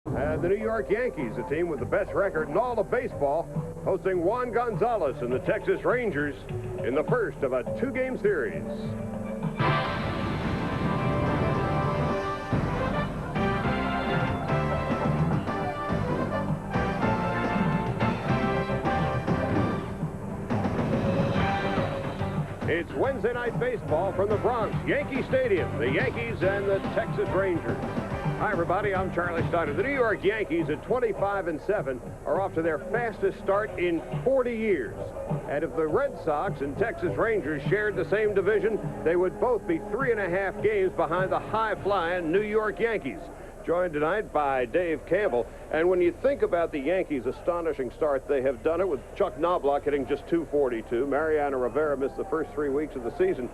And the New York Yankees, a team with the best record in all of baseball, hosting Juan Gonzalez and the Texas Rangers in the first of a two-game series. It's Wednesday night baseball from the Bronx, Yankee Stadium, the Yankees and the Texas Rangers. Hi, everybody. I'm Charlie Steiner. The New York Yankees at 25-7 are off to their fastest start in 40 years. And if the Red Sox and Texas Rangers shared the same division, they would both be 3.5 games behind the high-flying New York Yankees. Joined tonight by Dave Campbell. And when you think about the Yankees' astonishing start, they have done it with Chuck Knobloch hitting just .242. Mariano Rivera missed the first 3 weeks of the season.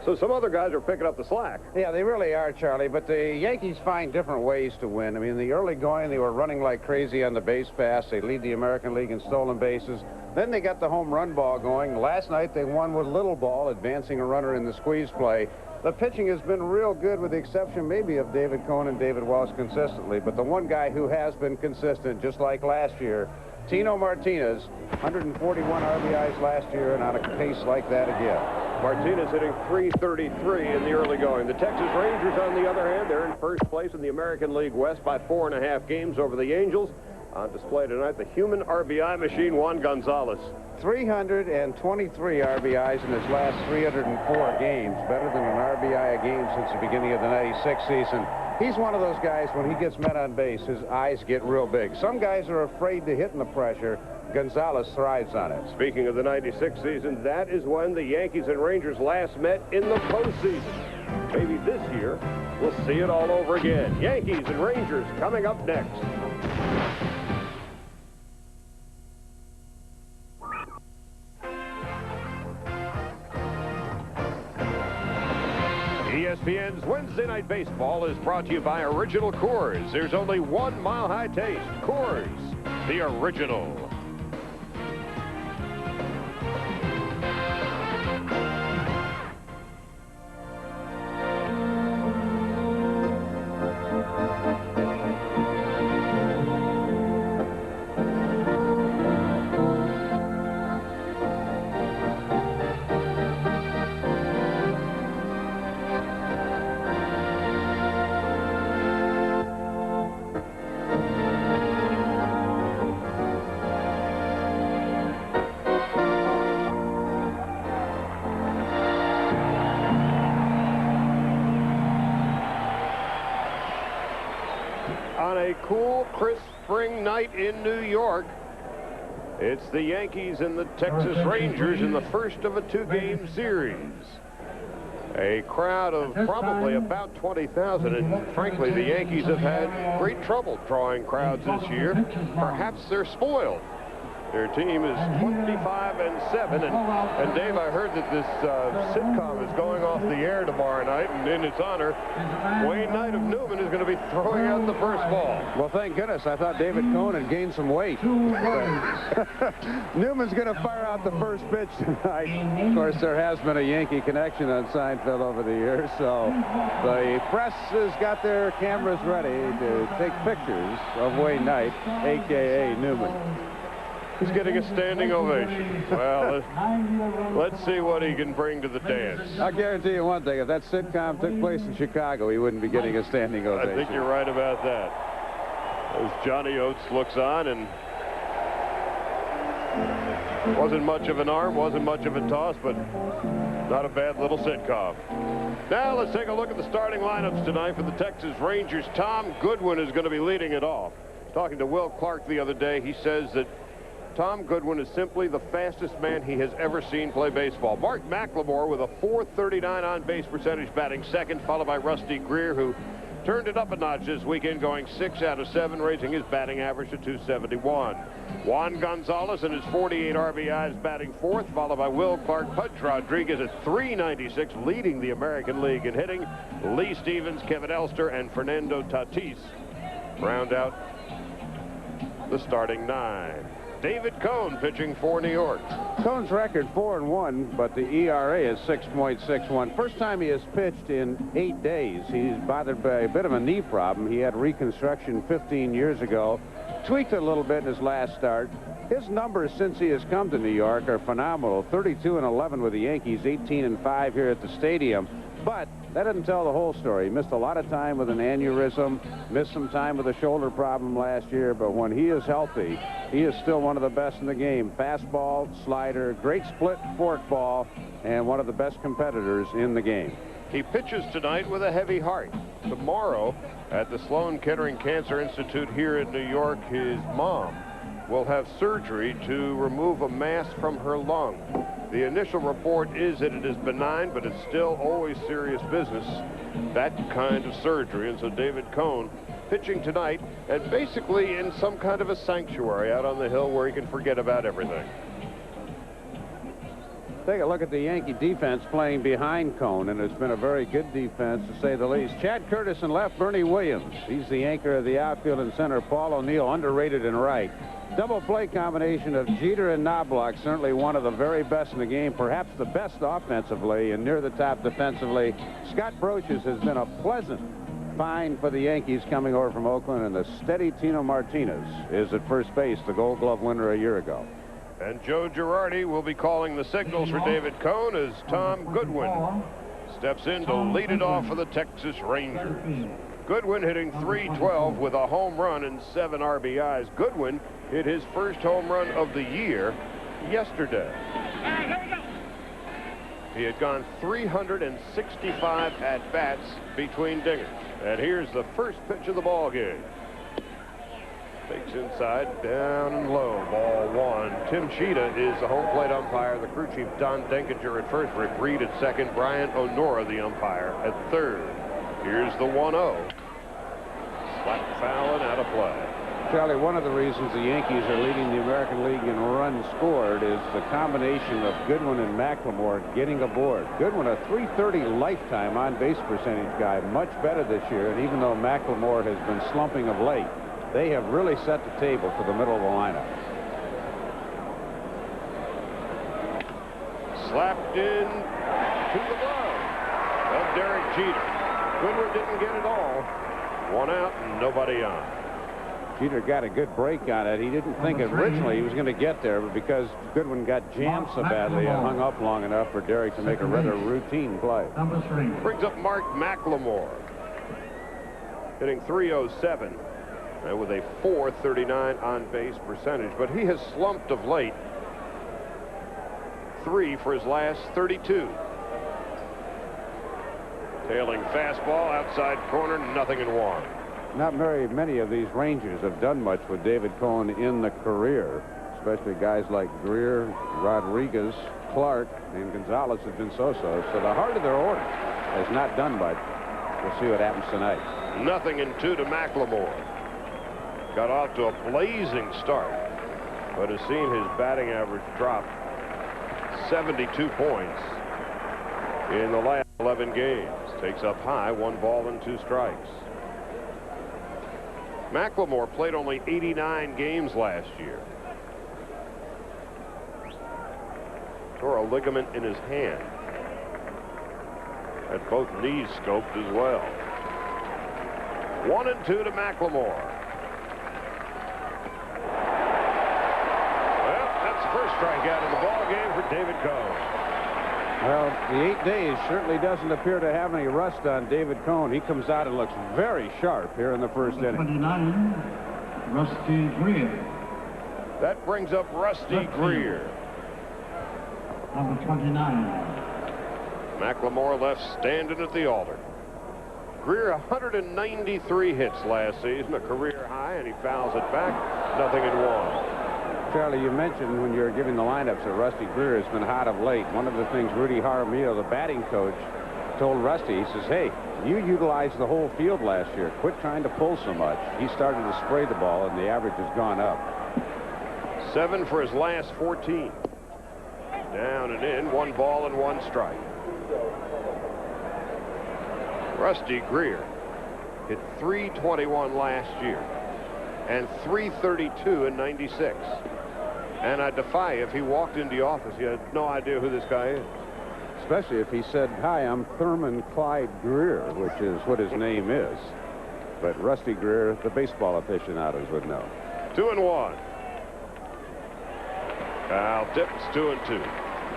So some other guys are picking up the slack. Yeah, they really are, Charlie. But the Yankees find different ways to win. I mean, in the early going, they were running like crazy on the base pass. They lead the American League in stolen bases. Then they got the home run ball going. Last night, they won with little ball, advancing a runner in the squeeze play. The pitching has been real good, with the exception maybe of David Cone and David Wells consistently. But the one guy who has been consistent, just like last year, Tino Martinez, 141 RBIs last year, and on a pace like that again. Martinez hitting .333 in the early going. The Texas Rangers, on the other hand, they're in first place in the American League West by 4.5 games over the Angels. On display tonight, the human RBI machine, Juan Gonzalez. 323 RBIs in his last 304 games, better than an RBI a game since the beginning of the '96 season. He's one of those guys, when he gets men on base, his eyes get real big. Some guys are afraid to hit in the pressure. Gonzalez thrives on it. Speaking of the '96 season, that is when the Yankees and Rangers last met in the postseason. Maybe this year, we'll see it all over again. Yankees and Rangers coming up next. ESPN's Wednesday Night Baseball is brought to you by Original Coors. There's only one mile-high taste. Coors, the original. On a cool, crisp spring night in New York, it's the Yankees and the Texas Rangers in the first of a two-game series. A crowd of probably about 20,000, and frankly, the Yankees have had great trouble drawing crowds this year. Perhaps they're spoiled. Their team is 25-7, and Dave, I heard that this sitcom is going off the air tomorrow night, and in its honor, Wayne Knight of Newman is going to be throwing out the first ball. Well, thank goodness. I thought David Cone had gained some weight. Newman's going to fire out the first pitch tonight. Of course, there has been a Yankee connection on Seinfeld over the years, so the press has got their cameras ready to take pictures of Wayne Knight, a.k.a. Newman. He's getting a standing ovation. Well, let's see what he can bring to the dance. I'll guarantee you one thing. If that sitcom took place in Chicago, he wouldn't be getting a standing ovation. I think you're right about that. As Johnny Oates looks on, and wasn't much of an arm, wasn't much of a toss, but not a bad little sitcom. Now let's take a look at the starting lineups tonight for the Texas Rangers. Tom Goodwin is going to be leading it off. Talking to Will Clark the other day, he says that Tom Goodwin is simply the fastest man he has ever seen play baseball. Mark McLemore with a .439 on-base percentage batting second, followed by Rusty Greer, who turned it up a notch this weekend, going 6 out of 7, raising his batting average to .271. Juan Gonzalez and his 48 RBIs batting fourth, followed by Will Clark. Pudge Rodriguez at .396, leading the American League in hitting. Lee Stevens, Kevin Elster, and Fernando Tatis round out the starting 9. David Cone pitching for New York. Cone's record 4-1, but the ERA is 6.61. First time he has pitched in 8 days. He's bothered by a bit of a knee problem. He had reconstruction 15 years ago. Tweaked it a little bit in his last start. His numbers since he has come to New York are phenomenal. 32-11 with the Yankees, 18-5 here at the stadium. But that doesn't tell the whole story. He missed a lot of time with an aneurysm, missed some time with a shoulder problem last year, but when he is healthy, he is still one of the best in the game. Fastball, slider, great split forkball, and one of the best competitors in the game. He pitches tonight with a heavy heart. Tomorrow at the Sloan Kettering Cancer Institute here in New York, his mom will have surgery to remove a mass from her lung. The initial report is that it is benign, but it's still always serious business, that kind of surgery. And so David Cone pitching tonight and basically in some kind of a sanctuary out on the hill where he can forget about everything. Take a look at the Yankee defense playing behind Cone, and it's been a very good defense, to say the least. Chad Curtis in left, Bernie Williams. He's the anchor of the outfield and center. Paul O'Neill, underrated in right. Double play combination of Jeter and Knobloch, certainly one of the very best in the game, perhaps the best offensively and near the top defensively. Scott Brochus has been a pleasant find for the Yankees coming over from Oakland, and the steady Tino Martinez is at first base, the Gold Glove winner a year ago. And Joe Girardi will be calling the signals for David Cone as Tom Goodwin steps in to lead it off for the Texas Rangers. Goodwin hitting .312 with a home run and 7 RBIs. Goodwin hit his first home run of the year yesterday. He had gone 365 at-bats between dingers. And here's the first pitch of the ball game. Takes inside, down and low, ball one. Tim Cheetah is the home plate umpire. The crew chief, Don Denkinger, at first. Rick Reed at second. Brian Onora, the umpire, at third. Here's the 1-0. Slap foul and out of play. Charlie, one of the reasons the Yankees are leading the American League in runs scored is the combination of Goodwin and McLemore getting aboard. Goodwin, a .330 lifetime on-base percentage guy, much better this year, and even though McLemore has been slumping of late, they have really set the table for the middle of the lineup. Slapped in to the glove of Derek Jeter. Goodwin didn't get it all. One out and nobody on. Jeter got a good break on it. He didn't think originally he was going to get there, but because Goodwin got jammed so badly and hung up long enough for Derek to make a rather routine play. Brings up Mark McLemore, hitting .307. And with a .439 on-base percentage, but he has slumped of late. 3 for his last 32. Tailing fastball, outside corner, nothing in 1. Not very many of these Rangers have done much with David Cone in the career, especially guys like Greer, Rodriguez, Clark, and Gonzalez have been so-so. So the heart of their order has not done much. We'll see what happens tonight. Nothing in 2 to McLemore. Got off to a blazing start, but has seen his batting average drop 72 points in the last 11 games. Takes up high, 1 ball and 2 strikes. McLemore played only 89 games last year. Tore a ligament in his hand. Had both knees scoped as well. 1 and 2 to McLemore. First strikeout in the ball game for David Cone. Well, the 8 days certainly doesn't appear to have any rust on David Cone. He comes out and looks very sharp here in the first inning. 29, Rusty Greer. That brings up Rusty Greer. Number 29. McLemore left standing at the altar. Greer 193 hits last season, a career high, and he fouls it back. Nothing in 1. Charlie, you mentioned when you were giving the lineups that Rusty Greer has been hot of late. One of the things Rudy Jaramillo, the batting coach, told Rusty, he says, hey, you utilized the whole field last year. Quit trying to pull so much. He started to spray the ball, and the average has gone up. 7 for his last 14. Down and in, 1 ball and 1 strike. Rusty Greer hit .321 last year and .332 in '96. And I defy you, if he walked into the office, he had no idea who this guy is. Especially if he said, "Hi, I'm Thurman Clyde Greer," which is what his name is. But Rusty Greer, the baseball aficionados would know. 2-1. Kyle tips 2-2.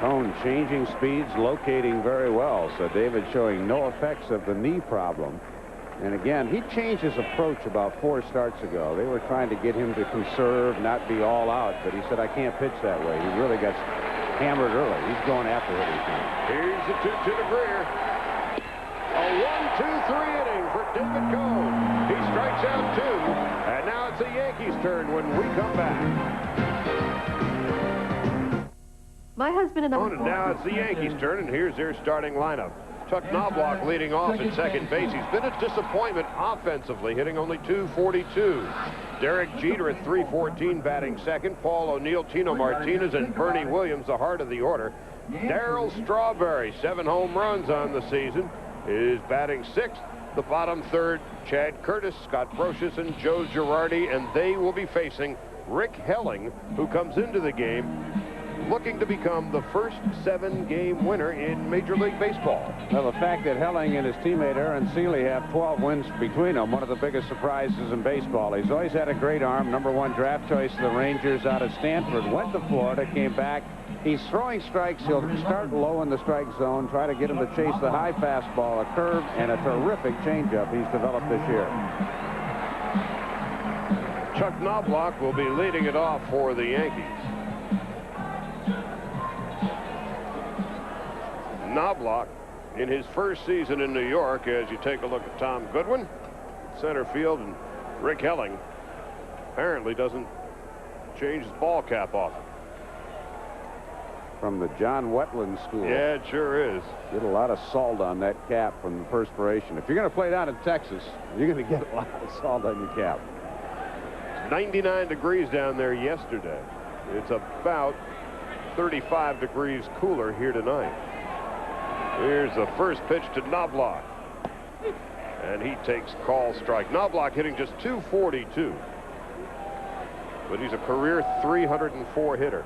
Cone changing speeds, locating very well. So David showing no effects of the knee problem. And again, he changed his approach about 4 starts ago. They were trying to get him to conserve, not be all out. But he said, "I can't pitch that way." He really got hammered early. He's going after it. Here's the 2-2 to Greer. A 1-2-3 inning for David Cone. He strikes out 2. And now it's the Yankees' turn when we come back. My husband and I. And now it's the Yankees' turn, and here's their starting lineup. Chuck Knobloch leading off at second base. He's been a disappointment offensively, hitting only .242. Derek Jeter at .314 batting second. Paul O'Neill, Tino Martinez, and Bernie Williams, the heart of the order. Darryl Strawberry, 7 home runs on the season, is batting sixth. The bottom third, Chad Curtis, Scott Brocious, and Joe Girardi, and they will be facing Rick Helling, who comes into the game looking to become the first 7-game winner in Major League Baseball. Well, the fact that Helling and his teammate Aaron Seeley have 12 wins between them, one of the biggest surprises in baseball. He's always had a great arm. #1 draft choice of the Rangers out of Stanford. Went to Florida, came back. He's throwing strikes. He'll start low in the strike zone, try to get him to chase the high fastball, a curve, and a terrific changeup he's developed this year. Chuck Knobloch will be leading it off for the Yankees. Knobloch, in his first season in New York, as you take a look at Tom Goodwin, center field, and Rick Helling, apparently doesn't change his ball cap often. From the John Wetland School. Yeah, it sure is. Get a lot of salt on that cap from the perspiration. If you're going to play down in Texas, you're going to get a lot of salt on your cap. It's 99 degrees down there yesterday. It's about 35 degrees cooler here tonight. Here's the first pitch to Knobloch. And he takes call strike. Knobloch hitting just .242. But he's a career 304 hitter.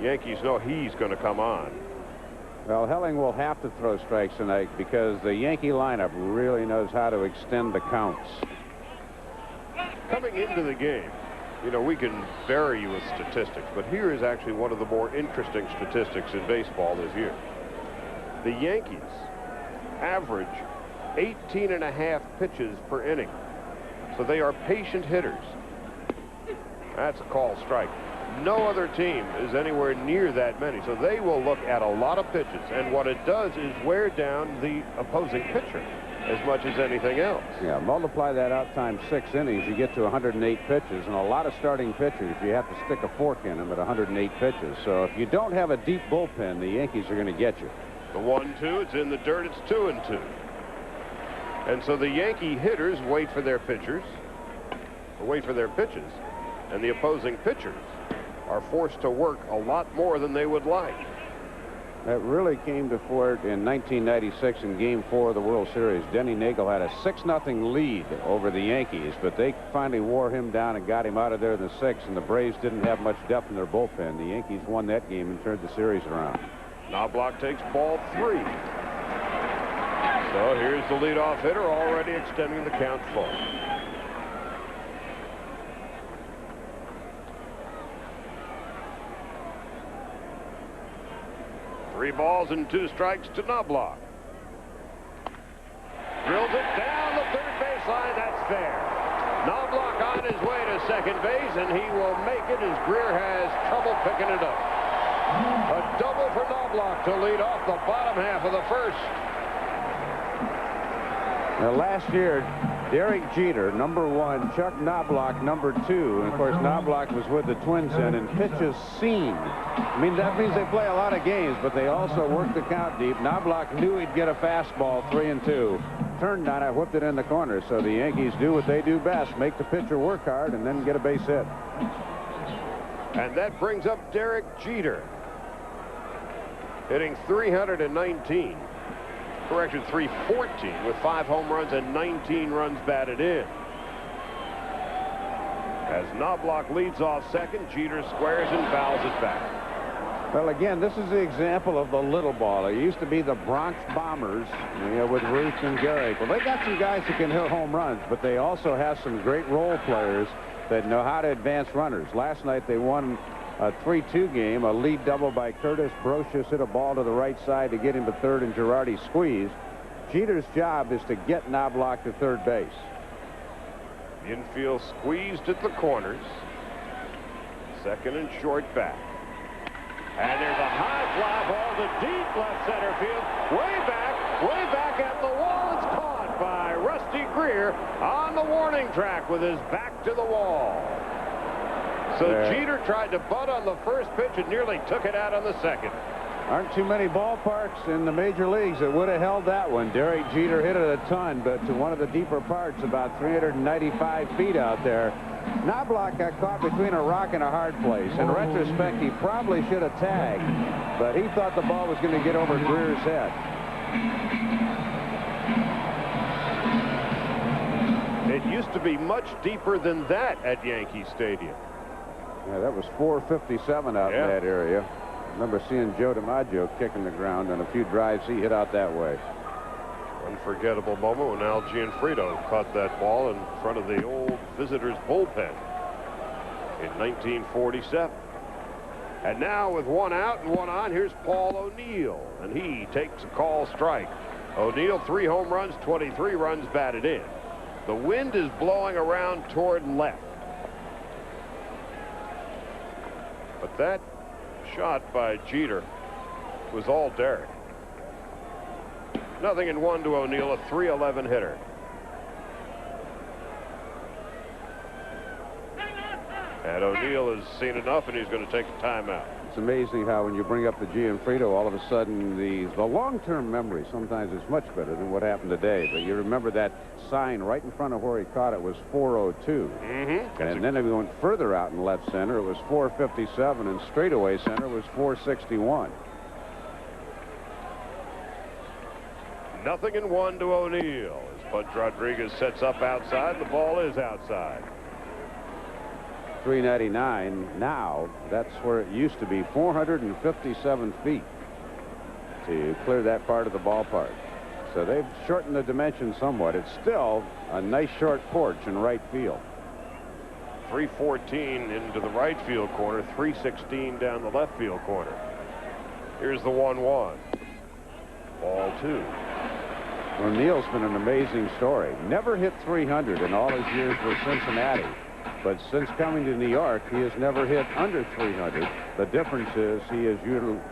Yankees know he's going to come on. Well, Helling will have to throw strikes tonight because the Yankee lineup really knows how to extend the counts. Coming into the game, you know, we can vary you with statistics, but here is actually one of the more interesting statistics in baseball this year. The Yankees average 18.5 pitches per inning. So they are patient hitters. That's a call strike. No other team is anywhere near that many. So they will look at a lot of pitches. And what it does is wear down the opposing pitcher as much as anything else. Yeah, multiply that out times 6 innings, you get to 108 pitches. And a lot of starting pitchers, you have to stick a fork in them at 108 pitches. So if you don't have a deep bullpen, the Yankees are going to get you. The 1-2, it's in the dirt, it's 2-2. And so the Yankee hitters wait for their pitchers, or wait for their pitches, and the opposing pitchers are forced to work a lot more than they would like. That really came to fore in 1996 in Game 4 of the World Series. Denny Nagel had a 6-0 lead over the Yankees, but they finally wore him down and got him out of there in the 6th, and the Braves didn't have much depth in their bullpen. The Yankees won that game and turned the series around. Knobloch takes ball 3. So here's the leadoff hitter already extending the count forward. Three balls and 2 strikes to Knobloch. Drills it down the third baseline. That's fair. Knobloch on his way to second base, and he will make it as Greer has trouble picking it up. A double for Knobloch to lead off the bottom half of the first. Now, last year, Derek Jeter, #1, Chuck Knobloch, #2. And, of course, Knobloch was with the Twins then, and pitches seen. I mean, that means they play a lot of games, but they also work the count deep. Knobloch knew he'd get a fastball, 3-2. Turned on it, whipped it in the corner. So the Yankees do what they do best, make the pitcher work hard and then get a base hit. And that brings up Derek Jeter, hitting 319. Correction, 314 with 5 home runs and 19 runs batted in. As Knobloch leads off second, Jeter squares and fouls it back. Well, again, this is the example of the little ball. It used to be the Bronx Bombers, with Ruth and Garrick. Well, they got some guys that can hit home runs, but they also have some great role players that know how to advance runners. Last night they won a 3-2 game, a lead double by Curtis. Brocious hit a ball to the right side to get him to third, and Girardi squeezed. Jeter's job is to get Knobloch to third base. Infield squeezed at the corners. Second and short back. And there's a high fly ball to deep left center field. Way back at the wall. It's caught by Rusty Greer on the warning track with his back to the wall. So Jeter tried to bunt on the first pitch and nearly took it out on the second. Aren't too many ballparks in the major leagues that would have held that one. Derek Jeter hit it a ton, but to one of the deeper parts, about 395 feet out there. Knobloch got caught between a rock and a hard place. In retrospect, he probably should have tagged, but he thought the ball was going to get over Greer's head. It used to be much deeper than that at Yankee Stadium. Yeah, that was 457 out in that area. I remember seeing Joe DiMaggio kicking the ground on a few drives he hit out that way. Unforgettable moment when Al Gianfrido caught that ball in front of the old visitors' bullpen in 1947. And now with one out and one on, here's Paul O'Neill, and he takes a call strike. O'Neill, 3 home runs, 23 runs batted in. The wind is blowing around toward left. But that shot by Jeter was all Derek. 0-1 to O'Neill, a .311 hitter. And O'Neill has seen enough, and he's going to take a timeout. It's amazing how when you bring up the Gianfrido, all of a sudden the long-term memory sometimes is much better than what happened today. But you remember that sign right in front of where he caught it was 402. And then if we went further out in left center, it was 457, and straightaway center was 461. 0-1 to O'Neill. As Bud Rodriguez sets up outside, the ball is outside. 399 now. That's where it used to be, 457 feet to clear that part of the ballpark. So they've shortened the dimension somewhat. It's still a nice short porch in right field. 314 into the right field corner, 316 down the left field corner. Here's the 1-1. Ball 2. O'Neill's been an amazing story. Never hit 300 in all his years with Cincinnati. But since coming to New York, he has never hit under 300. The difference is he has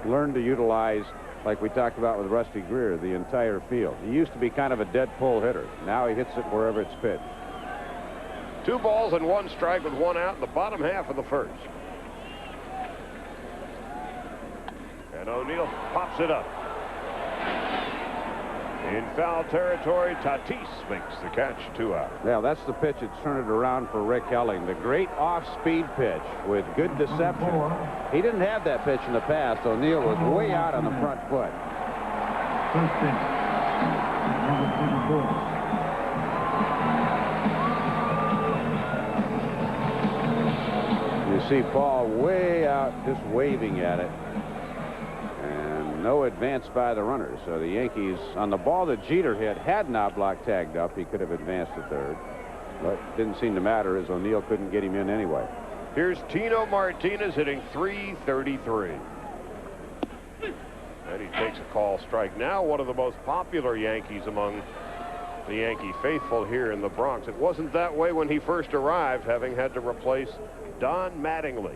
learned to utilize, like we talked about with Rusty Greer, the entire field. He used to be kind of a dead pull hitter. Now he hits it wherever it's pitched. 2 balls and 1 strike with 1 out in the bottom half of the first. And O'Neill pops it up. In foul territory, Tatis makes the catch, 2 out. Now that's the pitch that's turned it around for Rick Helling. The great off-speed pitch with good deception. He didn't have that pitch in the past. O'Neill was way out on the front foot. First pitch. Number 24. You see Paul way out, just waving at it. No advance by the runners. So the Yankees, on the ball that Jeter hit, had Knobloch tagged up, he could have advanced to third. But it didn't seem to matter as O'Neill couldn't get him in anyway. Here's Tino Martinez hitting .333. And he takes a call strike. Now one of the most popular Yankees among the Yankee faithful here in the Bronx. It wasn't that way when he first arrived, having had to replace Don Mattingly.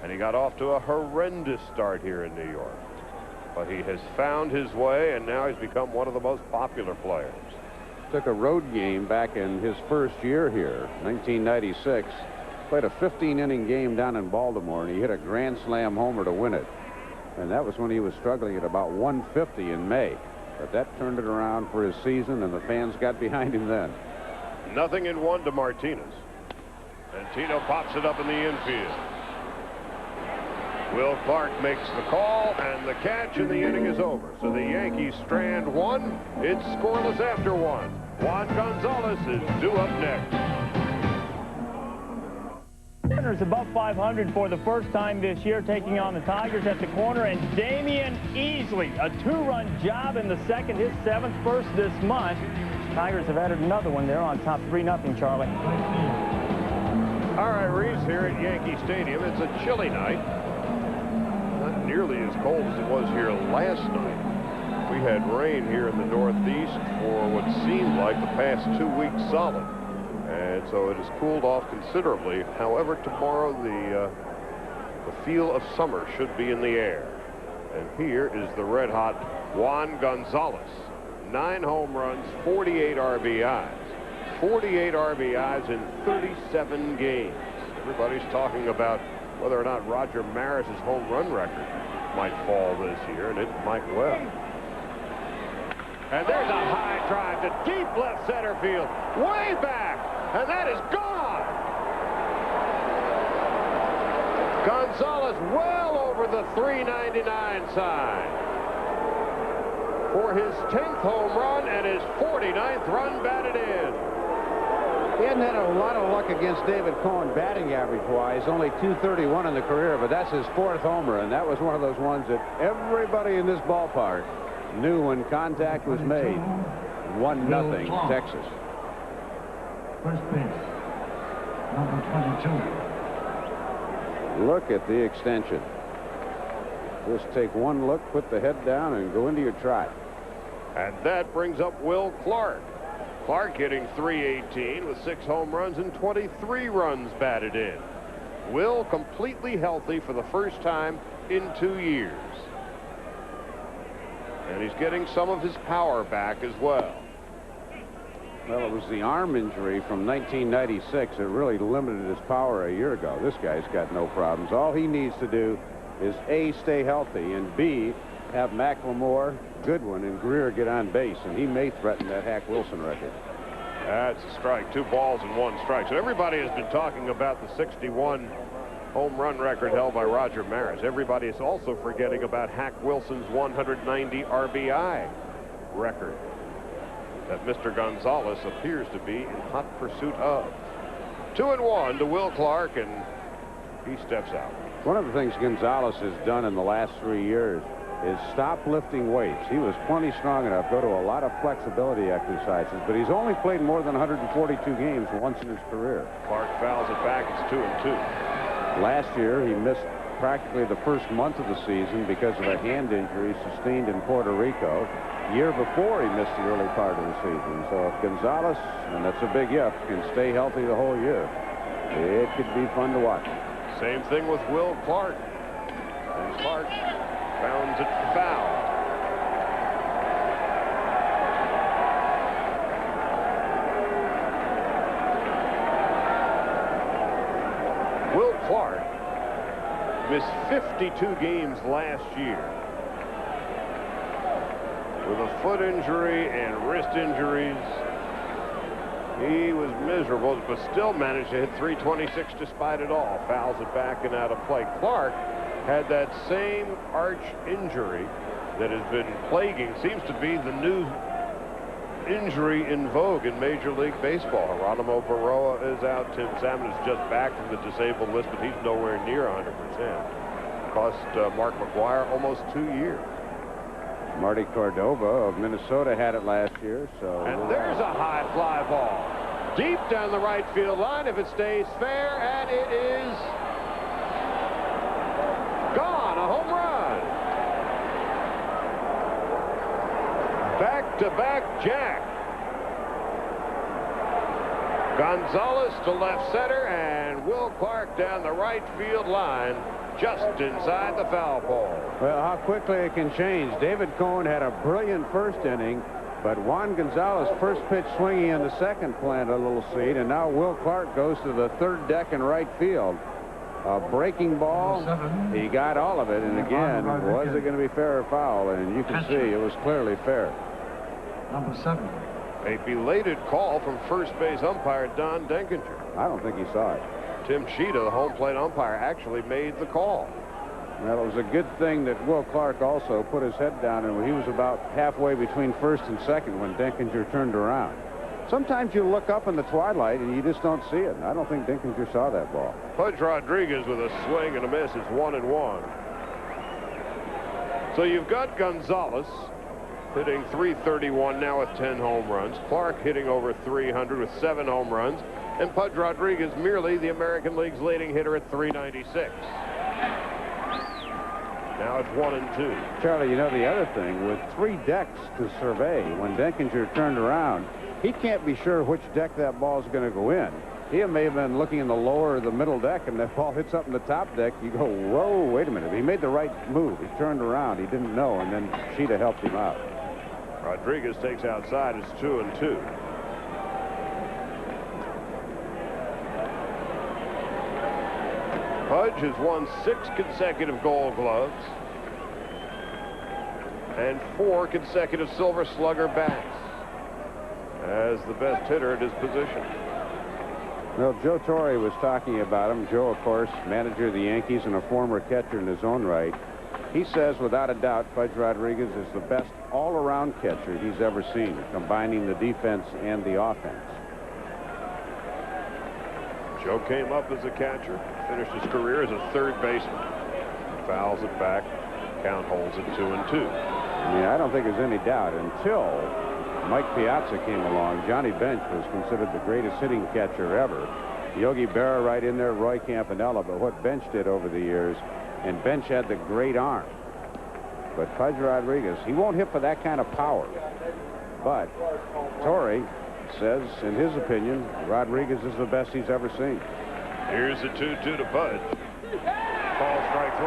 And he got off to a horrendous start here in New York. But he has found his way, and now he's become one of the most popular players. Took a road game back in his first year here, 1996. Played a 15-inning game down in Baltimore, and he hit a grand slam homer to win it. And that was when he was struggling at about 150 in May. But that turned it around for his season, and the fans got behind him then. 0-1 to Martinez. And Tino pops it up in the infield. Will Clark makes the call, and the catch, and the inning is over. So the Yankees strand 1. It's scoreless after 1. Juan Gonzalez is due up next. Mariners above 500 for the first time this year, taking on the Tigers at the corner. And Damian Easley, a 2-run job in the second, his 7th first this month. Tigers have added another one. They're on top 3-0, Charlie. All right, Reese, here at Yankee Stadium. It's a chilly night. Not nearly as cold as it was here last night. We had rain here in the Northeast for what seemed like the past 2 weeks solid. And so it has cooled off considerably. However, tomorrow the feel of summer should be in the air. And here is the red-hot Juan Gonzalez. 9 home runs, 48 RBIs. 48 RBIs in 37 games. Everybody's talking about whether or not Roger Maris's home run record might fall this year, and it might well. And there's a high drive to deep left center field, way back, and that is gone. Gonzalez well over the 399 sign for his 10th home run and his 49th run batted in. He hadn't had a lot of luck against David Cohen batting average-wise, only .231 in the career, but that's his 4th homer, and that was one of those ones that everybody in this ballpark knew when contact was made. 1-0 Texas. First base, number 22. Look at the extension. Just take one look, put the head down, and go into your trot. And that brings up Will Clark. Clark hitting .318 with 6 home runs and 23 runs batted in. Will completely healthy for the first time in 2 years. And he's getting some of his power back as well. Well, it was the arm injury from 1996 that really limited his power a year ago. This guy's got no problems. All he needs to do is A, stay healthy, and B, have McLemore, Goodwin, and Greer get on base, and he may threaten that Hack Wilson record. That's a strike. 2 balls and 1 strike. So everybody has been talking about the 61 home run record held by Roger Maris. Everybody is also forgetting about Hack Wilson's 190 RBI record that Mr. Gonzalez appears to be in hot pursuit of. 2-1 to Will Clark, and he steps out. One of the things Gonzalez has done in the last 3 years is stop lifting weights. He was plenty strong enough to go to a lot of flexibility exercises, but he's only played more than 142 games once in his career. Clark fouls it back. It's 2-2. Last year, he missed practically the first month of the season because of a hand injury sustained in Puerto Rico. Year before, he missed the early part of the season. So if Gonzalez, and that's a big if, can stay healthy the whole year, it could be fun to watch. Same thing with Will Clark. And Clark bounds it foul. Will Clark missed 52 games last year with a foot injury and wrist injuries. He was miserable, but still managed to hit .326 despite it all. Fouls it back and out of play. Clark had that same arch injury that has been plaguing, seems to be the new injury in vogue in Major League Baseball. Geronimo Baroa is out. Tim Salmon is just back from the disabled list, but he's nowhere near 100%. Cost Mark McGuire almost 2 years. Marty Cordova of Minnesota had it last year, so... And there's a high fly ball. Deep down the right field line if it stays fair, and it is gone. A home run. Back-to-back jack. Gonzalez to left center, and Will Clark down the right field line, just inside the foul pole. Well, how quickly it can change. David Cohen had a brilliant first inning, but Juan Gonzalez first pitch swinging in the second planted a little seed, and now Will Clark goes to the third deck in right field. A breaking ball, he got all of it, and again, was it going to be fair or foul? And you can see it was clearly fair. Number 7. A belated call from first base umpire Don Denkinger. I don't think he saw it. Tim Sheeta, the home plate umpire, actually made the call. Well, it was a good thing that Will Clark also put his head down, and he was about halfway between first and second when Denkinger turned around. sometimes you look up in the twilight and you just don't see it. I don't think Dinkinger saw that ball. Pudge Rodriguez with a swing and a miss. It's 1-1. So you've got Gonzalez hitting .331 now with 10 home runs. Clark hitting over .300 with 7 home runs. And Pudge Rodriguez merely the American League's leading hitter at .396. Now it's 1-2. Charlie, you know the other thing, with 3 decks to survey, when Dinkinger turned around, he can't be sure which deck that ball is going to go in. He may have been looking in the lower or the middle deck, and that ball hits up in the top deck. You go, whoa, wait a minute. He made the right move. He turned around. He didn't know, and then Sheeta helped him out. Rodriguez takes outside. It's 2-2. Pudge has won 6 consecutive Gold Gloves and 4 consecutive Silver Slugger bats as the best hitter at his position. Well, Joe Torre was talking about him. Joe, of course, manager of the Yankees and a former catcher in his own right. He says, without a doubt, Pudge Rodriguez is the best all-around catcher he's ever seen, combining the defense and the offense. Joe came up as a catcher, finished his career as a third baseman. Fouls it back. Count holds it 2-2. Yeah, I don't think there's any doubt. Until Mike Piazza came along, Johnny Bench was considered the greatest hitting catcher ever. Yogi Berra right in there, Roy Campanella. But what Bench did over the years, and Bench had the great arm. But Pudge Rodriguez, he won't hit for that kind of power. But Torre says, in his opinion, Rodriguez is the best he's ever seen. Here's the 2-2 to Pudge. Ball strike 3.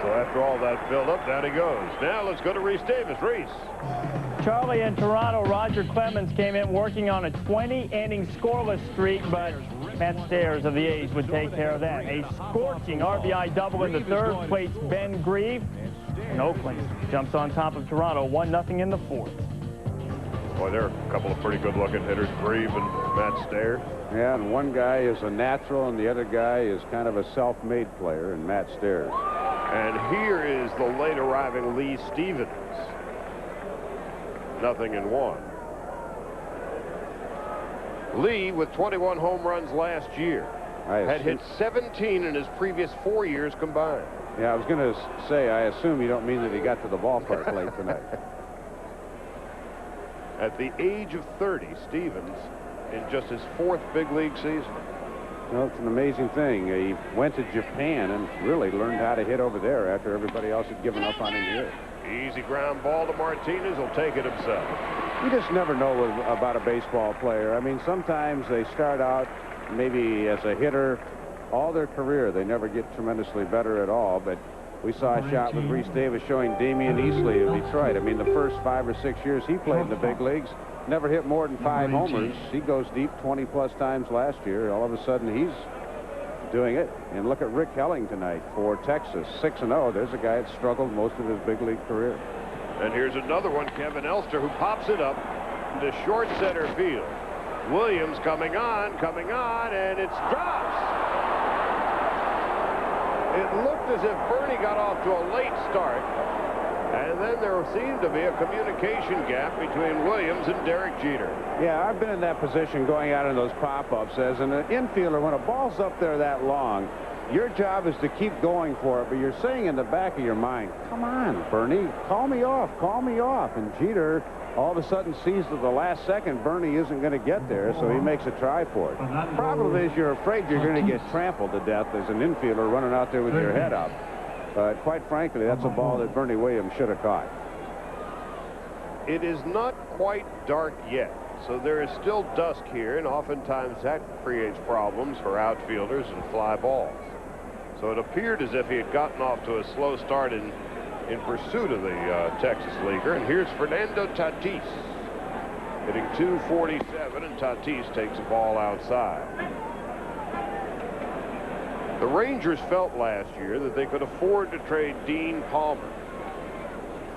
So after all that build-up, down he goes. Now let's go to Rhys Davis. Rhys. Charlie, in Toronto, Roger Clemens came in working on a 20-inning scoreless streak, but Matt Stairs of the A's would take care of that. A scorching RBI double in the third plates Ben Grieve. And Oakland jumps on top of Toronto, 1-0 in the fourth. Boy, there are a couple of pretty good-looking hitters, Grieve and Matt Stairs. Yeah, and one guy is a natural, and the other guy is kind of a self-made player, and Matt Stairs. And here is the late arriving Lee Stevens. 0-1. Lee, with 21 home runs last year, had hit 17 in his previous 4 years combined. Yeah, I was going to say, I assume you don't mean that he got to the ballpark late tonight. At the age of 30, Stevens, in just his 4th big league season. Well, it's an amazing thing. He went to Japan and really learned how to hit over there after everybody else had given up on him here. Easy ground ball to Martinez. He'll take it himself. You just never know about a baseball player. I mean, sometimes they start out maybe as a hitter all their career. They never get tremendously better at all, but we saw a shot with Rhys Davis showing Damian Easley of Detroit. I mean, the first 5 or 6 years he played in the big leagues, never hit more than 5 homers. He goes deep 20-plus times last year. All of a sudden, he's doing it. And look at Rick Helling tonight for Texas, 6-0. There's a guy that struggled most of his big league career. And here's another one, Kevin Elster, who pops it up to short center field. Williams coming on, and it drops. It looked as if Bernie got off to a late start, and then there seemed to be a communication gap between Williams and Derek Jeter. Yeah, I've been in that position going out in those pop-ups as an infielder. When a ball's up there that long, your job is to keep going for it, but you're saying in the back of your mind, come on, Bernie, call me off. And Jeter all of a sudden sees to the last second Bernie isn't going to get there, so he makes a try for it. The problem is you're afraid you're going to get trampled to death as an infielder running out there with your head up. But quite frankly, that's a ball that Bernie Williams should have caught. It is not quite dark yet, so there is still dusk here, and oftentimes that creates problems for outfielders and fly balls. So it appeared as if he had gotten off to a slow start in pursuit of the Texas Leaguer. And here's Fernando Tatis hitting .247, and Tatis takes a ball outside. The Rangers felt last year that they could afford to trade Dean Palmer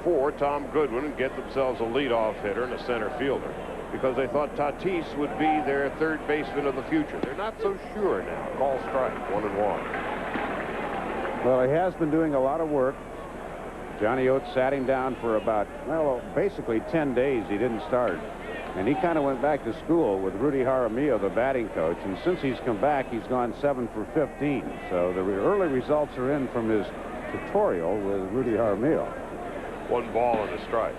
for Tom Goodwin and get themselves a leadoff hitter and a center fielder, because they thought Tatis would be their third baseman of the future. They're not so sure now. Call strike, 1-1. Well, he has been doing a lot of work Johnny Oates sat him down for about, well, basically 10 days. He didn't start. And he kind of went back to school with Rudy Jaramillo, the batting coach. And since he's come back, he's gone 7 for 15. So the early results are in from his tutorial with Rudy Jaramillo. 1 ball and a strike.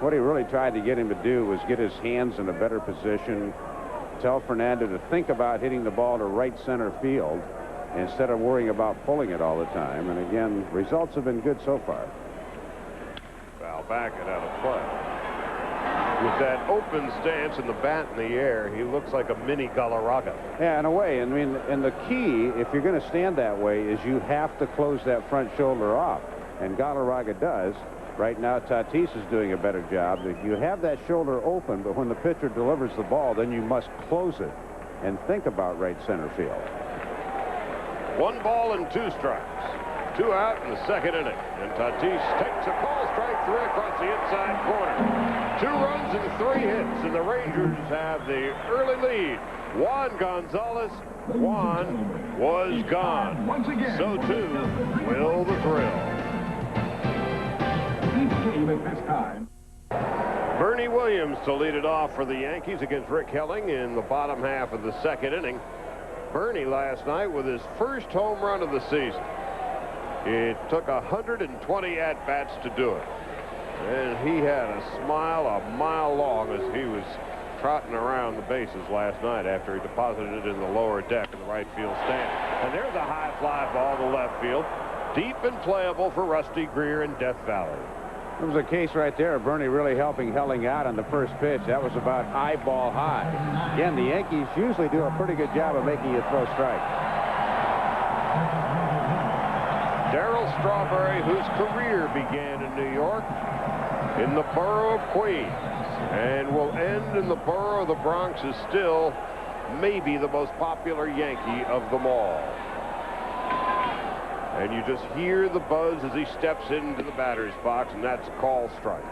What he really tried to get him to do was get his hands in a better position, tell Fernando to think about hitting the ball to right center field instead of worrying about pulling it all the time. And again, results have been good so far. Foul back and out of play. With that open stance and the bat in the air, he looks like a mini Galarraga. Yeah, in a way. I mean, and the key, if you're going to stand that way, is you have to close that front shoulder off. And Galarraga does. Right now, Tatis is doing a better job. If you have that shoulder open, but when the pitcher delivers the ball, then you must close it and think about right center field. 1 ball and 2 strikes. 2 out in the second inning. And Tatis takes a call, strike 3 across the inside corner. 2 runs and 3 hits, and the Rangers have the early lead. Juan Gonzalez, Juan was gone. So too will the thrill. Bernie Williams to lead it off for the Yankees against Rick Helling in the bottom half of the second inning. Bernie last night with his first home run of the season. It took 120 at-bats to do it. And he had a smile a mile long as he was trotting around the bases last night after he deposited it in the lower deck in the right field stand. And there's a high fly ball to left field. Deep and playable for Rusty Greer in Death Valley. There was a case right there of Bernie really helping Helling out on the first pitch. That was about eyeball high. Again, the Yankees usually do a pretty good job of making you throw strikes. Darryl Strawberry, whose career began in New York, in the borough of Queens, and will end in the borough of the Bronx, is still maybe the most popular Yankee of them all. And you just hear the buzz as he steps into the batter's box, and that's a call strike.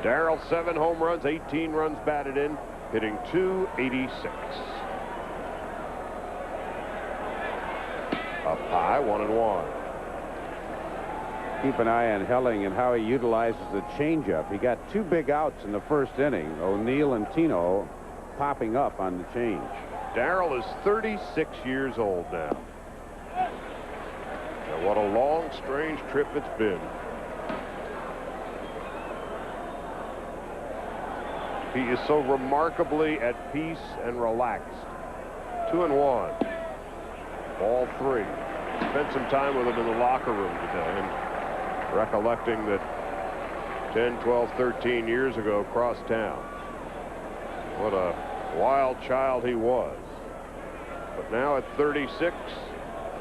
Darryl, 7 home runs, 18 runs batted in, hitting .286. Up high, 1-1. Keep an eye on Helling and how he utilizes the changeup. He got 2 big outs in the first inning. O'Neill and Tino popping up on the change. Darryl is 36 years old now. And what a long, strange trip it's been. He is so remarkably at peace and relaxed. 2-1. Ball 3. Spent some time with him in the locker room today, and recollecting that 10, 12, 13 years ago across town, what a wild child he was. But now at 36,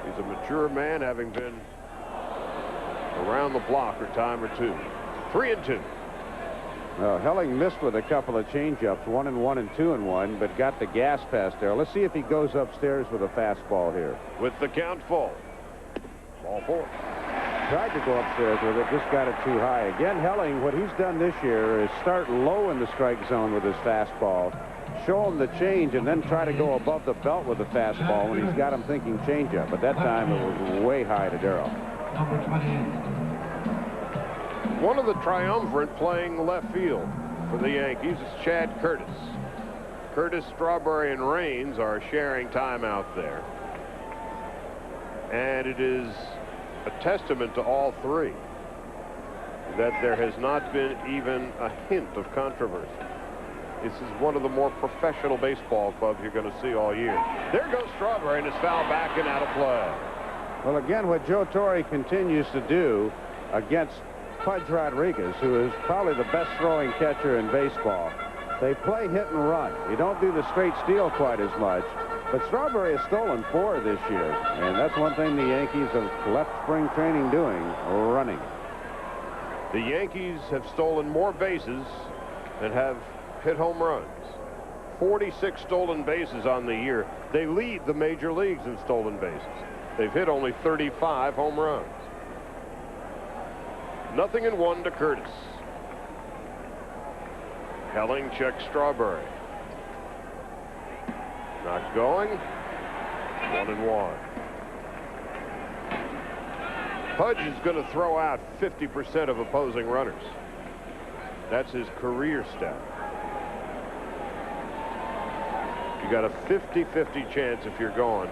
he's a mature man, having been around the block a time or two. 3-2. Well, Helling missed with a couple of changeups, 1-1 and 2-1, but got the gas pass there. Let's see if he goes upstairs with a fastball here. With the count full. Ball 4. Tried to go upstairs with it, just got it too high. Again, Helling, what he's done this year is start low in the strike zone with his fastball, show him the change, and then try to go above the belt with the fastball when he's got him thinking changeup. But that time it was way high to Darryl. Number 28. One of the triumvirate playing left field for the Yankees is Chad Curtis. Curtis, Strawberry, and Raines are sharing time out there. And it is a testament to all three that there has not been even a hint of controversy. This is one of the more professional baseball clubs you're going to see all year. There goes Strawberry, and it's foul back and out of play. Well, again, what Joe Torre continues to do against Pudge Rodriguez, who is probably the best throwing catcher in baseball, they play hit and run. You don't do the straight steal quite as much, but Strawberry has stolen 4 this year, and that's one thing the Yankees have left spring training doing, running. The Yankees have stolen more bases and have hit home runs. 46 stolen bases on the year. They lead the major leagues in stolen bases. They've hit only 35 home runs. 0-1 to Curtis. Helling checks Strawberry. Not going. 1-1. Pudge is going to throw out 50% of opposing runners. That's his career stat. You got a 50-50 chance if you're going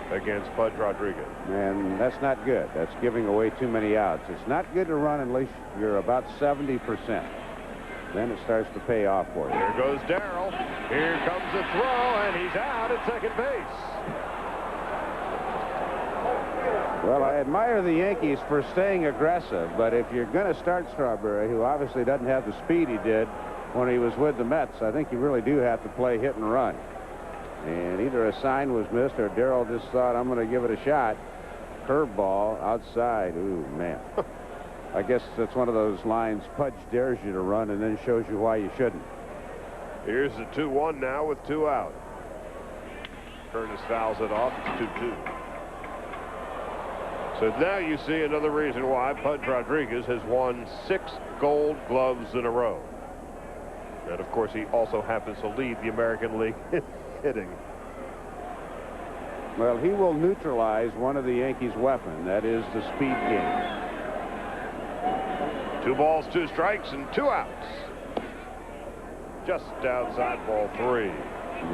against Pudge Rodriguez. And that's not good. That's giving away too many outs. It's not good to run unless you're about 70%. Then it starts to pay off for you. Here goes Darrell. Here comes the throw, and he's out at second base. Well, I admire the Yankees for staying aggressive, but if you're going to start Strawberry, who obviously doesn't have the speed he did when he was with the Mets, I think you really do have to play hit and run. And either a sign was missed or Darrell just thought, I'm going to give it a shot. Curveball outside. Ooh, man. I guess that's one of those lines Pudge dares you to run and then shows you why you shouldn't. Here's the 2-1 now with 2 out. Curtis fouls it off. It's 2-2. So now you see another reason why Pudge Rodriguez has won 6 Gold Gloves in a row. And of course he also happens to lead the American League in hitting. Well, he will neutralize one of the Yankees' weapons. That is the speed game. 2 balls, 2 strikes, and 2 outs. Just outside ball 3.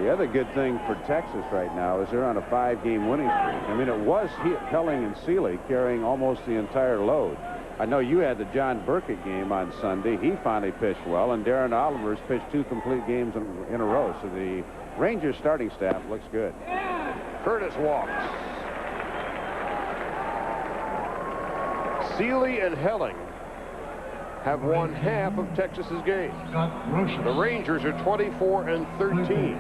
The other good thing for Texas right now is they're on a 5-game winning streak. I mean, it was Helling and Seeley carrying almost the entire load. I know you had the John Burkett game on Sunday. He finally pitched well, and Darren Oliver's pitched 2 complete games in a row. So the Rangers starting staff looks good. Curtis walks. Seeley and Helling have won half of Texas's games. The Rangers are 24-13.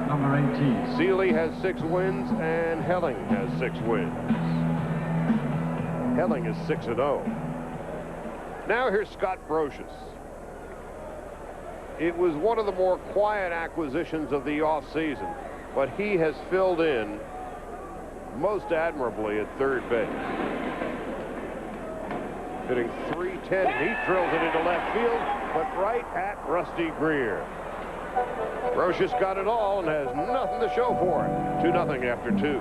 Number 18. Seeley has 6 wins and Helling has 6 wins. Helling is 6-0. Now here's Scott Brocious. It was one of the more quiet acquisitions of the offseason, but he has filled in most admirably at third base. Hitting .310. He drills it into left field, but right at Rusty Greer. Brocious got it all and has nothing to show for it. 2-0 after 2.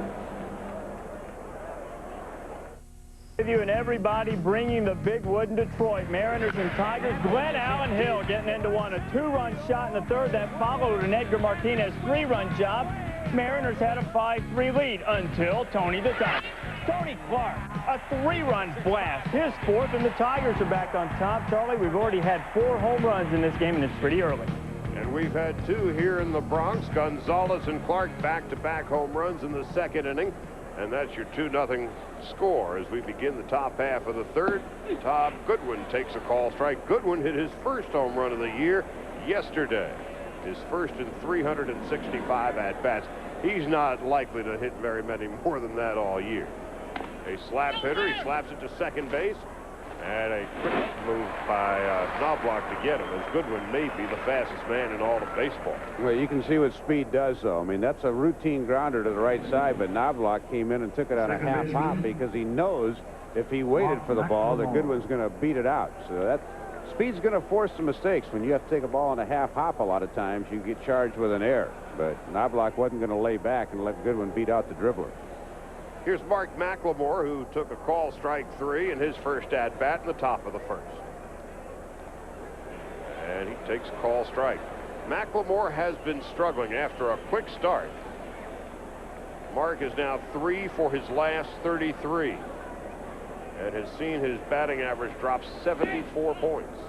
You and everybody bringing the big wood in Detroit. Mariners and Tigers. Glenn Allen Hill getting into one. A 2-run shot in the third that followed an Edgar Martinez 3-run job. Mariners had a 5-3 lead until Tony the Tiger. Tony Clark, a 3-run blast. His 4th, and the Tigers are back on top. Charlie, we've already had 4 home runs in this game, and it's pretty early. And we've had 2 here in the Bronx. Gonzalez and Clark back-to-back home runs in the 2nd inning. And that's your 2-0 score as we begin the top half of the 3rd. Todd Goodwin takes a call strike. Goodwin hit his first home run of the year yesterday. His first in 365 at-bats. He's not likely to hit very many more than that all year. A slap hitter. He slaps it to second base. And a quick move by Knobloch to get him, as Goodwin may be the fastest man in all of baseball. Well, you can see what speed does, though. I mean, that's a routine grounder to the right side, but Knobloch came in and took it on a half hop because he knows if he waited for the ball, that Goodwin's going to beat it out. So that speed's going to force some mistakes. When you have to take a ball on a half hop a lot of times, you get charged with an error. But Knobloch wasn't going to lay back and let Goodwin beat out the dribbler. Here's Mark McLemore, who took a call strike 3 in his first at-bat in the top of the 1st. And he takes a call strike. McLemore has been struggling after a quick start. Mark is now 3 for his last 33 and has seen his batting average drop 74 points.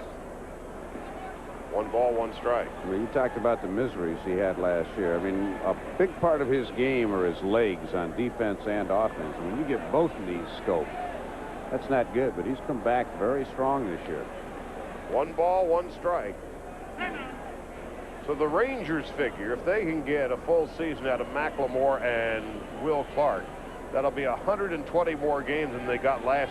1 ball, 1 strike. Well, you talked about the miseries he had last year. I mean, a big part of his game are his legs on defense and offense. When you get both of these scoped, that's not good, but he's come back very strong this year. 1 ball, 1 strike. So the Rangers figure if they can get a full season out of McLemore and Will Clark, that'll be 120 more games than they got last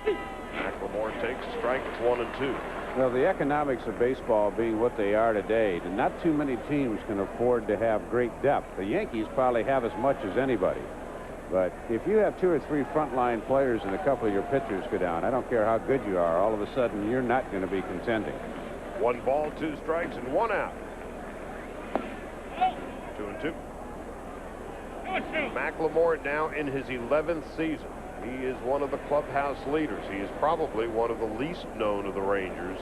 year. McLemore takes a strike. It's 1-2. Well, the economics of baseball being what they are today, not too many teams can afford to have great depth. The Yankees probably have as much as anybody. But if you have 2 or 3 frontline players and a couple of your pitchers go down, I don't care how good you are, all of a sudden you're not going to be contending. 1 ball, 2 strikes, and 1 out. 2-2. McLemore now in his 11th season. He is one of the clubhouse leaders. He is probably one of the least known of the Rangers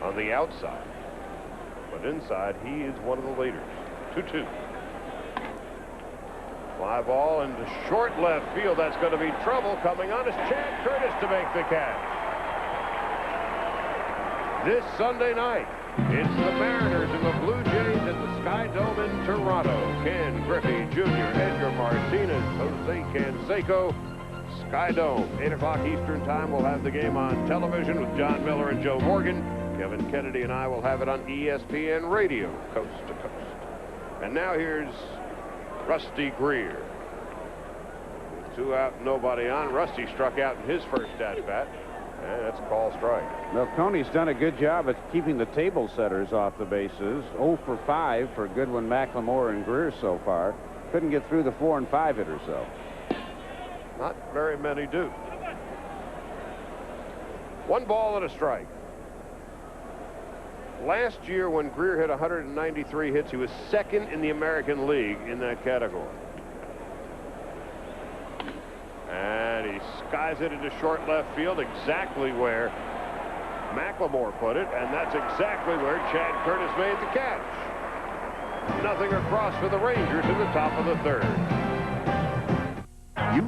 on the outside. But inside, he is one of the leaders. 2-2. Fly ball into short left field. That's going to be trouble. Coming on is Chad Curtis to make the catch. This Sunday night, it's the Mariners and the Blue Jays at the Sky Dome in Toronto. Ken Griffey Jr., Edgar Martinez, Jose Canseco. Sky Dome, 8 o'clock Eastern time. We'll have the game on television with John Miller and Joe Morgan. Kevin Kennedy and I will have it on ESPN Radio, coast to coast. And now here's Rusty Greer. With 2 out, nobody on. Rusty struck out in his first at-bat. And that's a call strike. Well, Coney's done a good job at keeping the table setters off the bases. 0 for 5 for Goodwin, McLemore, and Greer so far. Couldn't get through the 4 and 5 hitters, though. Not very many do. 1 ball and a strike. Last year, when Greer hit 193 hits, he was 2nd in the American League in that category. And he skies it into short left field, exactly where McLemore put it, and that's exactly where Chad Curtis made the catch. Nothing across for the Rangers in the top of the 3rd.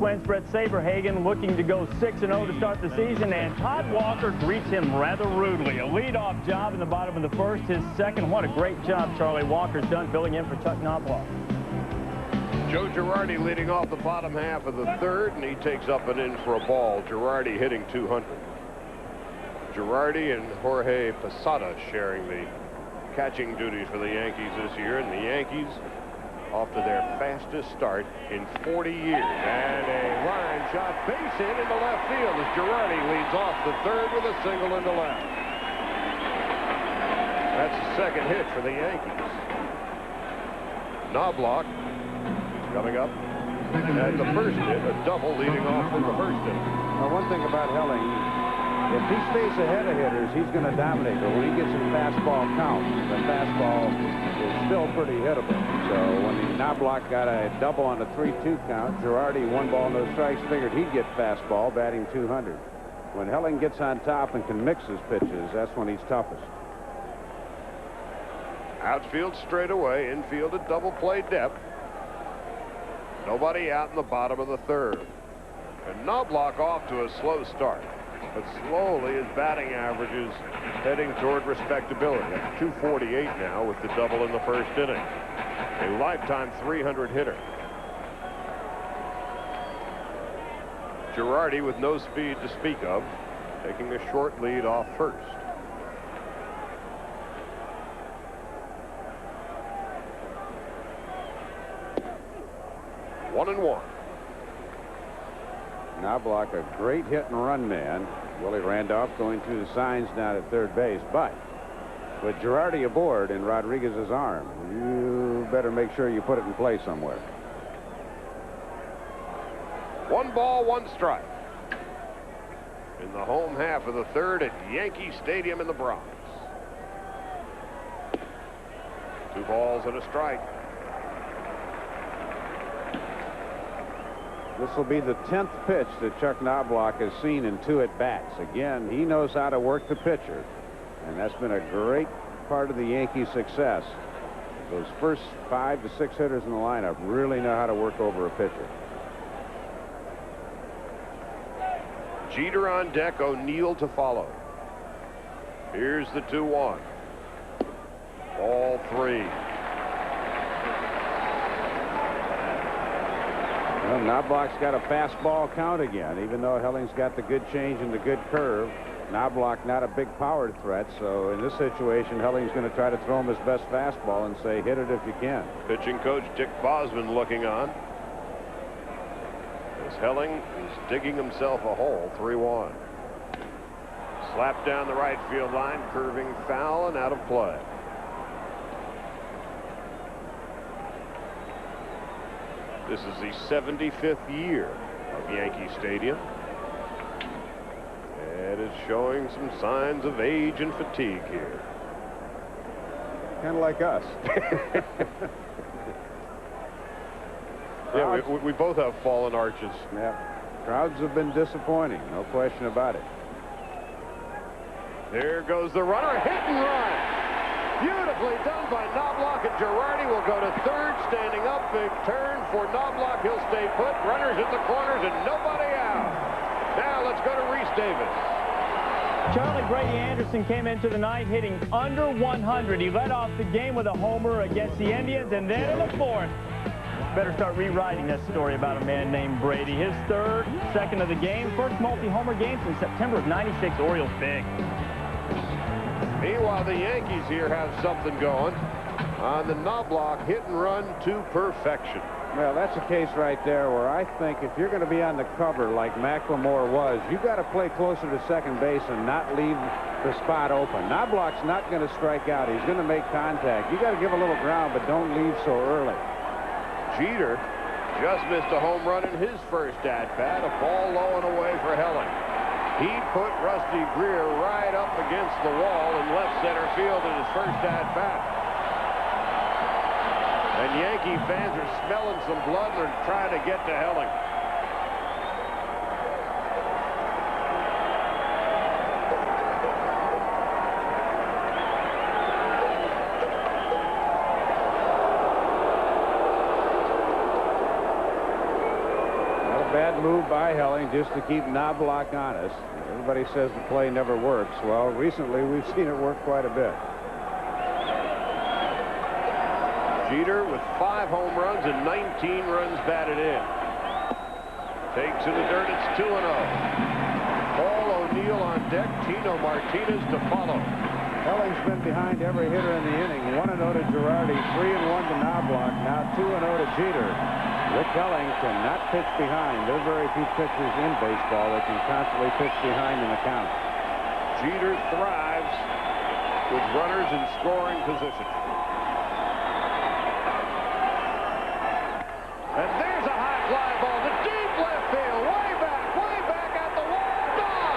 Twins Brett Saberhagen looking to go 6-0 to start the season, and Todd Walker greets him rather rudely. A leadoff job in the bottom of the 1st, his 2nd. What a great job Charlie Walker's done filling in for Chuck Knobloch. Joe Girardi leading off the bottom half of the 3rd, and he takes up and in for a ball. Girardi hitting 200. Girardi and Jorge Posada sharing the catching duties for the Yankees this year, and the Yankees off to their fastest start in 40 years. And a line shot base hit into left field as Girardi leads off the 3rd with a single into left. That's the 2nd hit for the Yankees. Knobloch coming up at the 1st hit, a double leading off from the 1st hit. Now, one thing about Helling, if he stays ahead of hitters, he's going to dominate. But when he gets in fastball counts, the fastball is still pretty hittable. So when Knobloch got a double on a 3-2 count, Girardi 1 ball, no strikes, figured he'd get fastball, batting 200. When Helling gets on top and can mix his pitches, that's when he's toughest. Outfield straight away, infield at double play depth. Nobody out in the bottom of the 3rd. And Knobloch off to a slow start. But slowly his batting average is heading toward respectability. At 248 now with the double in the 1st inning. A lifetime 300 hitter. Girardi with no speed to speak of, taking a short lead off 1st. One and one. Knobloch, a great hit and run man. Willie Randolph going through the signs down at 3rd base. But with Girardi aboard in Rodriguez's arm, you better make sure you put it in play somewhere. 1 ball, 1 strike. In the home half of the 3rd at Yankee Stadium in the Bronx. 2 balls and a strike. This will be the 10th pitch that Chuck Knobloch has seen in 2 at-bats. Again, he knows how to work the pitcher, and that's been a great part of the Yankees' success. Those first 5 to 6 hitters in the lineup really know how to work over a pitcher. Jeter on deck, O'Neill to follow. Here's the 2-1. Ball 3. Well, Knobloch's got a fastball count again, even though Helling's got the good change and the good curve. Knobloch not a big power threat, so in this situation, Helling's going to try to throw him his best fastball and say, hit it if you can. Pitching coach Dick Bosman looking on. As Helling is digging himself a hole. 3-1. Slapped down the right field line, curving foul and out of play. This is the 75th year of Yankee Stadium. And it's showing some signs of age and fatigue here. Kind of like us. Yeah, we both have fallen arches. Yeah. Crowds have been disappointing, no question about it. There goes the runner, hit and run. Beautifully done by Knobloch, and Girardi will go to third, standing up, big turn for Knobloch. He'll stay put. Runners in the corners and nobody out. Now let's go to Reese Davis. Charlie Brady Anderson came into the night hitting under 100. He led off the game with a homer against the Indians, and then in the fourth, better start rewriting this story about a man named Brady. His third, second of the game, first multi-homer game since September of '96. Orioles big. Meanwhile, the Yankees here have something going on the Knobloch hit and run to perfection. Well, that's a case right there where I think if you're going to be on the cover like Macklemore was, you've got to play closer to second base and not leave the spot open. Knobloch's not going to strike out. He's going to make contact. You got to give a little ground, but don't leave so early. Jeter just missed a home run in his first at-bat. A ball low and away for Helling. He put Rusty Greer right up against the wall in left center field in his first at-bat. And Yankee fans are smelling some blood and are trying to get to Helling. Not a bad move by Helling just to keep Knobloch honest. Everybody says the play never works. Well, recently we've seen it work quite a bit. Jeter with 5 home runs and 19 runs batted in. Takes in the dirt. It's 2-0. Paul O'Neill on deck. Tino Martinez to follow. Helling's been behind every hitter in the inning. 1-0 to Girardi, 3-1 to Knobloch, now 2-0 to Jeter. Rick Helling cannot pitch behind. There are very few pitchers in baseball that can constantly pitch behind in the count. Jeter thrives with runners in scoring position. And there's a high fly ball to deep left field. Way back at the wall. Gone.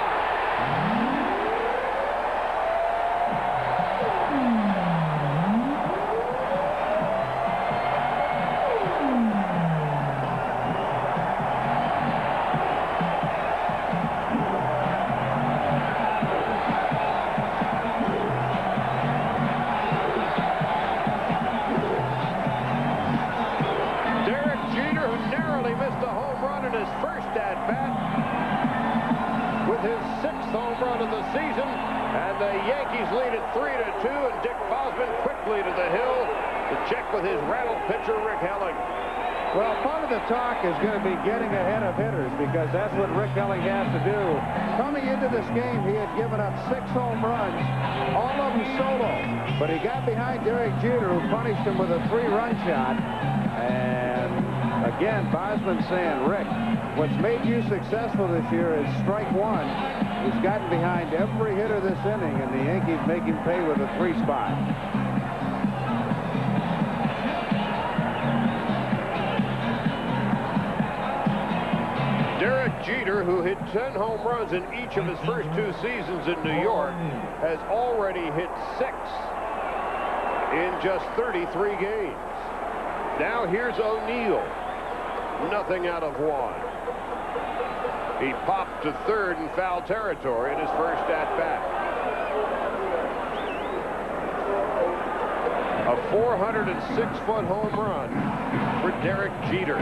Season, and the Yankees lead it 3-2, and Dick Bosman quickly to the hill to check with his rattled pitcher Rick Helling. Well, part of the talk is going to be getting ahead of hitters, because that's what Rick Helling has to do. Coming into this game, he had given up 6 home runs, all of them solo, but he got behind Derek Jeter, who punished him with a 3-run shot. And again, Bosman saying, Rick, what's made you successful this year is strike one. He's gotten behind every hitter this inning, and the Yankees make him pay with a 3 spot. Derek Jeter, who hit 10 home runs in each of his first 2 seasons in New York, has already hit 6 in just 33 games. Now here's O'Neill. Nothing out of 1. He popped to third in foul territory in his first at-bat. A 406-foot home run for Derek Jeter.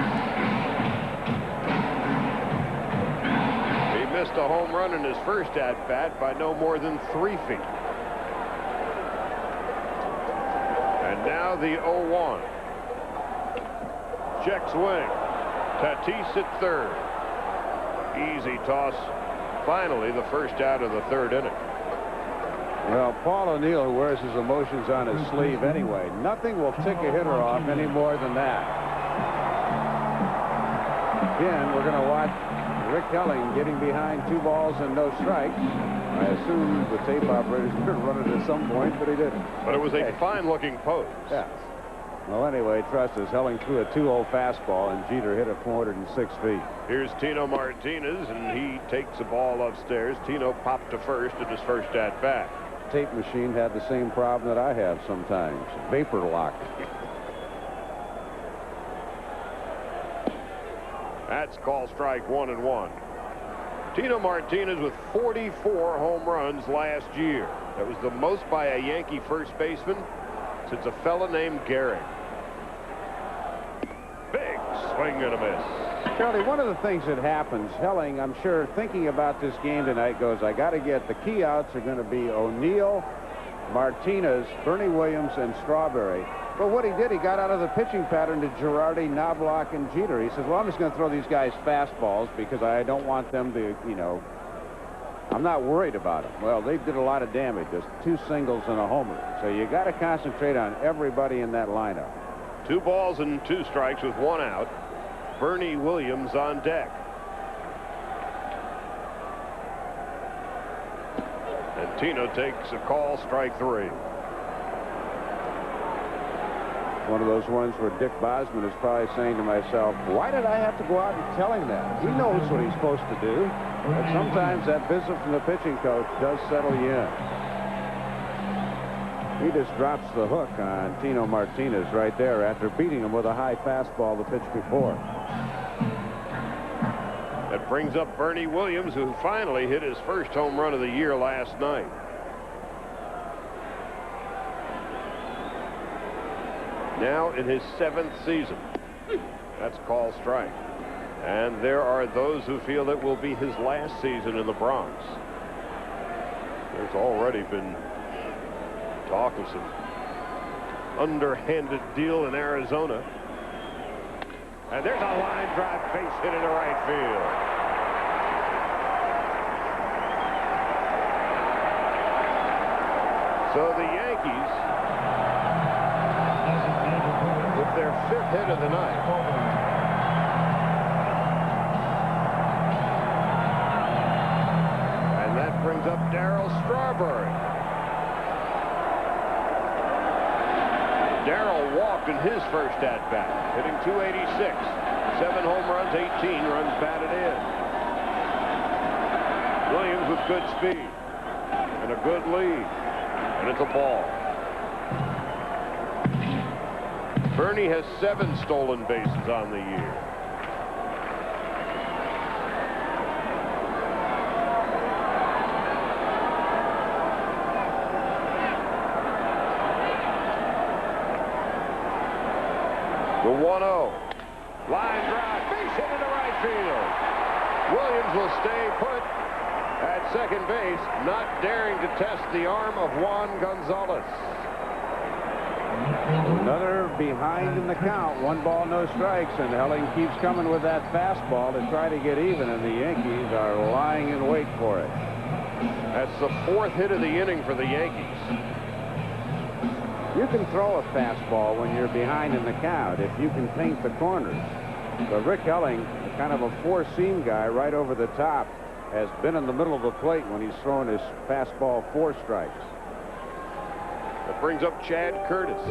He missed a home run in his first at-bat by no more than 3 feet. And now the 0-1. Check swing. Tatis at third. Easy toss. Finally, the first out of the 3rd inning. Well, Paul O'Neill, who wears his emotions on his sleeve anyway, nothing will tick a hitter off any more than that. Again, we're going to watch Rick Helling getting behind 2 balls and no strikes. I assumed the tape operator's going to run it at some point, but he didn't. But it was a fine-looking pose. Yeah. Well, anyway, trust us. Helling threw a 2-0 fastball, and Jeter hit it 406 feet. Here's Tino Martinez, and he takes the ball upstairs. Tino popped to first in his first at-bat. Tape machine had the same problem that I have sometimes. Vapor lock. That's called strike 1-1. Tino Martinez with 44 home runs last year. That was the most by a Yankee first baseman since a fella named Gehrig. Big swing and a miss. Charlie, one of the things that happens, Helling, I'm sure, thinking about this game tonight, goes, I got to get the key outs are going to be O'Neill, Martinez, Bernie Williams, and Strawberry. But what he did, he got out of the pitching pattern to Girardi, Knobloch, and Jeter. He says, well, I'm just going to throw these guys fastballs because I don't want them to, you know, I'm not worried about them. Well, they did a lot of damage. There's 2 singles and a homer. So you got to concentrate on everybody in that lineup. 2 balls and 2 strikes with 1 out. Bernie Williams on deck. And Tino takes a call, strike 3. One of those ones where Dick Bosman is probably saying to myself, why did I have to go out and tell him that? He knows what he's supposed to do. But sometimes that visit from the pitching coach does settle you in. He just drops the hook on Tino Martinez right there after beating him with a high fastball the pitch before. That brings up Bernie Williams, who finally hit his first home run of the year last night. Now in his 7th season. That's called strike. And there are those who feel it will be his last season in the Bronx. There's already been talk of some underhanded deal in Arizona. And there's a line drive base hit into right field. So the Yankees, with their 5th hit of the night, and that brings up Darryl Strawberry. Darryl walked in his first at-bat, hitting .286. 7 home runs, 18 runs batted in. Williams with good speed and a good lead, and it's a ball. Bernie has 7 stolen bases on the year. The 1-0. Line drive, base hit into right field. Williams will stay put at second base, not daring to test the arm of Juan Gonzalez. Another behind in the count. 1 ball, no strikes, and Helling keeps coming with that fastball to try to get even, and the Yankees are lying in wait for it. That's the 4th hit of the inning for the Yankees. You can throw a fastball when you're behind in the count if you can paint the corners. But Rick Helling, kind of a 4-seam guy right over the top, has been in the middle of the plate when he's throwing his fastball 4 strikes. That brings up Chad Curtis.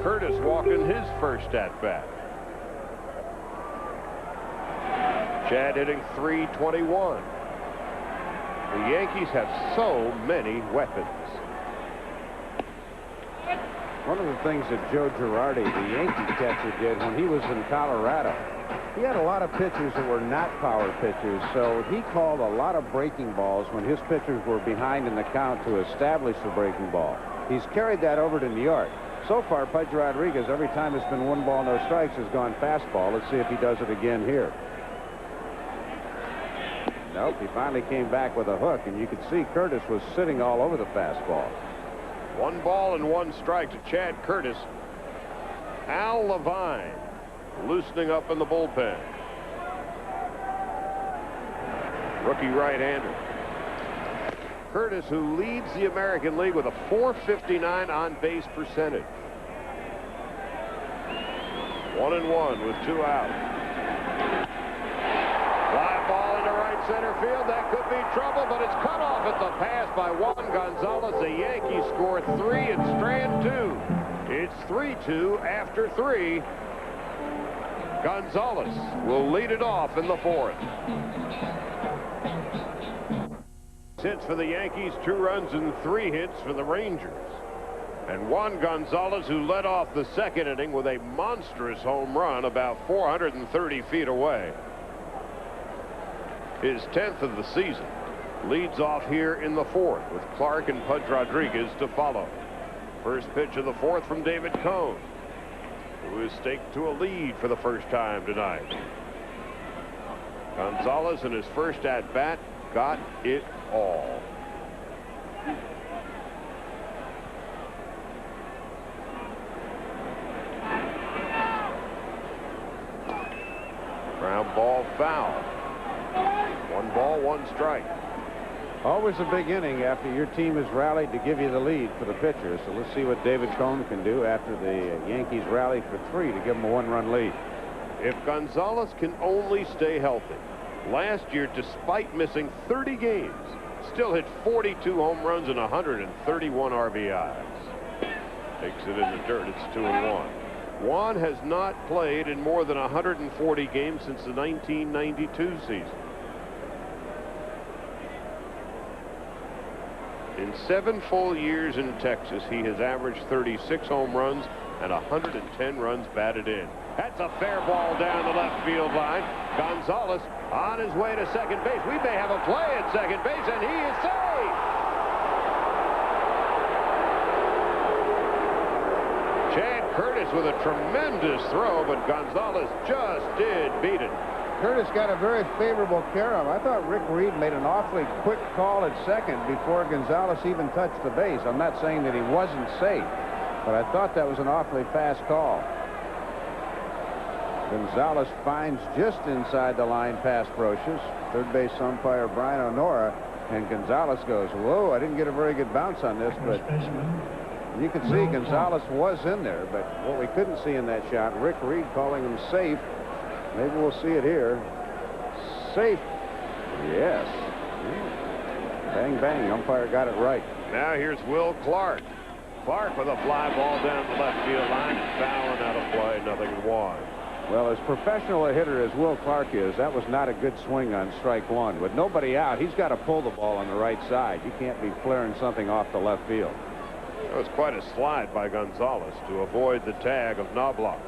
Curtis walked in his first at-bat. Chad hitting .321. The Yankees have so many weapons. One of the things that Joe Girardi, the Yankee catcher, did when he was in Colorado, he had a lot of pitchers that were not power pitchers, so he called a lot of breaking balls when his pitchers were behind in the count to establish the breaking ball. He's carried that over to New York. So far, Pudge Rodriguez, every time it's been 1 ball, no strikes, has gone fastball. Let's see if he does it again here. Nope, he finally came back with a hook, and you could see Curtis was sitting all over the fastball. 1 ball and 1 strike to Chad Curtis. Al Levine loosening up in the bullpen. Rookie right-hander. Curtis, who leads the American League with a .459 on-base percentage. 1-1 with 2 out. Fly ball into right center field. That could be trouble, but it's cut off at the pass by Juan Gonzalez. The Yankees score 3 in strand 2. It's 3-2 after 3. Gonzalez will lead it off in the 4th. Hits for the Yankees, 2 runs and 3 hits for the Rangers. And Juan Gonzalez, who led off the 2nd inning with a monstrous home run about 430 feet away. his 10th of the season. Leads off here in the 4th with Clark and Pudge Rodriguez to follow. First pitch of the 4th from David Cone, who is staked to a lead for the first time tonight. Gonzalez in his first at-bat got it all. Ground ball foul. 1 ball, 1 strike. Always a big inning after your team has rallied to give you the lead for the pitcher. So let's see what David Cone can do after the Yankees rally for 3 to give them a 1-run lead. If Gonzalez can only stay healthy. Last year, despite missing 30 games, still hit 42 home runs and 131 RBIs. Takes it in the dirt. It's 2-1. Juan has not played in more than 140 games since the 1992 season. In 7 full years in Texas, he has averaged 36 home runs and 110 runs batted in. That's a fair ball down the left field line. Gonzalez on his way to second base. We may have a play at second base, and he is safe. Chad Curtis with a tremendous throw, but Gonzalez just did beat it. Curtis got a very favorable carom. I thought Rick Reed made an awfully quick call at second before Gonzalez even touched the base. I'm not saying that he wasn't safe, but I thought that was an awfully fast call. Gonzalez finds just inside the line past Brocious. Third base umpire Brian Honora, and Gonzalez goes, whoa, I didn't get a very good bounce on this, but you can see Gonzalez was in there, but what we couldn't see in that shot, Rick Reed calling him safe. Maybe we'll see it here. Safe. Yes. Bang, bang. Umpire got it right. Now here's Will Clark. Clark with a fly ball down the left field line. Fouling out of play. 0-1. Well, as professional a hitter as Will Clark is, that was not a good swing on strike 1. With nobody out, he's got to pull the ball on the right side. You can't be flaring something off the left field. That was quite a slide by Gonzalez to avoid the tag of Knobloch.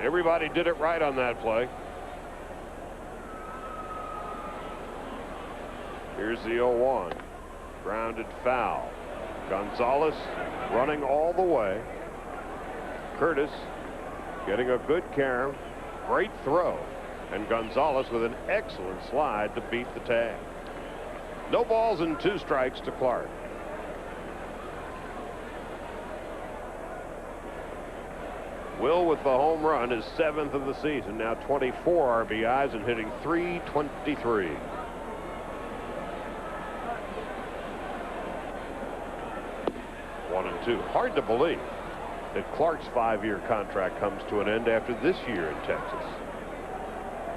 Everybody did it right on that play. Here's the 0-1. Grounded foul. Gonzalez running all the way. Curtis getting a good carom. Great throw. And Gonzalez with an excellent slide to beat the tag. No balls and 2 strikes to Clark. Will with the home run, his 7th of the season, now 24 RBIs and hitting .323. One and two. Hard to believe that Clark's 5-year contract comes to an end after this year in Texas.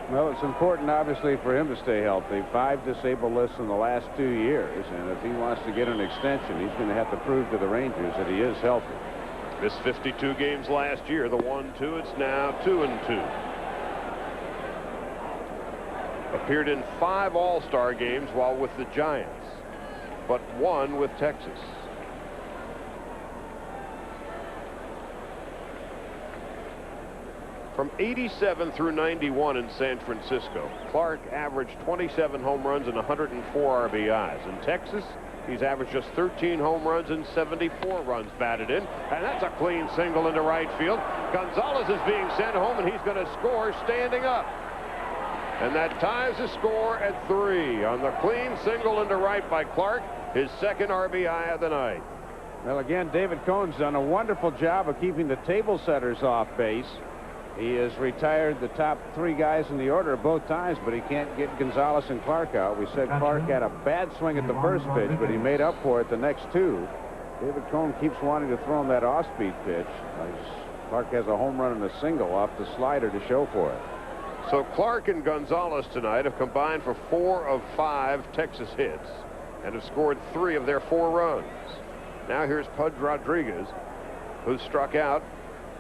Well, it's important, obviously, for him to stay healthy. 5 disabled lists in the last 2 years, and if he wants to get an extension, he's going to have to prove to the Rangers that he is healthy. Missed 52 games last year. The 1-2. It's now 2-2. Appeared in 5 All-Star games while with the Giants, but 1 with Texas. From 87 through 91 in San Francisco, Clark averaged 27 home runs and 104 RBIs. In Texas, he's averaged just 13 home runs and 74 runs batted in. And that's a clean single into right field. Gonzalez is being sent home, and he's going to score standing up. And that ties the score at 3 on the clean single into right by Clark, his 2nd RBI of the night. Well, again, David Cone's done a wonderful job of keeping the table setters off base. He has retired the top 3 guys in the order both times, but he can't get Gonzalez and Clark out. We said Clark had a bad swing at the first pitch, but he made up for it the next 2. David Cone keeps wanting to throw him that off-speed pitch. Clark has a home run and a single off the slider to show for it. So Clark and Gonzalez tonight have combined for 4 of 5 Texas hits and have scored 3 of their 4 runs. Now here's Pudge Rodriguez, who struck out.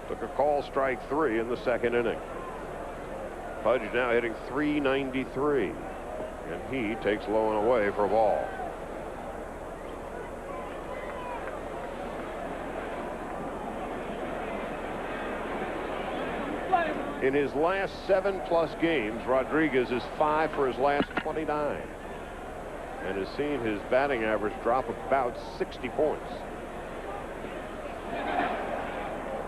Took a call strike 3 in the 2nd inning. Pudge now hitting .393, and he takes low and away for a ball. In his last 7+ games, Rodriguez is 5 for his last 29 and has seen his batting average drop about 60 points.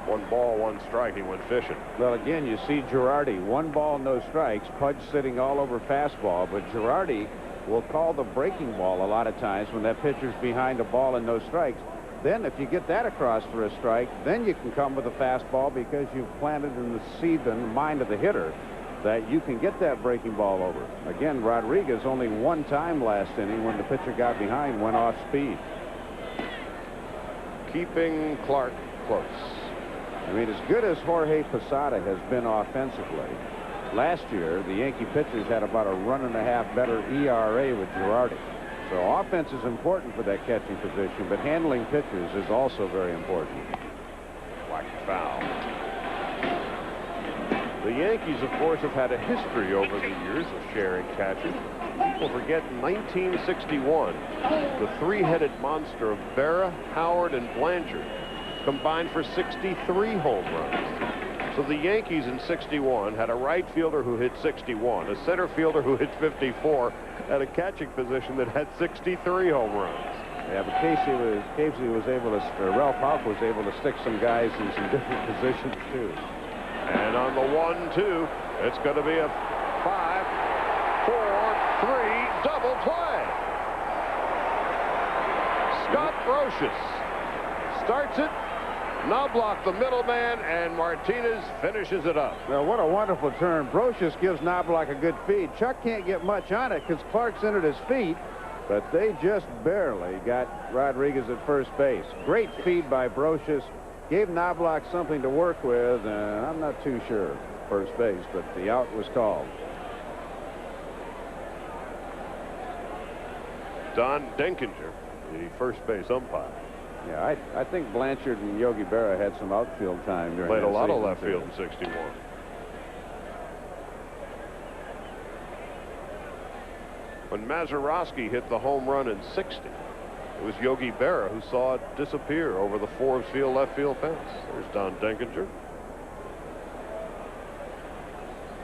1 ball, 1 strike. He went fishing. Well, again, you see Girardi, 1 ball, no strikes. Pudge sitting all over fastball, but Girardi will call the breaking ball a lot of times when that pitcher's behind a ball and no strikes. Then if you get that across for a strike, then you can come with a fastball because you've planted in the seed in the mind of the hitter that you can get that breaking ball over. Again, Rodriguez only 1 time last inning when the pitcher got behind, went off speed. Keeping Clark close. I mean, as good as Jorge Posada has been offensively, last year the Yankee pitchers had about a 1.5 better ERA with Girardi. So offense is important for that catching position, but handling pitchers is also very important. Whacked foul. The Yankees, of course, have had a history over the years of sharing catchers. People forget 1961, the 3-headed monster of Berra, Howard, and Blanchard combined for 63 home runs. So the Yankees in 61 had a right fielder who hit 61, a center fielder who hit 54, and a catching position that had 63 home runs. Yeah, but Casey was able to, Ralph Houk was able to stick some guys in some different positions too. And on the 1-2, it's going to be a 5-4-3 double play. Scott Brocious starts it. Knobloch the middleman, and Martinez finishes it up. Now, what a wonderful turn. Brocious gives Knobloch a good feed. Chuck can't get much on it because Clark's in at his feet, but they just barely got Rodriguez at first base. Great feed by Brocious. Gave Knobloch something to work with, and I'm not too sure first base, but the out was called. Don Denkinger, the first base umpire. Yeah, I think Blanchard and Yogi Berra had some outfield time during Played a lot of season, left field in 61. When Mazeroski hit the home run in 60, it was Yogi Berra who saw it disappear over the Forbes Field left field fence. There's Don Denkinger.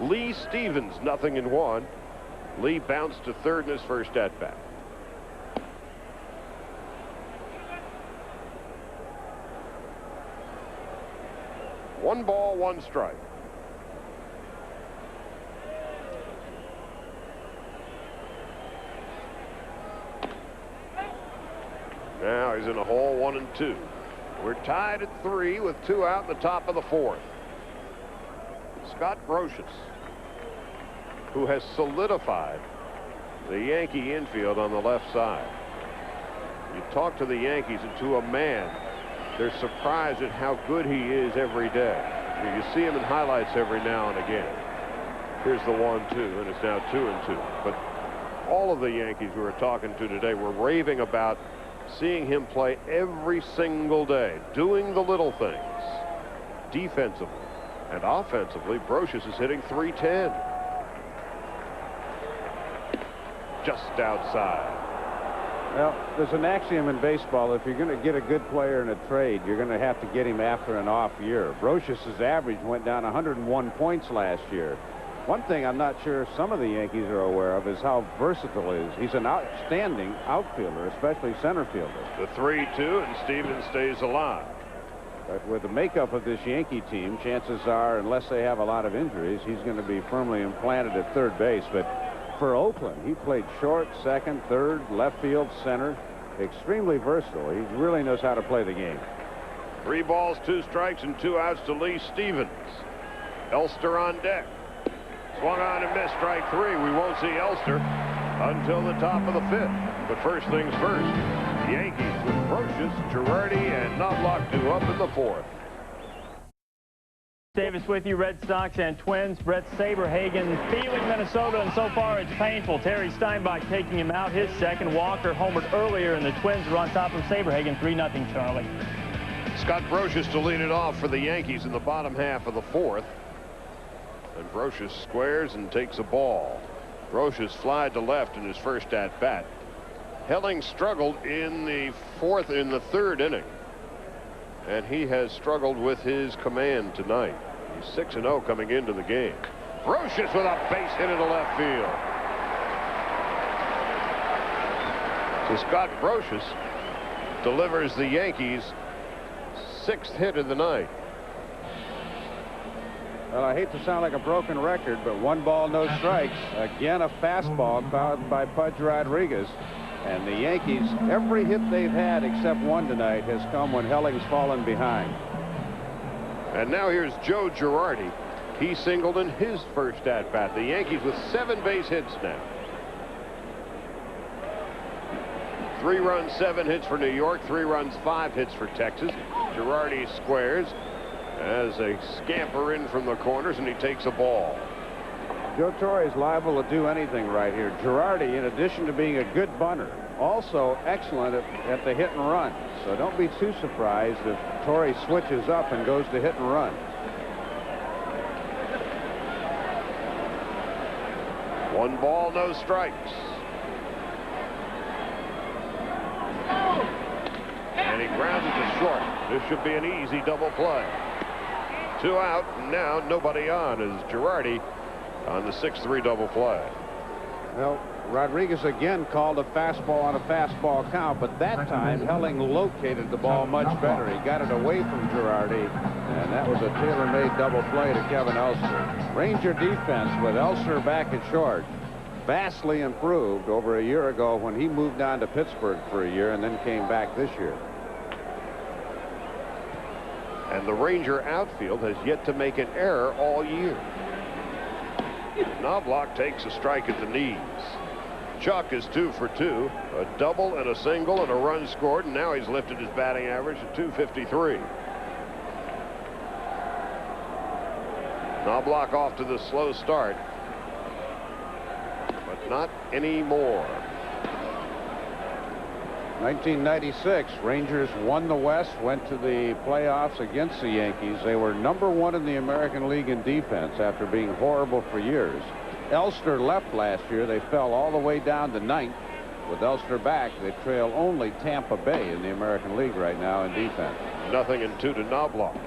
Lee Stevens, 0-1. Lee bounced to third in his first at-bat. One ball, 1 strike. Now he's in a hole, 1-2. We're tied at 3 with 2 out in the top of the 4th. Scott Brocious, who has solidified the Yankee infield on the left side. You talk to the Yankees, and to a man, they're surprised at how good he is every day. You see him in highlights every now and again. Here's the 1-2, and it's now 2-2. But all of the Yankees we were talking to today were raving about seeing him play every single day, doing the little things. Defensively and offensively, Brocious is hitting .310. Just outside. Well, there's an axiom in baseball: if you're going to get a good player in a trade, you're going to have to get him after an off year. Brocious's average went down 101 points last year. One thing I'm not sure some of the Yankees are aware of is how versatile he is. He's an outstanding outfielder, especially center fielder. The 3-2, and Stevens stays alive. But with the makeup of this Yankee team, chances are, unless they have a lot of injuries, he's going to be firmly implanted at third base. But for Oakland, he played short, second, third, left field, center. Extremely versatile. He really knows how to play the game. 3 balls, 2 strikes, and 2 outs to Lee Stevens. Elster on deck. Swung on and missed, strike 3. We won't see Elster until the top of the 5th. But first things first, Yankees with Brocious, Girardi, and Knobloch due up in the 4th. Davis with you. Red Sox and Twins. Brett Saberhagen feeling Minnesota, and so far it's painful. Terry Steinbach taking him out. His second. Walker homered earlier, and the Twins are on top of Saberhagen 3-0, Charlie. Scott Brocious to lead it off for the Yankees in the bottom half of the 4th. And Brocious squares and takes a ball. Brocious flied to left in his first at-bat. Helling struggled in the 3rd inning. And he has struggled with his command tonight. He's 6-0 coming into the game. Brocious with a base hit into left field. So Scott Brocious delivers the Yankees' 6th hit of the night. Well, I hate to sound like a broken record, but 1 ball, no strikes. Again, a fastball fouled by Pudge Rodriguez. And the Yankees, every hit they've had except one tonight has come when Helling's fallen behind. And now here's Joe Girardi. He singled in his first at-bat. The Yankees with 7 base hits now. 3 runs, 7 hits for New York. 3 runs, 5 hits for Texas. Girardi squares as they scamper in from the corners, and he takes a ball. Joe Torre is liable to do anything right here. Girardi, in addition to being a good bunter, also excellent at the hit and run. So don't be too surprised if Torre switches up and goes to hit and run. 1 ball, no strikes. And he grounds it to short. This should be an easy double play. 2 out, and now nobody on as Girardi on the 6-3 double play. Well, Rodriguez again called a fastball on a fastball count, but that time Helling located the ball much better. He got it away from Girardi, and that was a tailor-made double play to Kevin Elster. Ranger defense with Elster back at short vastly improved over a year ago when he moved on to Pittsburgh for a year and then came back this year. And the Ranger outfield has yet to make an error all year. Knobloch takes a strike at the knees. Chuck is 2 for 2, a double and a single and a run scored, and now he's lifted his batting average to .253. Knobloch off to the slow start, but not anymore. 1996, Rangers won the West, went to the playoffs against the Yankees. They were #1 in the American League in defense after being horrible for years. Elster left last year. They fell all the way down to 9th. With Elster back, they trail only Tampa Bay in the American League right now in defense. 0-2 to Knobloch.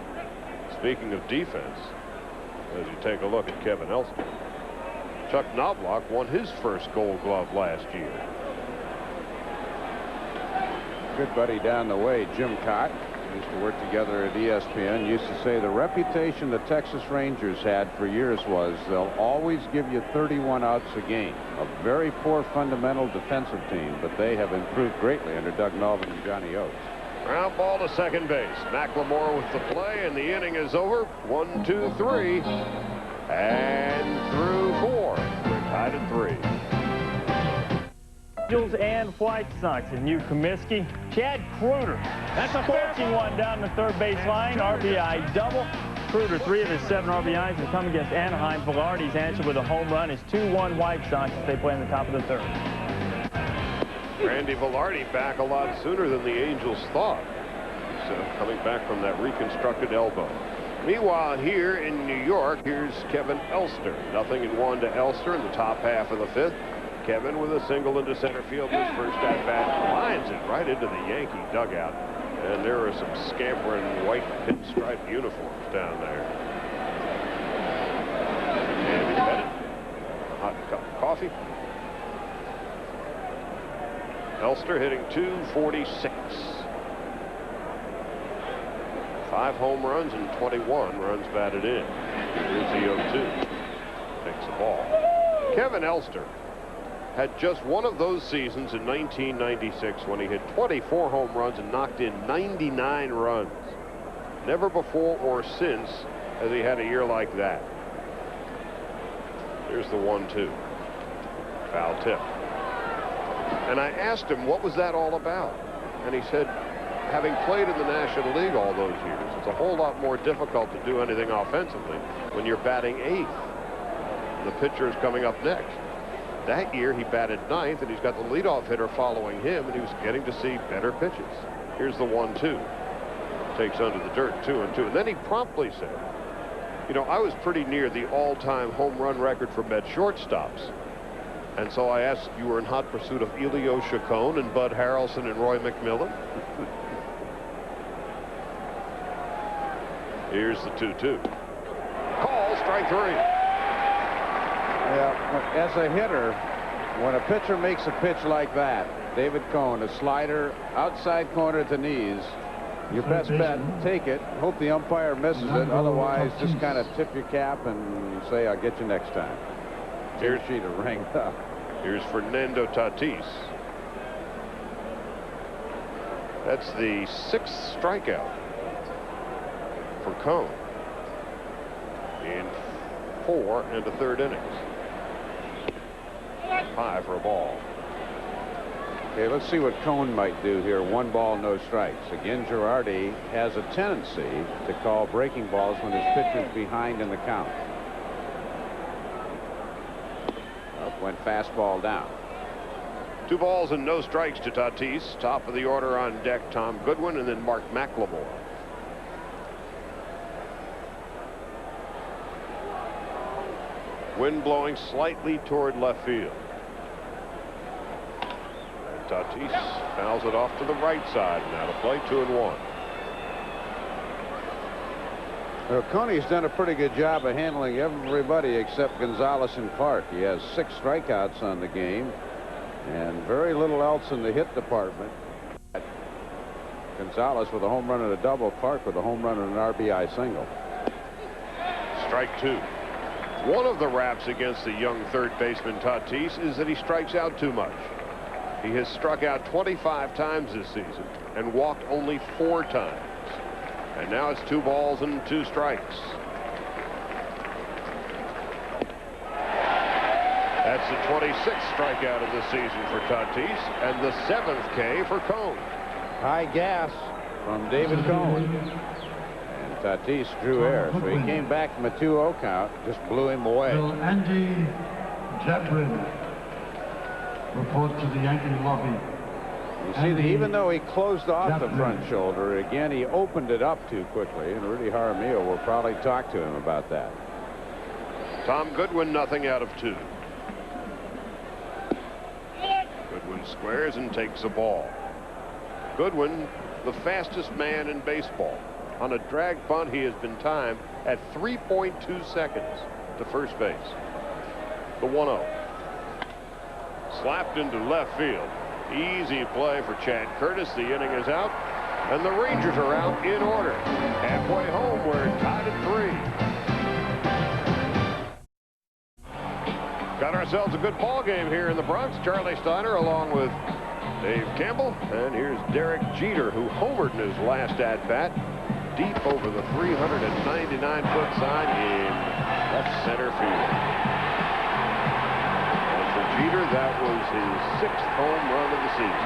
Speaking of defense, as you take a look at Kevin Elster, Chuck Knobloch won his first Gold Glove last year. Good buddy down the way, Jim Cott, used to work together at ESPN, used to say the reputation the Texas Rangers had for years was they'll always give you 31 outs a game. A very poor fundamental defensive team, but they have improved greatly under Doug Melvin and Johnny Oates. Ground ball to second base. McLemore with the play, and the inning is over. 1, 2, 3, and through 4. We're tied at 3. Angels and White Sox, and new Comiskey. Chad Kruger. That's a forking one down the third base line. RBI double. Kruger, 3 of his 7 RBIs have come against Anaheim. Velarde's answer with a home run is 2-1 White Sox as they play in the top of the 3rd. Randy Velarde back a lot sooner than the Angels thought. He's coming back from that reconstructed elbow. Meanwhile, here in New York, here's Kevin Elster. 0-1 to Elster in the top half of the 5th. Kevin with a single into center field. His first at-bat lines it right into the Yankee dugout. And there are some scampering white pinstripe uniforms down there. And he's headed. A hot cup of coffee. Elster hitting .246. 5 home runs and 21 runs batted in. Here's the 0-2. Takes the ball. Kevin Elster had just one of those seasons in 1996 when he hit 24 home runs and knocked in 99 runs. Never before or since has he had a year like that. Here's the 1-2. Foul tip. And I asked him, what was that all about? And he said, having played in the National League all those years, it's a whole lot more difficult to do anything offensively when you're batting 8th. The pitcher is coming up next. That year he batted 9th, and he's got the leadoff hitter following him, and he was getting to see better pitches. Here's the 1-2. Takes under the dirt, 2-2. And then he promptly said, you know, I was pretty near the all-time home run record for Met shortstops. And so I asked, you were in hot pursuit of Elio Chacon and Bud Harrelson and Roy McMillan? Here's the 2-2. Call strike 3. Yeah, as a hitter, when a pitcher makes a pitch like that, David Cone, a slider outside corner at the knees, your best bet, take it, hope the umpire misses it, otherwise just kind of tip your cap and say, I'll get you next time. Here's Sheeta rang up. Here's Fernando Tatis. That's the 6th strikeout for Cone in 4 1/3 innings. 5 for a ball. Okay, let's see what Cone might do here. 1 ball, no strikes. Again, Girardi has a tendency to call breaking balls when his pitcher's behind in the count. Up went fastball down. 2 balls and no strikes to Tatis. Top of the order on deck, Tom Goodwin, and then Mark McLemore. Wind blowing slightly toward left field. And Tatis fouls it off to the right side. Now to play, 2-1. Well, Coney's done a pretty good job of handling everybody except Gonzalez and Clark. He has 6 strikeouts on the game and very little else in the hit department. Gonzalez with a home run and a double, Clark with a home run and an RBI single. Strike 2. One of the raps against the young third baseman Tatis is that he strikes out too much. He has struck out 25 times this season and walked only 4 times. And now it's 2 balls and 2 strikes. That's the 26th strikeout of the season for Tatis and the 7th K for Cone. High gas from David Cone. And Tatis drew air, so he came back from a 2-0 count, just blew him away. Will Andy Jetwin report to the Yankee lobby? You see that even though he closed off the front shoulder, again, he opened it up too quickly, and Rudy Jaramillo will probably talk to him about that. Tom Goodwin, nothing out of 2. Goodwin squares and takes a ball. Goodwin, the fastest man in baseball. On a drag bunt, he has been timed at 3.2 seconds to first base. The 1-0. Slapped into left field. Easy play for Chad Curtis. The inning is out, and the Rangers are out in order. Halfway home, we're tied at 3. Got ourselves a good ball game here in the Bronx. Charlie Steiner along with Dave Campbell, and here's Derek Jeter, who homered in his last at-bat, deep over the 399-foot sign in left center field. Jeter, that was his 6th home run of the season.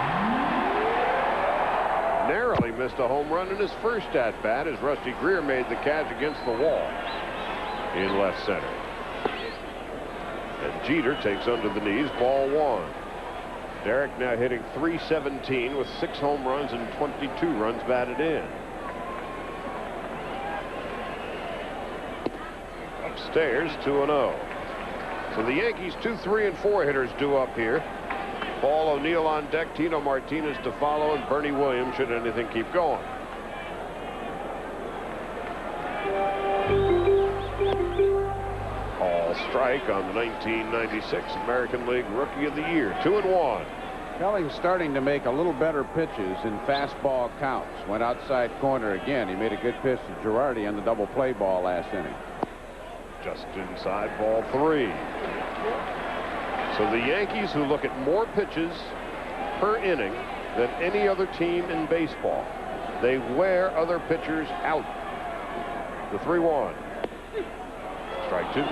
Narrowly missed a home run in his first at-bat as Rusty Greer made the catch against the wall in left center. And Jeter takes under the knees, ball 1. Derek now hitting .317 with 6 home runs and 22 runs batted in. Upstairs, 2-0. So the Yankees 2, 3, and 4 hitters due up here. Paul O'Neill on deck, Tino Martinez to follow, and Bernie Williams should anything keep going. All strike on the 1996 American League Rookie of the Year. 2-1. Helling's starting to make a little better pitches in fastball counts. Went outside corner again. He made a good pitch to Girardi on the double play ball last inning. Just inside, ball 3. So the Yankees, who look at more pitches per inning than any other team in baseball, they wear other pitchers out. The 3-1. Strike 2.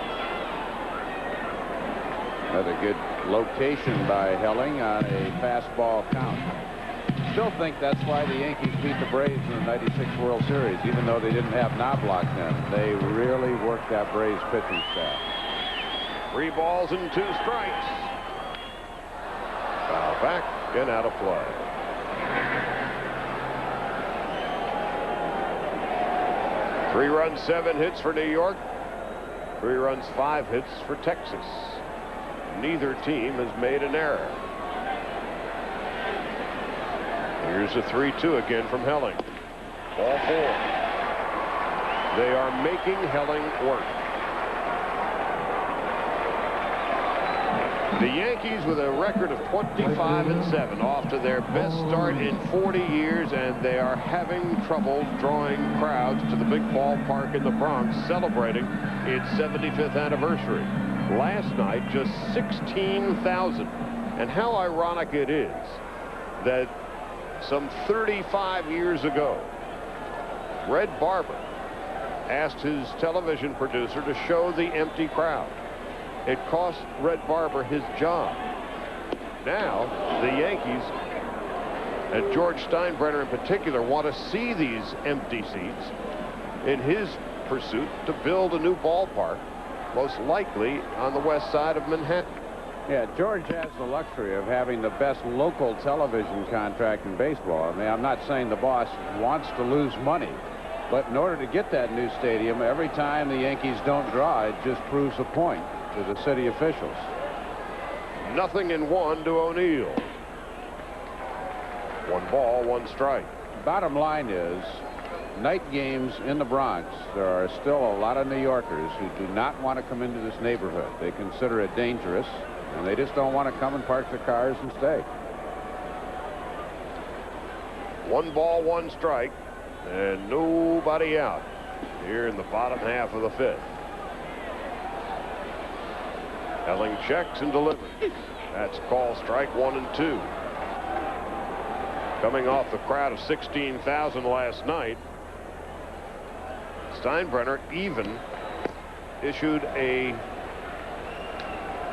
Another good location by Helling on a fastball count. Still think that's why the Yankees beat the Braves in the '96 World Series, even though they didn't have Knobloch then. They really worked that Braves pitching staff. 3 balls and 2 strikes. Foul back and out of play. Three runs, 7 hits for New York. 3 runs, 5 hits for Texas. Neither team has made an error. Here's a 3-2 again from Helling. Ball 4. They are making Helling work. The Yankees with a record of 25-7, off to their best start in 40 years, and they are having trouble drawing crowds to the big ballpark in the Bronx, celebrating its 75th anniversary. Last night, just 16,000. And how ironic it is that some 35 years ago, Red Barber asked his television producer to show the empty crowd. It cost Red Barber his job. Now, the Yankees, and George Steinbrenner in particular, want to see these empty seats in his pursuit to build a new ballpark, most likely on the west side of Manhattan. Yeah, George has the luxury of having the best local television contract in baseball. I mean, I'm not saying the boss wants to lose money, but in order to get that new stadium, every time the Yankees don't draw, it just proves a point to the city officials. 0-1 to O'Neill. 1 ball, 1 strike. Bottom line is, night games in the Bronx, there are still a lot of New Yorkers who do not want to come into this neighborhood. They consider it dangerous, and they just don't want to come and park their cars and stay. 1 ball, 1 strike, and nobody out here in the bottom half of the 5th. Helling checks and delivers. That's call strike 1 and 2. Coming off the crowd of 16,000 last night, Steinbrenner even issued a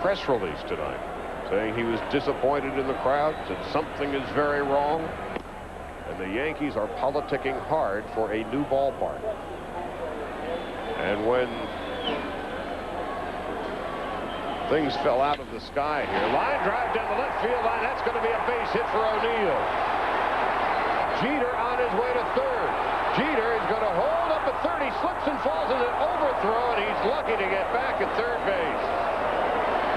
press release tonight saying he was disappointed in the crowd, said something is very wrong, and the Yankees are politicking hard for a new ballpark. And when things fell out of the sky here, line drive down the left field line, that's going to be a base hit for O'Neill. Jeter on his way to third. Jeter is going to hold up at third. He slips and falls in an overthrow, and he's lucky to get back at third base.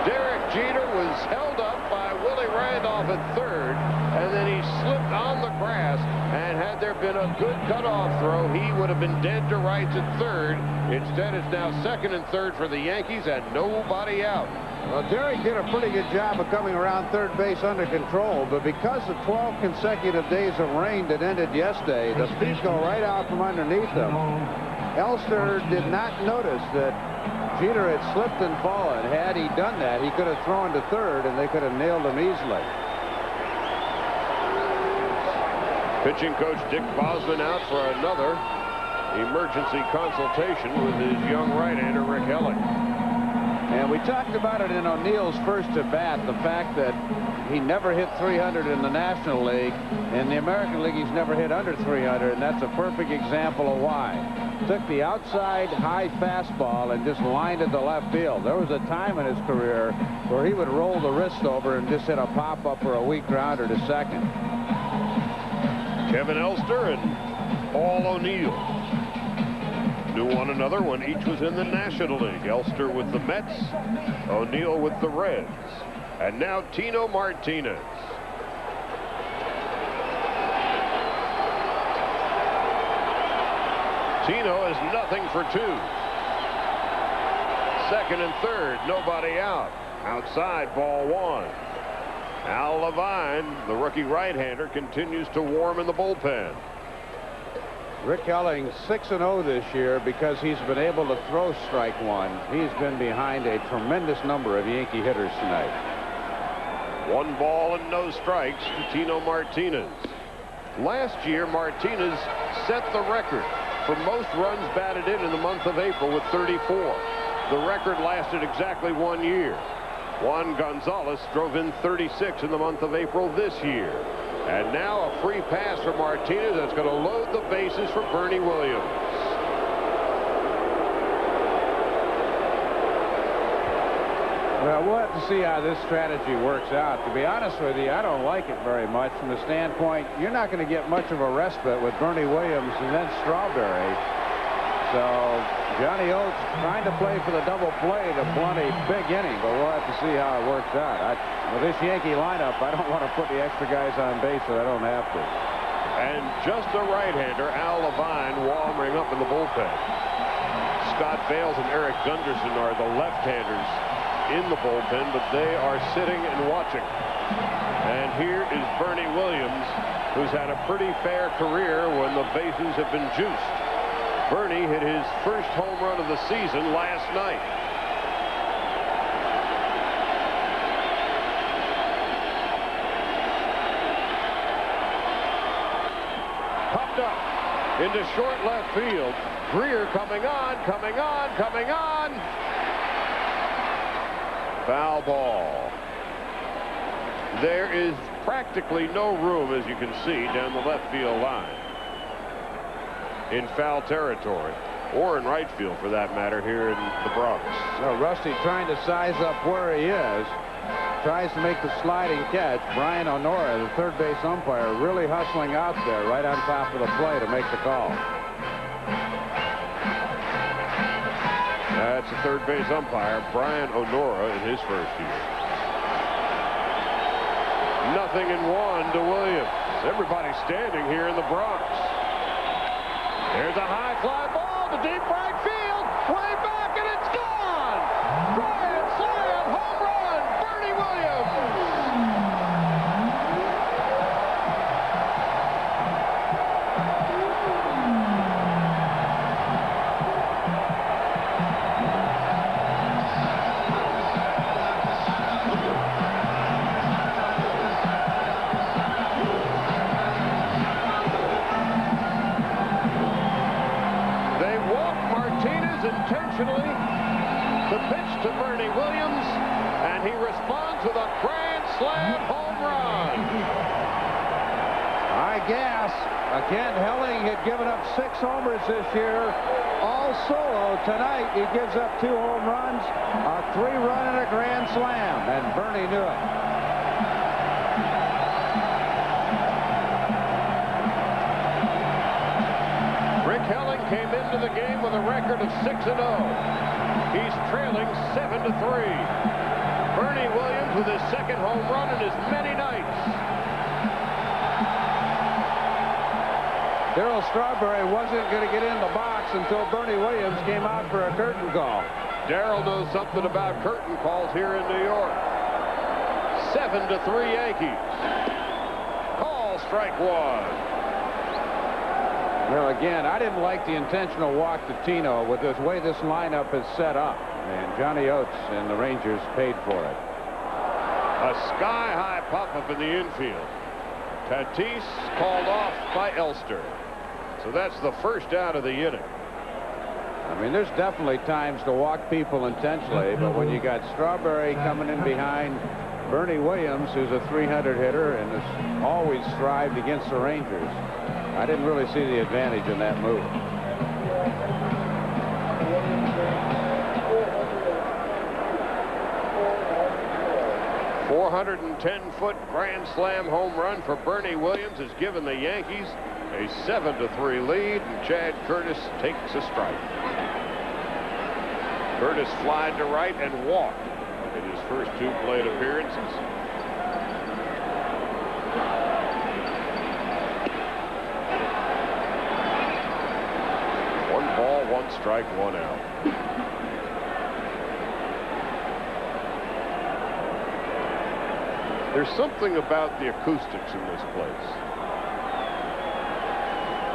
Derek Jeter was held up by Willie Randolph at third, and then he slipped on the grass, and had there been a good cutoff throw, he would have been dead to rights at third. Instead, it's now second and third for the Yankees, and nobody out. Well, Derek did a pretty good job of coming around third base under control, but because of 12 consecutive days of rain that ended yesterday, the feet go right out from underneath them. Elster did not notice that Jeter had slipped and fallen. Had he done that, he could have thrown to third, and they could have nailed him easily. Pitching coach Dick Bosman out for another emergency consultation with his young right-hander Rick Helling. And we talked about it in O'Neill's first at-bat, the fact that he never hit 300 in the National League. In the American League, he's never hit under 300, and that's a perfect example of why. Took the outside high fastball and just lined it to left field. There was a time in his career where he would roll the wrist over and just hit a pop-up or a weak grounder to second. Kevin Elster and Paul O'Neill knew one another when each was in the National League. Elster with the Mets, O'Neill with the Reds. And now Tino Martinez. Tino is 0 for 2. Second and third, nobody out. Outside, ball 1. Al Levine, the rookie right-hander, continues to warm in the bullpen. Rick Helling 6-0 this year because he's been able to throw strike 1. He's been behind a tremendous number of Yankee hitters tonight. 1 ball and no strikes to Tino Martinez. Last year, Martinez set the record for most runs batted in the month of April with 34. The record lasted exactly 1 year. Juan Gonzalez drove in 36 in the month of April this year. And now a free pass for Martinez that's going to load the bases for Bernie Williams. Well, we'll have to see how this strategy works out. To be honest with you, I don't like it very much from the standpoint you're not going to get much of a respite with Bernie Williams and then Strawberry. So Johnny Oates trying to play for the double play to blunt a big inning, but we'll have to see how it works out. With this Yankee lineup, I don't want to put the extra guys on base that I don't have to. And just a right-hander, Al Levine, warming up in the bullpen. Scott Bales and Eric Gunderson are the left-handers in the bullpen, but they are sitting and watching. And here is Bernie Williams, who's had a pretty fair career when the bases have been juiced. Bernie hit his first home run of the season last night. Popped up into short left field. Greer coming on. Foul ball. There is practically no room, as you can see, down the left field line in foul territory, or in right field for that matter, here in the Bronx. So Rusty trying to size up where he is, tries to make the sliding catch. Brian Honora, the third base umpire, really hustling out there right on top of the play to make the call. That's the third base umpire, Brian Honora, in his first year. 0-1 to Williams. Everybody standing here in the Bronx. There's a high fly ball to deep right field. Way back, and it's gone. Grand slam home run, Bernie Williams. Intentionally, the pitch to Bernie Williams, and he responds with a grand slam home run. I guess, again, Helling had given up 6 homers this year, all solo. Tonight, he gives up 2 home runs, a 3-run and a grand slam, and Bernie knew it. Rick Helling came into the game with a record of 6-0. He's trailing 7-3. Bernie Williams with his second home run in as many nights. Darryl Strawberry wasn't going to get in the box until Bernie Williams came out for a curtain call. Darryl knows something about curtain calls here in New York. 7-3 Yankees. Call strike 1. Well, again, I didn't like the intentional walk to Tino with the way this lineup is set up. And Johnny Oates and the Rangers paid for it. A sky-high pop-up in the infield. Tatis called off by Elster. So that's the first out of the inning. I mean, there's definitely times to walk people intentionally, but when you got Strawberry coming in behind Bernie Williams, who's a 300 hitter and has always thrived against the Rangers, I didn't really see the advantage in that move. .410-foot grand slam home run for Bernie Williams has given the Yankees a 7-3 lead, and Chad Curtis takes a strike. Curtis flied to right and walked in his first 2 plate appearances. One strike, 1 out. There's something about the acoustics in this place.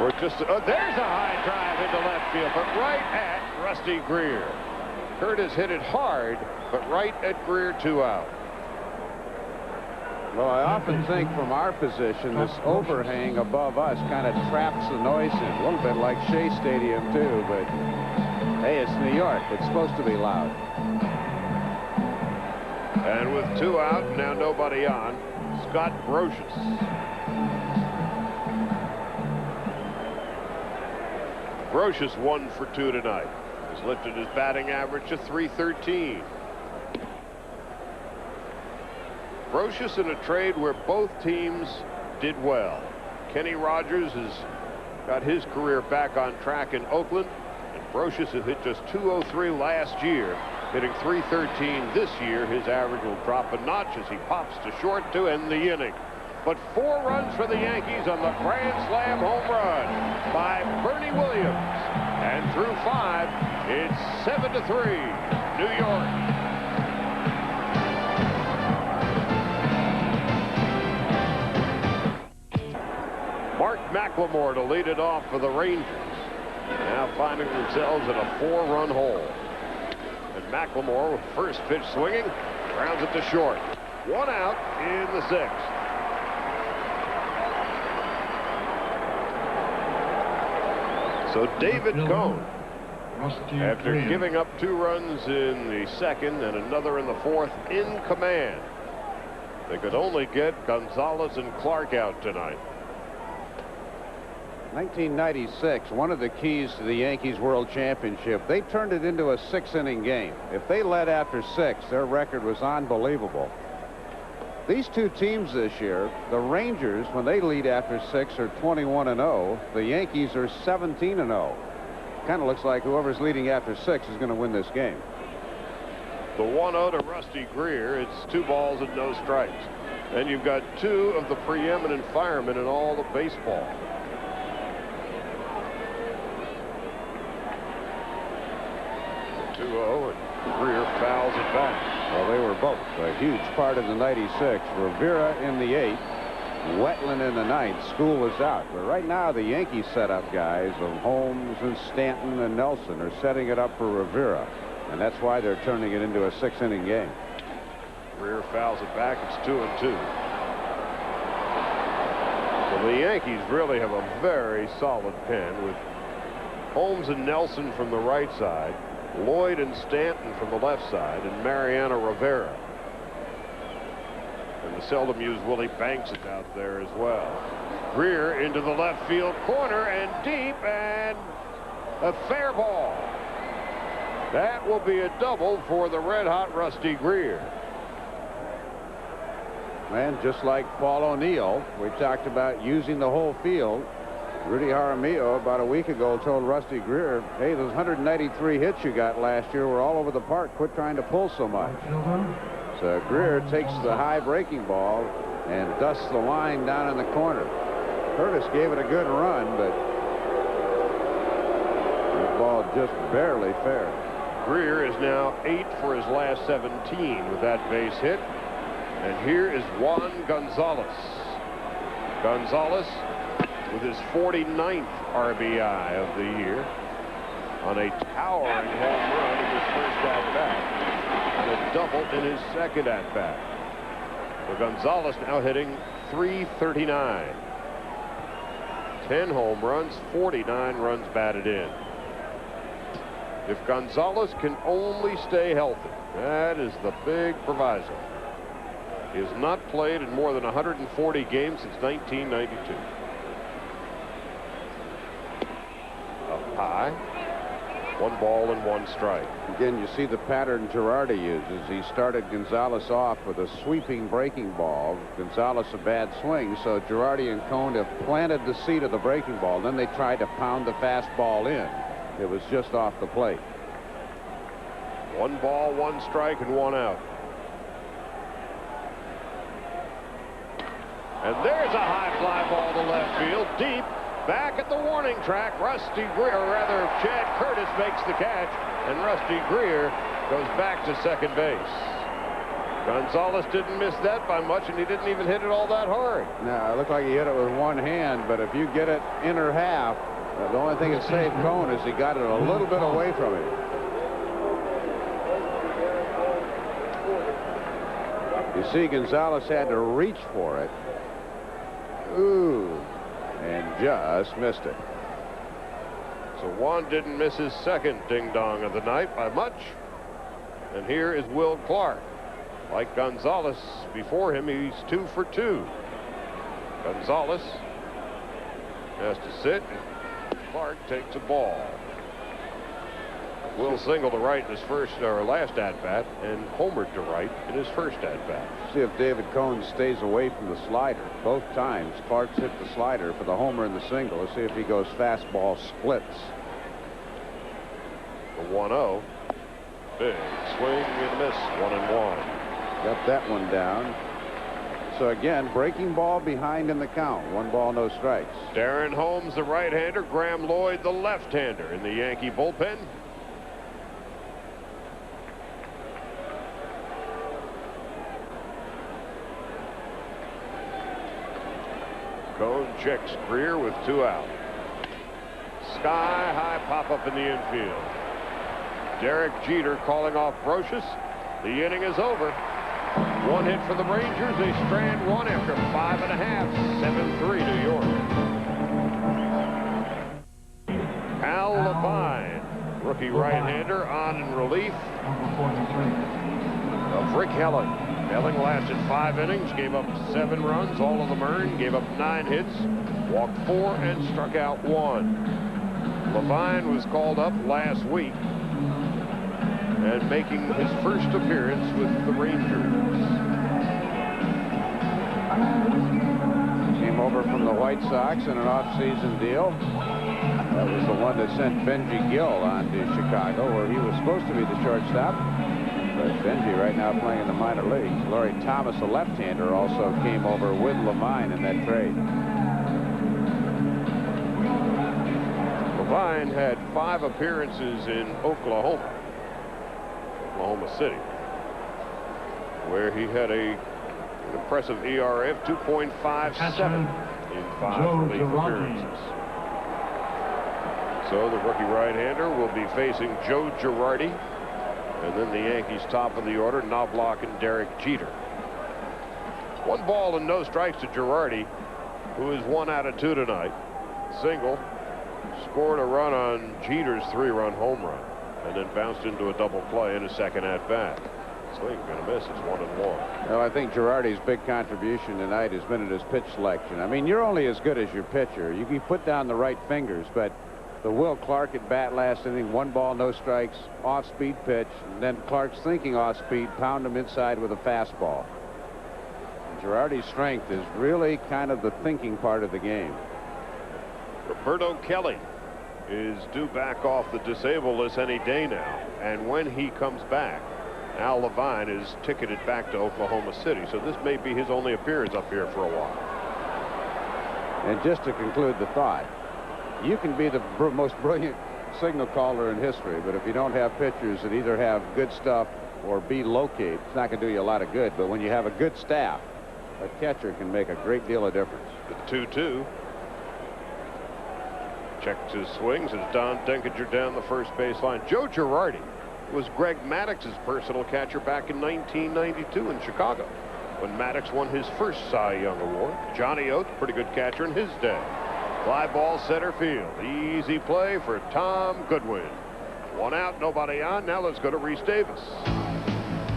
Or just there's a high drive into left field, but right at Rusty Greer. Curtis hit it hard, but right at Greer, 2 out. Well, I often think from our position, this overhang above us kind of traps the noise in. A little bit like Shea Stadium, too, but hey, it's New York. It's supposed to be loud. And with 2 out, now nobody on, Scott Brocious. Brocious 1 for 2 tonight. Has lifted his batting average to .313. Brocious in a trade where both teams did well. Kenny Rogers has got his career back on track in Oakland, and Brocious has hit just .203 last year, hitting .313 this year. His average will drop a notch as he pops to short to end the inning. But 4 runs for the Yankees on the grand slam home run by Bernie Williams. And through 5, it's 7-3 New York. McLemore to lead it off for the Rangers. Now finding themselves in a 4-run hole. And McLemore with first pitch swinging, grounds it to short. 1 out in the 6th. So David Cohn, after giving up 2 runs in the 2nd and another in the 4th, in command. They could only get Gonzalez and Clark out tonight. 1996, one of the keys to the Yankees World Championship, they turned it into a 6-inning game. If they led after 6, their record was unbelievable. These two teams this year, the Rangers, when they lead after 6, are 21-0. The Yankees are 17-0. Kind of looks like whoever's leading after 6 is going to win this game. The 1-0 to Rusty Greer. It's 2 balls and no strikes. And you've got 2 of the preeminent firemen in all of baseball. And Greer fouls it back. Well, they were both a huge part of the 96. Rivera in the 8th, Wetland in the 9th. School was out. But right now, the Yankees setup guys of Holmes and Stanton and Nelson are setting it up for Rivera. And that's why they're turning it into a 6-inning game. Greer fouls it back. It's 2-2. Well, the Yankees really have a very solid pen with Holmes and Nelson from the right side, Lloyd and Stanton from the left side, and Mariano Rivera. And the seldom used Willie Banks is out there as well. Greer into the left field corner and deep, and a fair ball. That will be a double for the red-hot Rusty Greer. And just like Paul O'Neill, we talked about using the whole field. Rudy Jaramillo about a week ago told Rusty Greer, hey, those 193 hits you got last year were all over the park. Quit trying to pull so much. So Greer takes the high breaking ball and dusts the line down in the corner. Curtis gave it a good run, but the ball just barely fair. Greer is now 8 for his last 17 with that base hit. And here is Juan Gonzalez. Gonzalez with his 49th RBI of the year on a towering home run in his first at-bat and a double in his second at-bat. So Gonzalez now hitting .339. 10 home runs, 49 runs batted in. If Gonzalez can only stay healthy, that is the big proviso. He has not played in more than 140 games since 1992. Up high. 1 ball and 1 strike. Again, you see the pattern Girardi uses. He started Gonzalez off with a sweeping breaking ball. Gonzalez a bad swing, so Girardi and Cone have planted the seed of the breaking ball. Then they tried to pound the fastball in. It was just off the plate. 1 ball, 1 strike, and 1 out. And there's a high fly ball to left field, deep. Back at the warning track, Rusty Greer, or rather Chad Curtis makes the catch, and Rusty Greer goes back to second base. Gonzalez didn't miss that by much, and he didn't even hit it all that hard. No, it looked like he hit it with 1 hand, but if you get it inner half, the only thing that saved Cone is he got it a little bit away from him. You see, Gonzalez had to reach for it. Ooh, and just missed it. So Juan didn't miss his second ding-dong of the night by much. And here is Will Clark. Like Gonzalez before him, he's 2 for 2. Gonzalez has to sit, and Clark takes a ball. Will singled to right in his first or last at-bat and homered to right in his first at-bat. See if David Cone stays away from the slider. Both times Clark's hit the slider for the homer and the single. Let's see if he goes fastball splits. The 1-0. Big swing and miss. 1-1. Got that one down. So again, breaking ball behind in the count. 1 ball, no strikes. Darren Holmes, the right-hander. Graham Lloyd, the left-hander in the Yankee bullpen. Cone checks Greer with 2 out. Sky high pop up in the infield. Derek Jeter calling off Brocious. The inning is over. 1 hit for the Rangers. They strand 1 after 5.5. 7-3 New York. Al Levine, rookie right-hander, on in relief of Rick Helling. Helling lasted 5 innings, gave up 7 runs, all of them earned, gave up 9 hits, walked 4, and struck out 1. Levine was called up last week and making his first appearance with the Rangers. Came over from the White Sox in an off-season deal. That was the one that sent Benji Gill on to Chicago, where he was supposed to be the shortstop. But Benji right now playing in the minor leagues. Laurie Thomas, a left-hander, also came over with Levine in that trade. Levine had 5 appearances in Oklahoma City, where he had an impressive ERA of 2.57 in 5 relief appearances. So the rookie right-hander will be facing Joe Girardi, and then the Yankees top of the order, Knobloch and Derek Jeter. 1 ball and no strikes to Girardi, who is 1 out of 2 tonight. Single, scored a run on Jeter's 3-run home run, and then bounced into a double play in his second at-bat. Swing gonna miss. It's 1-1. Well, I think Girardi's big contribution tonight has been at his pitch selection. I mean, you're only as good as your pitcher. You can put down the right fingers, but the Will Clark at bat last inning, 1 ball, no strikes, off-speed pitch, and then Clark's thinking off-speed, pound him inside with a fastball. And Girardi's strength is really kind of the thinking part of the game. Roberto Kelly is due back off the disabled list any day now, and when he comes back, Al Levine is ticketed back to Oklahoma City, so this may be his only appearance up here for a while. And just to conclude the thought, you can be the most brilliant signal caller in history, but if you don't have pitchers that either have good stuff or be locate, it's not going to do you a lot of good. But when you have a good staff, a catcher can make a great deal of difference. The 2-2. Checks his swings as Don Denkinger down the first baseline. Joe Girardi was Greg Maddox's personal catcher back in 1992 in Chicago, when Maddox won his first Cy Young Award. Johnny Oates, pretty good catcher in his day. Fly ball center field. Easy play for Tom Goodwin. 1 out, nobody on. Now let's go to Reese Davis.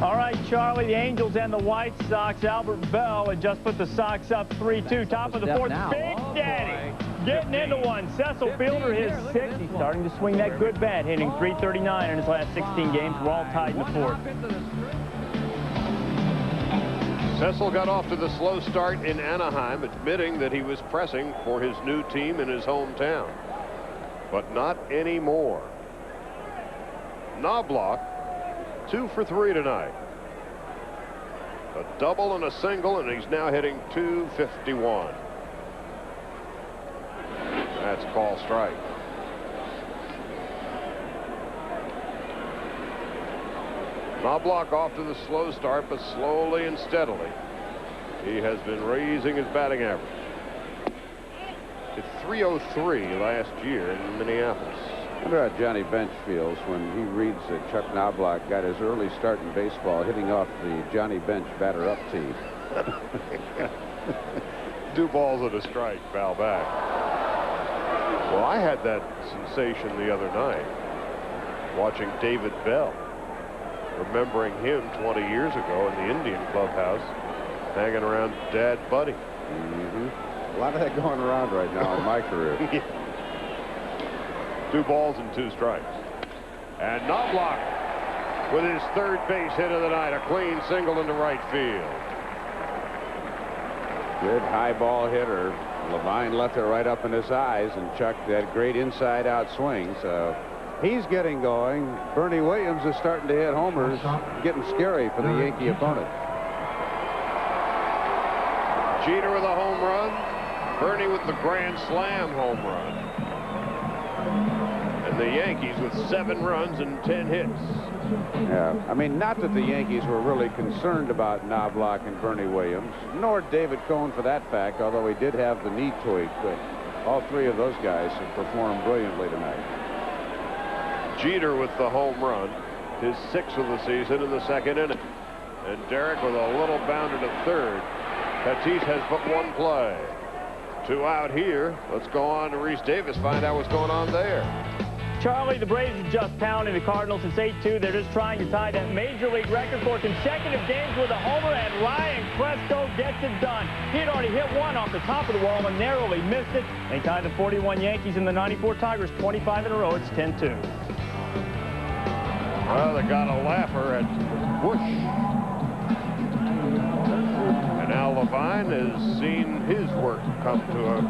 All right, Charlie, the Angels and the White Sox. Albert Bell had just put the Sox up 3-2. Top of the 4th. Big Daddy getting into one. Cecil Fielder, his 6th. He's starting to swing that good bat, hitting .339 in his last 16 games. We're all tied in the 4th. Cecil got off to the slow start in Anaheim, admitting that he was pressing for his new team in his hometown. But not anymore. Knobloch, 2 for 3 tonight. A double and a single, and he's now hitting .251. That's call strike. Knobloch off to the slow start, but slowly and steadily he has been raising his batting average. Hit .303 last year in Minneapolis. I wonder how Johnny Bench feels when he reads that Chuck Knobloch got his early start in baseball hitting off the Johnny Bench batter-up tee. 2 balls and a strike, foul back. Well, I had that sensation the other night watching David Bell, remembering him 20 years ago in the Indian clubhouse, hanging around Dad Buddy. A lot of that going around right now in my career. 2 balls and 2 strikes. And Knobloch with his 3rd base hit of the night, a clean single into right field. Good high ball hitter. Levine left it right up in his eyes, and Chuck that great inside-out swing. So he's getting going. Bernie Williams is starting to hit homers, getting scary for the Yankee opponent. Jeter with a home run. Bernie with the grand slam home run. And And the Yankees with 7 runs and 10 hits. Yeah, I mean, not that the Yankees were really concerned about Knobloch and Bernie Williams, nor David Cohn for that fact, although he did have the knee tweak. But all 3 of those guys have performed brilliantly tonight. Jeter with the home run, his 6th of the season in the 2nd inning. And Derek with a little bounder to 3rd. Tatis has but 1 play. 2 out here. Let's go on to Reese Davis, find out what's going on there. Charlie, the Braves have just pounded the Cardinals. It's 8-2. They're just trying to tie that major league record for consecutive games with a homer, and Ryan Cresco gets it done. He had already hit one off the top of the wall and narrowly missed it. They tied the 41 Yankees and the 94 Tigers 25 in a row. It's 10-2. Well, they got a laugher at Bush. And Al Levine has seen his work come to a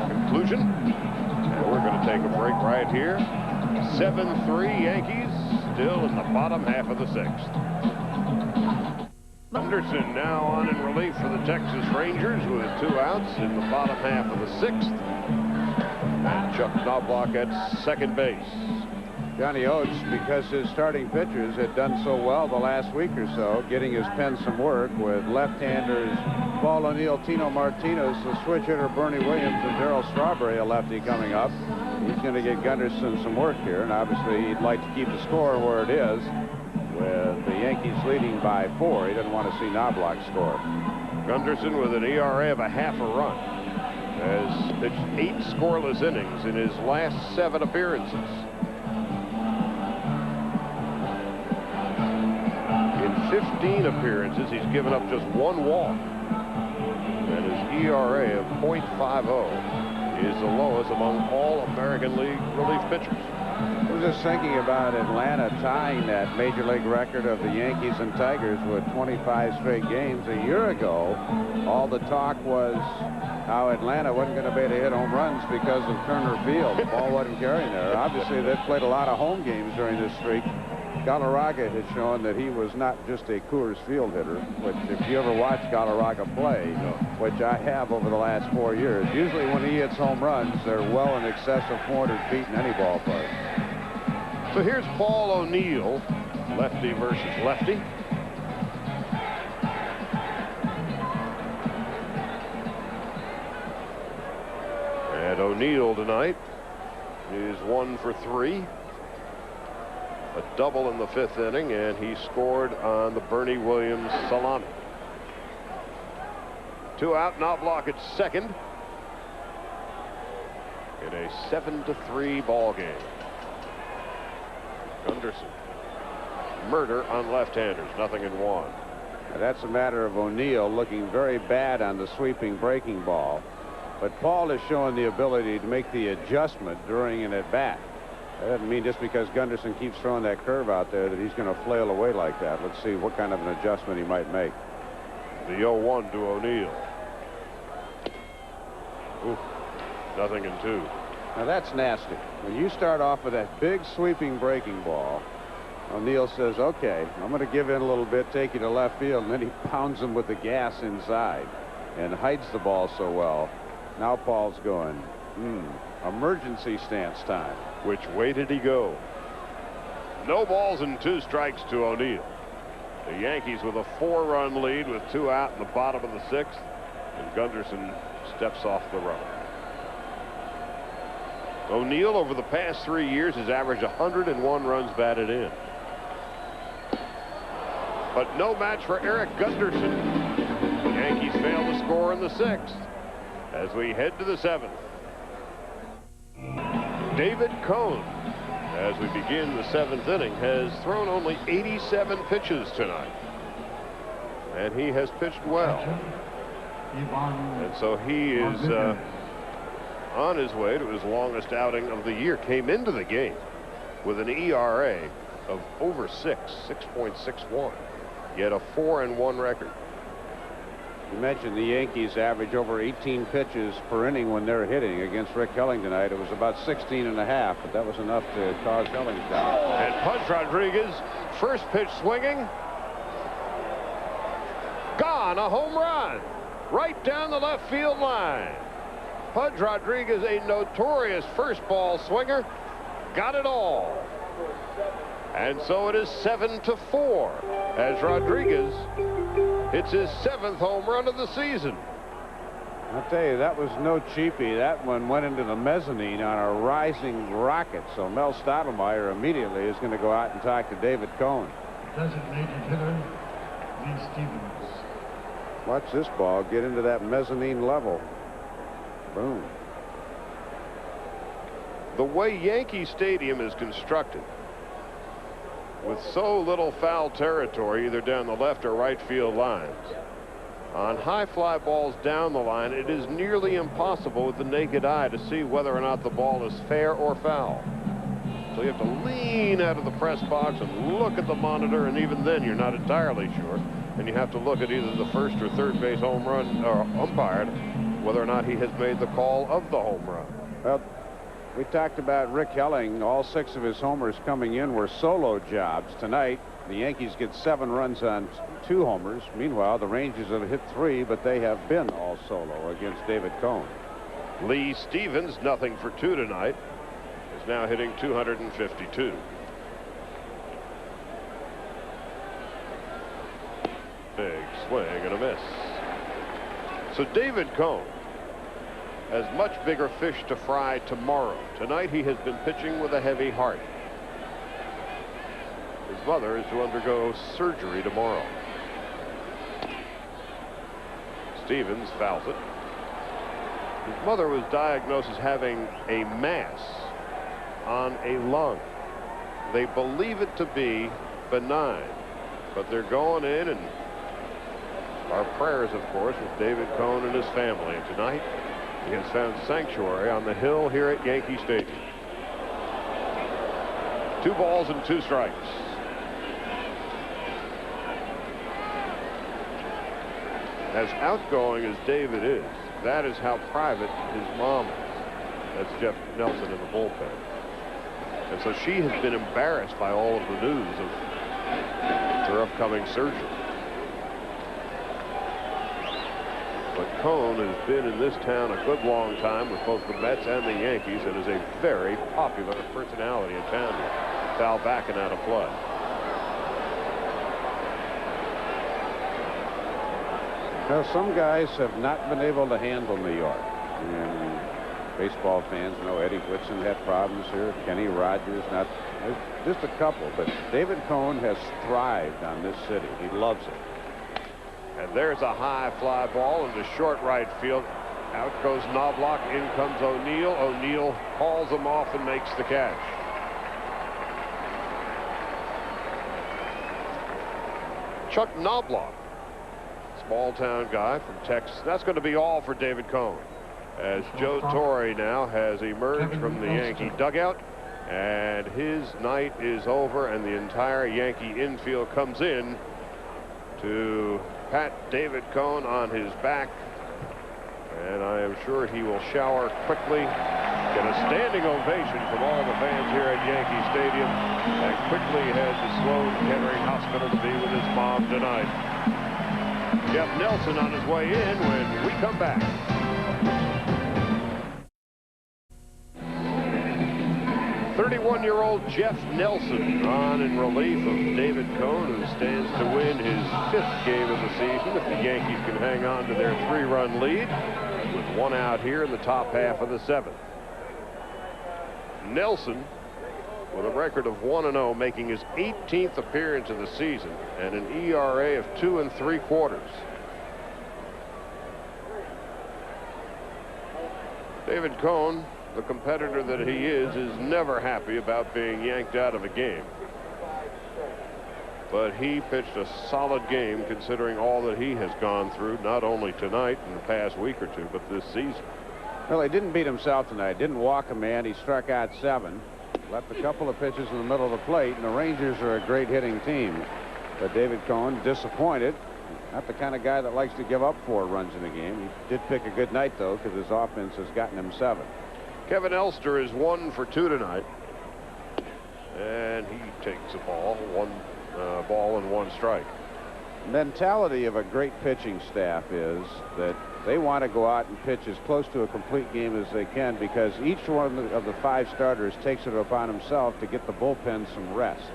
conclusion. And we're going to take a break right here. 7-3 Yankees, still in the bottom half of the 6th. Anderson now on in relief for the Texas Rangers with 2 outs in the bottom half of the 6th. And Chuck Knobloch at second base. Johnny Oates, because his starting pitchers had done so well the last week or so, getting his pen some work with left-handers Paul O'Neill, Tino Martinez, the switch hitter Bernie Williams, and Darryl Strawberry, a lefty, coming up. He's going to get Gunderson some work here, and obviously he'd like to keep the score where it is, with the Yankees leading by 4. He doesn't want to see Knobloch score. Gunderson with an ERA of a half a run has pitched 8 scoreless innings in his last 7 appearances. In 15 appearances, he's given up just 1 walk. And his ERA of .50 is the lowest among all American League relief pitchers. I was just thinking about Atlanta tying that major league record of the Yankees and Tigers with 25 straight games. A year ago, all the talk was how Atlanta wasn't going to be able to hit home runs because of Turner Field. The ball wasn't carrying there. Obviously, they've played a lot of home games during this streak. Galarraga has shown that he was not just a Coors Field hitter, which if you ever watch Galarraga play, which I have over the last 4 years, usually when he hits home runs, they're well in excess of 400 feet in any ballpark. So here's Paul O'Neill, lefty versus lefty. And O'Neill tonight is 1 for 3. A double in the 5th inning, and he scored on the Bernie Williams salami. 2 out, Knobloch at second in a 7-3 ball game. Gunderson, murder on left-handers, 0-1. Now, that's a matter of O'Neill looking very bad on the sweeping breaking ball, but Paul is showing the ability to make the adjustment during an at-bat. That doesn't mean just because Gunderson keeps throwing that curve out there that he's going to flail away like that. Let's see what kind of an adjustment he might make. The 0-1 to O'Neill. 0-2. Now that's nasty. When you start off with that big sweeping breaking ball, O'Neill says, okay, I'm going to give in a little bit, take you to left field, and then he pounds him with the gas inside and hides the ball so well. Now Paul's going, emergency stance time. Which way did he go? No balls and 2 strikes to O'Neill. The Yankees with a 4-run lead with 2 out in the bottom of the 6th, and Gunderson steps off the run. O'Neill over the past 3 years has averaged 101 runs batted in. But no match for Eric Gunderson. The Yankees fail to score in the 6th as we head to the 7th. David Cohn, as we begin the 7th inning, has thrown only 87 pitches tonight. And he has pitched well. And so he is on his way to his longest outing of the year. Came into the game with an ERA of over 6.61. Yet a 4-1 record. You mentioned the Yankees average over 18 pitches per inning when they're hitting. Against Rick Helling tonight, it was about 16.5, but that was enough to cause Helling's down. And Pudge Rodriguez, first pitch swinging. Gone, a home run. Right down the left field line. Pudge Rodriguez, a notorious first ball swinger, got it all. And so it is 7-4 as Rodriguez hits his 7th home run of the season. I'll tell you, that was no cheapie. That one went into the mezzanine on a rising rocket. So Mel Stottlemyre immediately is going to go out and talk to David Cohn. Designated hitter, Lee Stevens. Watch this ball get into that mezzanine level. Boom. The way Yankee Stadium is constructed, with so little foul territory either down the left or right field lines, on high fly balls down the line, it is nearly impossible with the naked eye to see whether or not the ball is fair or foul. So you have to lean out of the press box and look at the monitor, and even then you're not entirely sure. And you have to look at either the first or third base home run or umpire, whether or not he has made the call of the home run. Well, we talked about Rick Helling. All 6 of his homers coming in were solo jobs. Tonight, the Yankees get 7 runs on 2 homers. Meanwhile, the Rangers have hit 3, but they have been all solo against David Cohn. Lee Stevens, 0 for 2 tonight, is now hitting 252. Big swing and a miss. So David Cohn has much bigger fish to fry tomorrow. Tonight he has been pitching with a heavy heart. His mother is to undergo surgery tomorrow. Stevens fouls it. His mother was diagnosed as having a mass on a lung. They believe it to be benign, but they're going in, and our prayers, of course, with David Cohn and his family. And tonight, he has found sanctuary on the hill here at Yankee Stadium. 2 balls and 2 strikes. As outgoing as David is, that is how private his mom is. That's Jeff Nelson in the bullpen. And so she has been embarrassed by all of the news of her upcoming surgery. But Cohn has been in this town a good long time with both the Mets and the Yankees, and is a very popular personality in town here. Foul back and out of play. Now, some guys have not been able to handle New York. And baseball fans know Eddie Whitson had problems here. Kenny Rogers, not just a couple. But David Cohn has thrived on this city. He loves it. And there's a high fly ball into short right field. Out goes Knobloch. In comes O'Neill. O'Neill hauls him off and makes the catch. Chuck Knobloch, small town guy from Texas. That's going to be all for David Cohn, as Joe Torre now has emerged from the Yankee dugout, and his night is over, and the entire Yankee infield comes in to pat David Cohn on his back, and I am sure he will shower quickly, get a standing ovation from all the fans here at Yankee Stadium, and quickly head to Sloan Kettering Hospital to be with his mom tonight. Jeff Nelson on his way in when we come back. .31-year-old Jeff Nelson on in relief of David Cohn, who stands to win his 5th game of the season if the Yankees can hang on to their 3-run lead with 1 out here in the top half of the 7th. Nelson, with a record of 1-0, making his 18th appearance of the season and an ERA of 2 3/4. David Cohn, the competitor that he is never happy about being yanked out of a game. But he pitched a solid game considering all that he has gone through, not only tonight in the past week or 2, but this season. Well, he didn't beat himself tonight. Didn't walk a man. He struck out 7. Left a couple of pitches in the middle of the plate, and the Rangers are a great hitting team. But David Cohn, disappointed. Not the kind of guy that likes to give up 4 runs in a game. He did pick a good night, though, because his offense has gotten him 7. Kevin Elster is 1 for 2 tonight, and he takes a ball, 1 ball and 1 strike. Mentality of a great pitching staff is that They want to go out and pitch as close to a complete game as they can, because each one of the 5 starters takes it upon himself to get the bullpen some rest.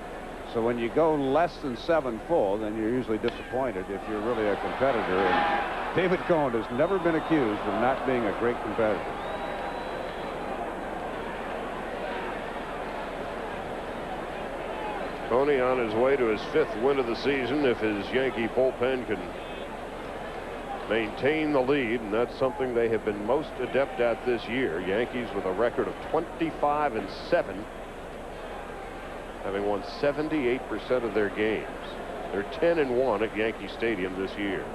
So when you go less than 7 full, then you're usually disappointed if you're really a competitor. And David Cohn has never been accused of not being a great competitor. Tony on his way to his 5th win of the season if his Yankee bullpen can maintain the lead, and that's something they have been most adept at this year. Yankees with a record of 25-7, having won 78% of their games. They're 10-1 at Yankee Stadium this year.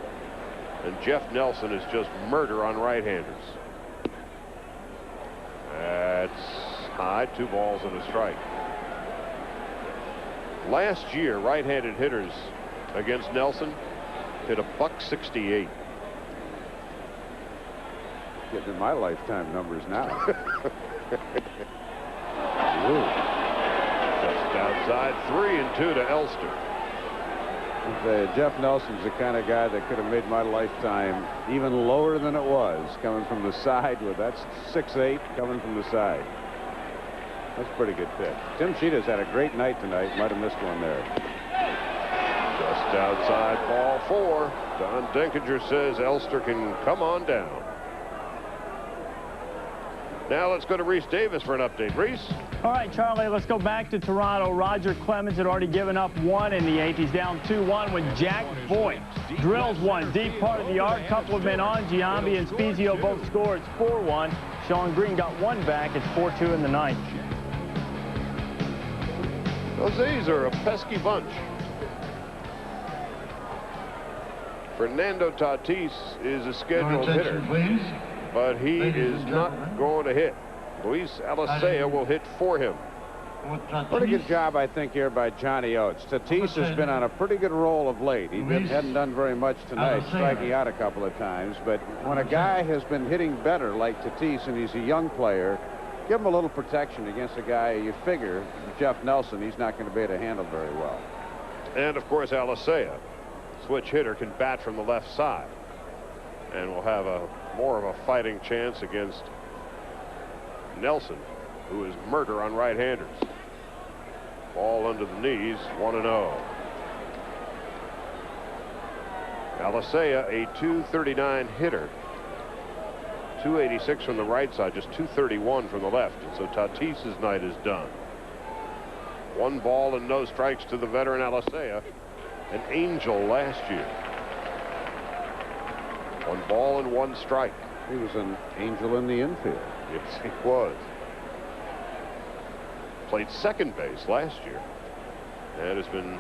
And Jeff Nelson is just murder on right-handers. That's high, 2 balls and a strike. Last year, right-handed hitters against Nelson hit $168. Getting in my lifetime numbers now. Just outside, 3-2 to Elster. Jeff Nelson's the kind of guy that could have made my lifetime even lower than it was, coming from the side. With that's 6'8", coming from the side. That's a pretty good pitch. Tim Sheeta's had a great night tonight. Might have missed one there. Just outside, ball 4. Don Denkinger says Elster can come on down. Now let's go to Rhys Davis for an update. Rhys? All right, Charlie, let's go back to Toronto. Roger Clemens had already given up 1 in the 8th. He's down 2-1 when Jack Voigt drills one deep part of the yard. Couple of men on. Giambi and Spezio both score. It's 4-1. Sean Green got 1 back. It's 4-2 in the 9th. Those A's are a pesky bunch. Fernando Tatis is a scheduled hitter, please. but he Ladies is and not gentlemen. going to hit. Luis Alicea will hit for him. Pretty good job, I think, here by Johnny Oates. Tatis has been on a pretty good roll of late. He hadn't done very much tonight, striking out a couple of times. But when a guy has been hitting better like Tatis, and he's a young player, give him a little protection against a guy you figure, Jeff Nelson, he's not going to be able to handle very well. And, of course, Alicea, switch hitter, can bat from the left side and will have more of a fighting chance against Nelson, who is murder on right-handers. Ball under the knees, 1-0. Alicea, a .239 hitter. 286 from the right side, just 231 from the left. And so Tatis's night is done. 1 ball and no strikes to the veteran Alicea, an angel last year. 1 ball and 1 strike. He was an angel in the infield. Yes, he was. Played second base last year and has been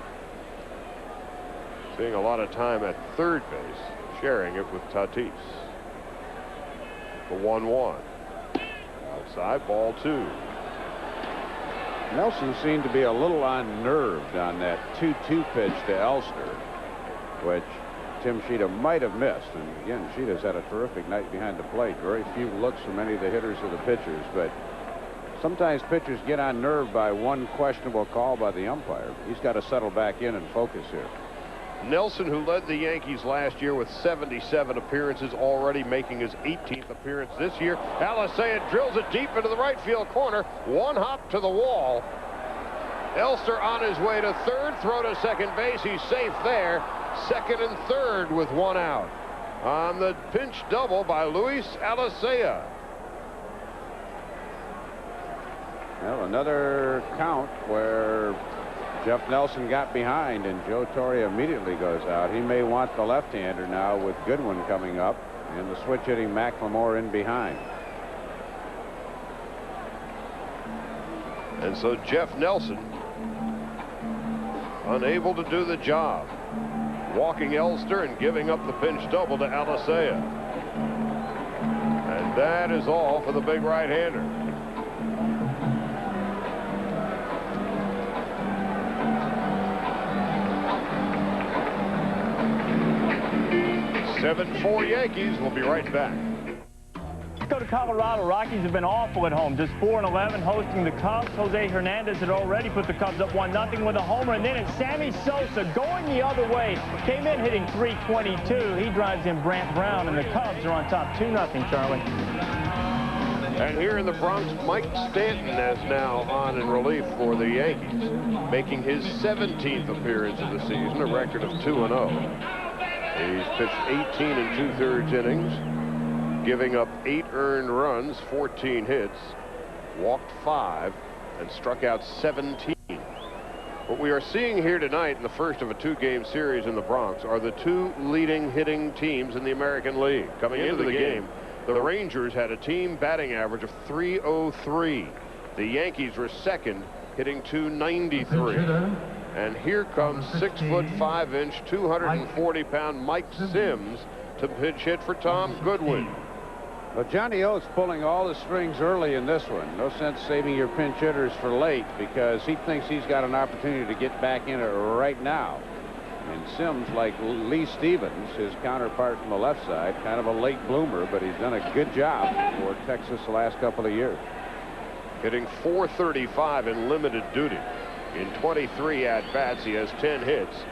seeing a lot of time at third base, sharing it with Tatis. The 1-1. Outside, ball 2. Nelson seemed to be a little unnerved on that 2-2 pitch to Elster, which Tim Sheeta might have missed. And again, Sheeta's had a terrific night behind the plate. Very few looks from any of the hitters or the pitchers, but sometimes pitchers get unnerved by one questionable call by the umpire. He's got to settle back in and focus here. Nelson, who led the Yankees last year with 77 appearances, already making his 18th appearance this year. Alicea drills it deep into the right field corner. 1 hop to the wall. Elster on his way to third. Throw to second base. He's safe there. Second and third with 1 out. On the pinch double by Luis Alicea. Well, another count where Jeff Nelson got behind and Joe Torre immediately goes out. He may want the left-hander now with Goodwin coming up and the switch hitting McLemore in behind. And so Jeff Nelson unable to do the job, walking Elster and giving up the pinch double to Alicea. And that is all for the big right-hander. (7-4) Yankees. We'll be right back. Go to Colorado Rockies have been awful at home. Just 4-11 hosting the Cubs. Jose Hernandez had already put the Cubs up 1-0 with a homer. And then it's Sammy Sosa going the other way. Came in hitting .322. He drives in Brant Brown, and the Cubs are on top 2-0, Charlie. And here in the Bronx, Mike Stanton is now on in relief for the Yankees, making his 17th appearance of the season, a record of 2-0. He's pitched 18 2/3 innings, giving up 8 earned runs, 14 hits, walked 5, and struck out 17. What we are seeing here tonight in the first of a 2-game series in the Bronx are the 2 leading hitting teams in the American League. Coming into the game, the Rangers had a team batting average of .303. The Yankees were second, hitting .293. And here comes 6'5", 240-pound Mike Sims to pitch hit for Tom Goodwin. Well, Johnny O's pulling all the strings early in this one. No sense saving your pinch hitters for late, because he thinks he's got an opportunity to get back in it right now. And Sims, like Lee Stevens, his counterpart from the left side, kind of a late bloomer, but he's done a good job for Texas the last couple of years. Hitting .435 in limited duty. In 23 at-bats, he has 10 hits,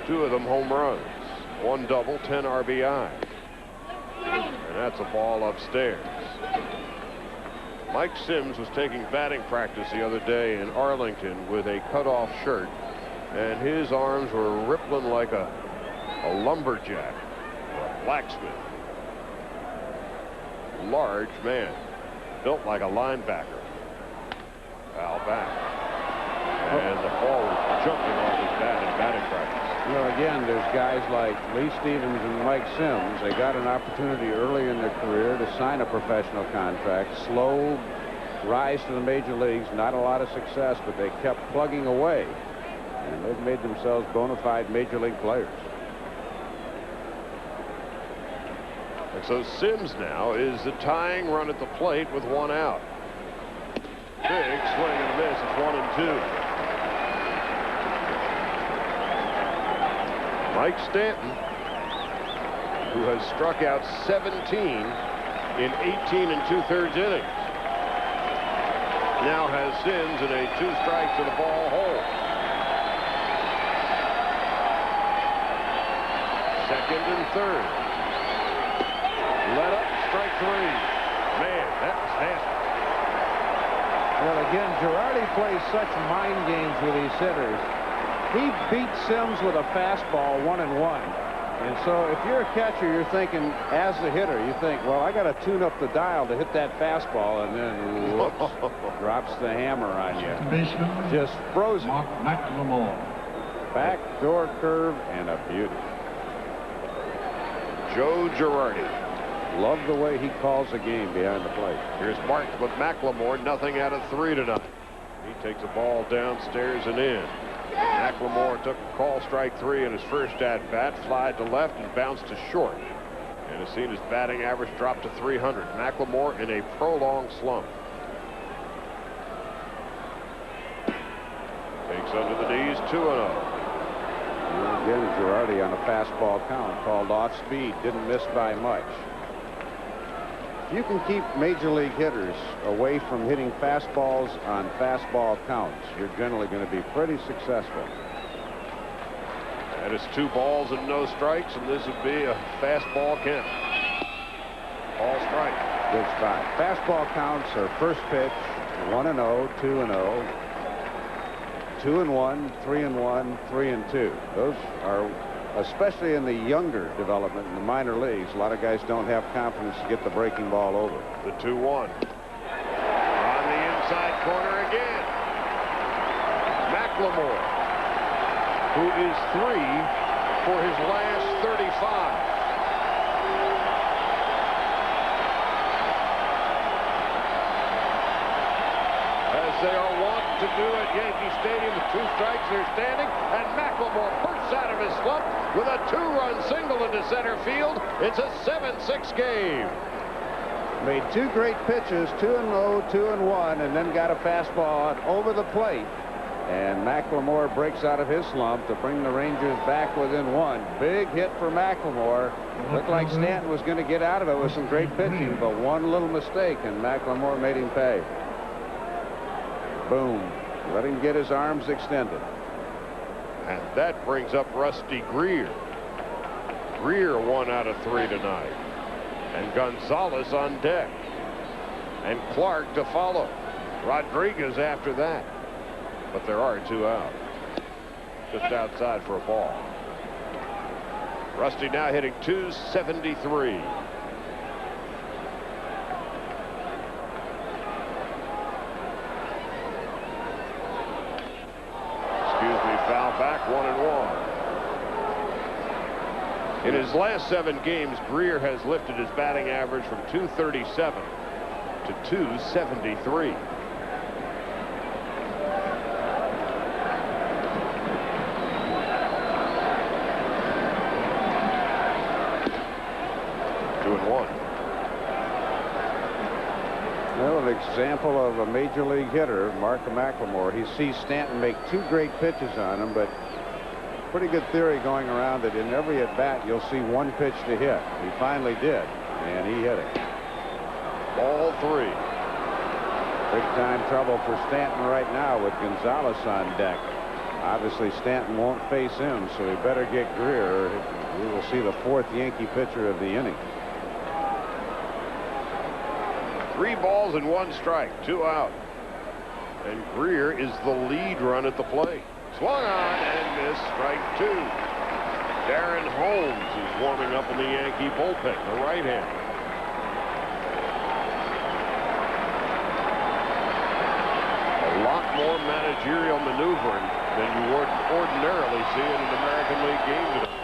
2 of them home runs, 1 double, 10 RBI. And that's a ball upstairs. Mike Sims was taking batting practice the other day in Arlington with a cutoff shirt, and his arms were rippling like a lumberjack or a blacksmith. Large man, built like a linebacker. Foul back. And the ball was jumping off his bat in batting practice. You know, again, there's guys like Lee Stevens and Mike Sims. They got an opportunity early in their career to sign a professional contract. Slow rise to the major leagues, not a lot of success, but they kept plugging away. And they've made themselves bona fide major league players. And so Sims now is the tying run at the plate with 1 out. Big swing and a miss. It's 1-2. Mike Stanton, who has struck out 17 in 18 2/3 innings, now has Sims in a 2 strikes and a ball hole. Second and third. Let up, strike 3. Man, that was nasty. Well, again, Girardi plays such mind games with these hitters. He beat Sims with a fastball 1-1. And so if you're a catcher, you're thinking, as the hitter, you think, well, I got to tune up the dial to hit that fastball, and then whoops, drops the hammer on you. Baseman, just frozen. Mark McLemore. Backdoor curve and a beauty. Joe Girardi. Love the way he calls the game behind the plate. Here's Marks with McLemore, nothing out of 3 tonight. He takes a ball downstairs and in. McLemore took a call, strike 3 in his first at-bat, flied to left and bounced to short, and has seen his batting average drop to 300. McLemore in a prolonged slump. Takes under the knees, 2-0. Again, Girardi on a fastball count, called off speed, didn't miss by much. If you can keep major league hitters away from hitting fastballs on fastball counts, you're generally going to be pretty successful. That is 2 balls and no strikes, and this would be a fastball count. Ball strike. Good spot. Fastball counts are first pitch, 1-0, 2-0, 2-1, 3-1, 3-2. Those are, especially in the younger development in the minor leagues, a lot of guys don't have confidence to get the breaking ball over. The 2-1. On the inside corner again. McLemore, who is 3 for his last 35. As they are wont to do at Yankee Stadium with 2 strikes, they're standing, and McLemore bursts out of his slump with a 2-run single into center field. It's a 7-6 game. Made 2 great pitches, 2-0, 2-1, and then got a fastball over the plate. And McLemore breaks out of his slump to bring the Rangers back within one. Big hit for McLemore. Looked like Stanton was going to get out of it with some great pitching, but one little mistake, and McLemore made him pay. Boom. Let him get his arms extended. And that brings up Rusty Greer. Greer 1 out of 3 tonight. And Gonzalez on deck. And Clark to follow. Rodriguez after that. But there are 2 out. Just outside for a ball. Rusty now hitting .273. Excuse me, foul back, 1-1. In his last 7 games, Greer has lifted his batting average from .237 to .273. Well, an example of a major league hitter, Mark McLemore. He sees Stanton make 2 great pitches on him, but pretty good theory going around that in every at-bat you'll see 1 pitch to hit. He finally did, and he hit it. Ball 3. Big time trouble for Stanton right now with Gonzalez on deck. Obviously Stanton won't face him, so he better get Greer. We will see the 4th Yankee pitcher of the inning. 3 balls and 1 strike, 2 out. And Greer is the lead run at the plate. Swung on and missed, strike 2. Darren Holmes is warming up in the Yankee bullpen, the right hand. A lot more managerial maneuvering than you would ordinarily see in an American League game today.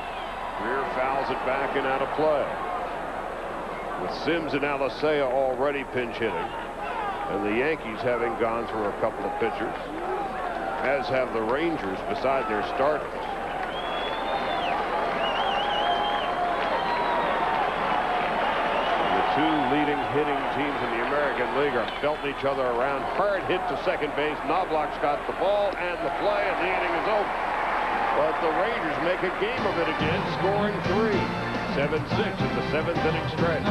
Greer fouls it back and out of play. With Sims and Alicea already pinch hitting, and the Yankees having gone through a couple of pitchers, as have the Rangers beside their starters. The 2 leading hitting teams in the American League are belting each other around. Hard hit to second base. Knobloch's got the ball and the play, and the inning is over. But the Rangers make a game of it again, scoring 3. 7-6 in the 7th inning stretch.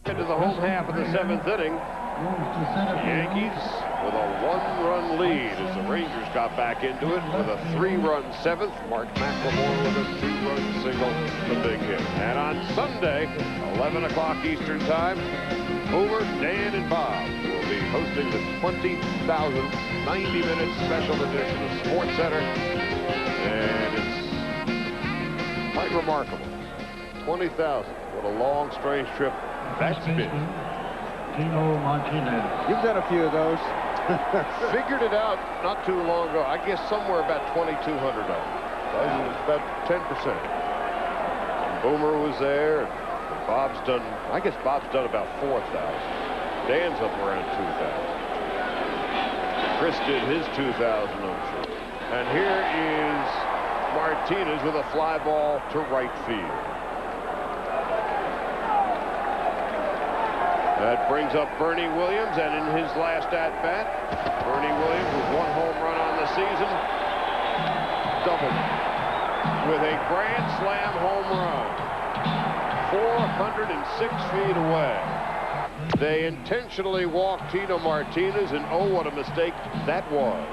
Into the home half of the 7th inning. The Yankees with a 1-run lead as the Rangers got back into it with a 3-run 7th. Mark McLemore with a 2-run single, the big hit. And on Sunday, 11 o'clock Eastern time, Boomer, Dan, and Bob will be hosting the 20,000 90-minute special edition of Sports Center. And it's quite remarkable. 20,000. What a long, strange trip that's been. You've done a few of those. Figured it out not too long ago. I guess somewhere about 2,200 of them. It's about 10%. And Boomer was there. And Bob's done, I guess Bob's done about 4,000. Dan's up around 2,000. Chris did his 2,000, I'm sure. And here is Martinez with a fly ball to right field. That brings up Bernie Williams, and in his last at-bat, Bernie Williams with 1 home run on the season, doubled with a grand slam home run, 406 feet away. They intentionally walked Tino Martinez, and oh, what a mistake that was.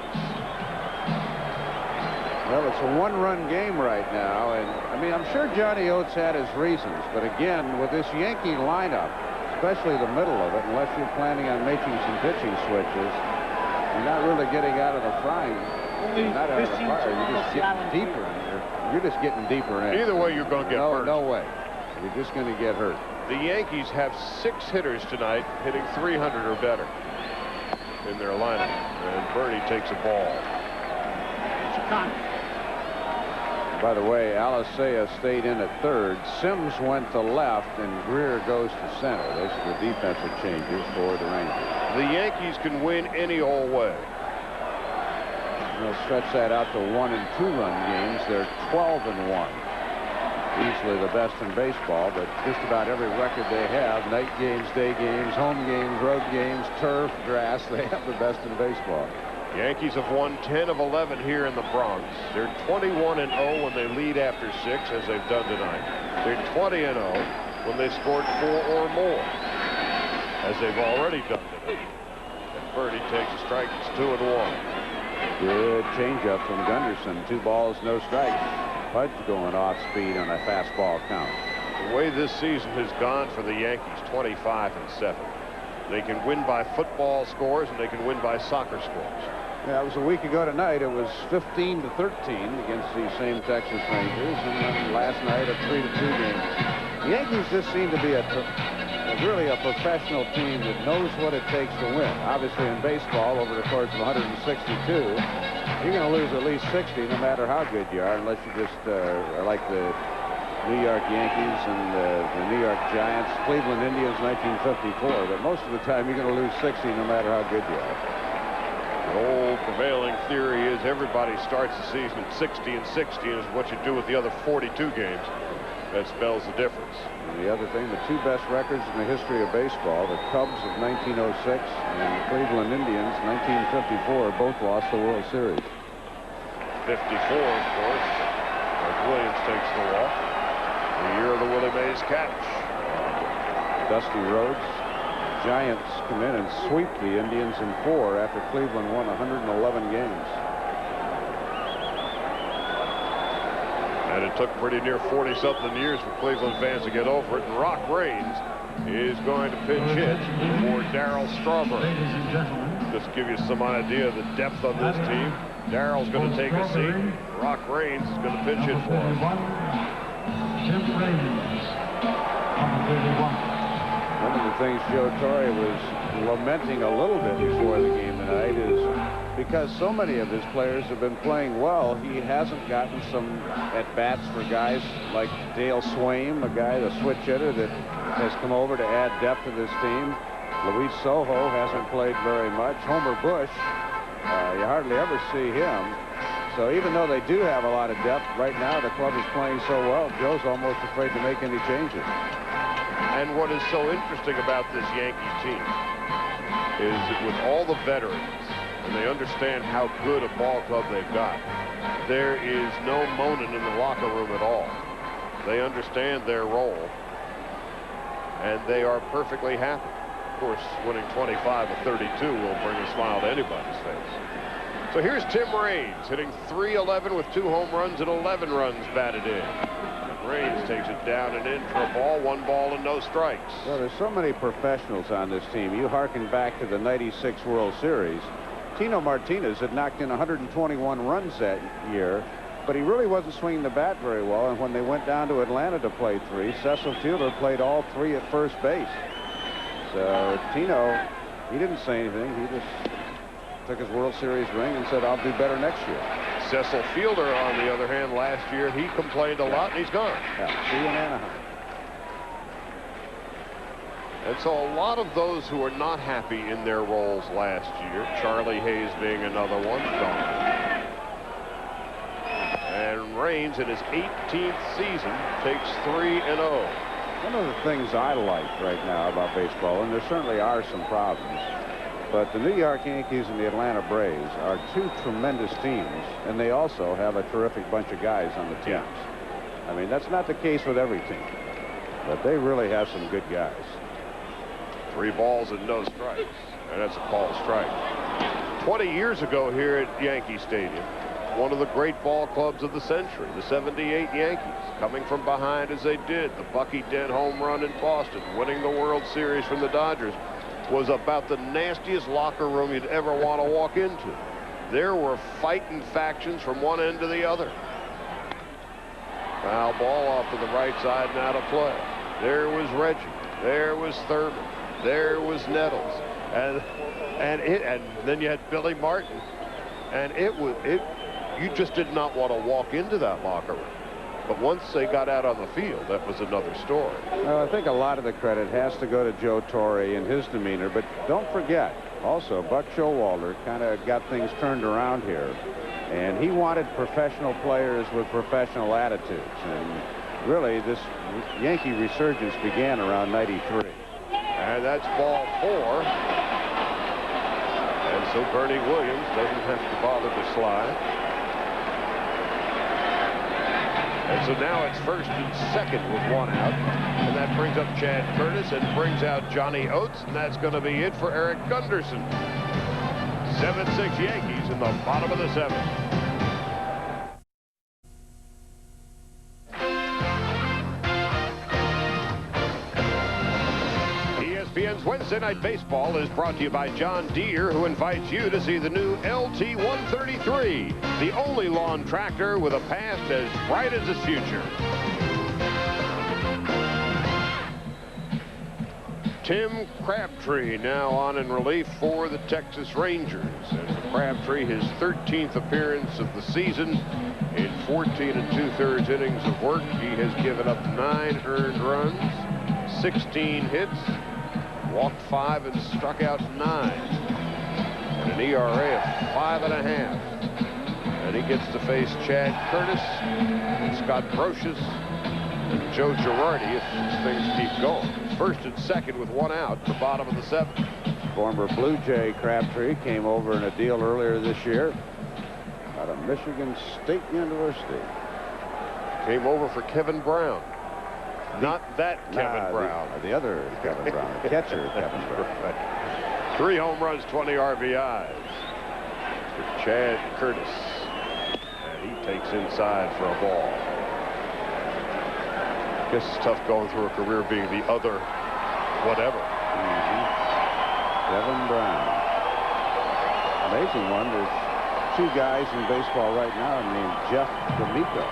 Well, it's a 1-run game right now, and I mean, I'm sure Johnny Oates had his reasons, but again, with this Yankee lineup, especially the middle of it, unless you're planning on making some pitching switches, you're not really getting out of the frying. Not out of the fire. You're just getting deeper in here. You're just getting deeper in. Either way, you're going to get hurt. No way. You're just going to get hurt. The Yankees have 6 hitters tonight hitting 300 or better in their lineup, and Bernie takes a ball. By the way, Alicea stayed in at 3rd. Sims went to left, and Greer goes to center. Those are the defensive changes for the Rangers. The Yankees can win any old way. They'll stretch that out to 1- and 2-run games. They're 12-1. easily the best in baseball, but just about every record they have, night games, day games, home games, road games, turf, grass, they have the best in baseball. Yankees have won 10 of 11 here in the Bronx. They're 21-0 when they lead after 6, as they've done tonight. They're 20-0 when they scored 4 or more, as they've already done tonight. And Birdie takes a strike. It's 2-1. Good changeup from Gunderson. 2 balls, no strikes. Pudge going off speed on a fastball count. The way this season has gone for the Yankees, 25-7. They can win by football scores, and they can win by soccer scores. Yeah, it was a week ago tonight. It was 15-13 against the same Texas Rangers, and then last night a 3-2 game. The Yankees just seem to be really a professional team that knows what it takes to win. Obviously, in baseball, over the course of 162, you're going to lose at least 60, no matter how good you are, unless you just are like the New York Yankees and the New York Giants, Cleveland Indians, 1954. But most of the time, you're going to lose 60, no matter how good you are. The old prevailing theory is everybody starts the season at 60 and 60, and is what you do with the other 42 games that spells the difference. And the other thing, the 2 best records in the history of baseball, the Cubs of 1906 and the Cleveland Indians 1954, both lost the World Series. 54, of course, as Williams takes the walk. The year of the Willie Mays catch. Dusty Rhodes. Giants come in and sweep the Indians in 4 after Cleveland won 111 games. And it took pretty near 40-something years for Cleveland fans to get over it. And Rock Raines is going to pinch hit for Darryl Strawberry. Ladies and gentlemen, Just to give you some idea of the depth on this team. Darryl's going to take a seat. Rock Raines is going to pinch hit for him. Tim Raines, number 31. One of the things Joe Torre was lamenting a little bit before the game tonight is because so many of his players have been playing well, he hasn't gotten some at-bats for guys like Dale Swaim, a guy, the switch hitter that has come over to add depth to this team. Luis Sojo hasn't played very much. Homer Bush, you hardly ever see him. So even though they do have a lot of depth, right now the club is playing so well, Joe's almost afraid to make any changes. And what is so interesting about this Yankee team is that with all the veterans, and they understand how good a ball club they've got, there is no moaning in the locker room at all. They understand their role, and they are perfectly happy. Of course, winning 25 of 32 will bring a smile to anybody's face. So here's Tim Raines hitting .311 with 2 home runs and 11 runs batted in. Raines takes it down and in for a ball, 1 ball and no strikes. Well, there's so many professionals on this team. You hearken back to the '96 World Series. Tino Martinez had knocked in 121 runs that year, but he really wasn't swinging the bat very well. And when they went down to Atlanta to play 3, Cecil Fielder played all 3 at first base. So Tino, he didn't say anything. He just took his World Series ring and said, "I'll do better next year." Cecil Fielder, on the other hand, last year, he complained a lot, and he's gone. Yeah, see you in Anaheim. And so a lot of those who are not happy in their roles last year, Charlie Hayes being another one, gone. And Raines, in his 18th season, takes 3-0. One of the things I like right now about baseball, and there certainly are some problems, but the New York Yankees and the Atlanta Braves are 2 tremendous teams, and they also have a terrific bunch of guys on the teams. I mean, that's not the case with every team, but they really have some good guys. 3 balls and no strikes, and that's a called strike. 20 years ago here at Yankee Stadium, one of the great ball clubs of the century, the '78 Yankees, coming from behind as they did, the Bucky Dent home run in Boston, winning the World Series from the Dodgers, was about the nastiest locker room you'd ever want to walk into. There were fighting factions from one end to the other. Foul ball off to the right side and out of play. There was Reggie. There was Thurman. There was Nettles. And then you had Billy Martin. And you just did not want to walk into that locker room. But once they got out on the field, that was another story. Well, I think a lot of the credit has to go to Joe Torre and his demeanor, but don't forget, also, Buck Showalter kind of got things turned around here, and he wanted professional players with professional attitudes. And really, this Yankee resurgence began around '93. And that's ball 4. And so Bernie Williams doesn't have to bother to slide. And so now it's first and second with 1 out. And that brings up Chad Curtis and brings out Johnny Oates. And that's going to be it for Eric Gunderson. 7-6 Yankees in the bottom of the 7th. ESPN's Wednesday Night Baseball is brought to you by John Deere, who invites you to see the new LT-133, the only lawn tractor with a past as bright as its future. Tim Crabtree now on in relief for the Texas Rangers. And for Crabtree, his 13th appearance of the season. In 14 2/3 innings of work, he has given up 9 earned runs, 16 hits, walked 5 and struck out 9. And an ERA of 5.5. And he gets to face Chad Curtis and Scott Brocious and Joe Girardi if things keep going. First and second with 1 out at the bottom of the 7th. Former Blue Jay Crabtree came over in a deal earlier this year out of Michigan State University. Came over for Kevin Brown. Not that Kevin Brown. The other Kevin Brown, the catcher Kevin Brown. 3 home runs, 20 RBIs for Chad Curtis. And he takes inside for a ball. I guess it's tough going through a career being the other whatever. Kevin Brown. Amazing one. There's 2 guys in baseball right now named Jeff D'Amico.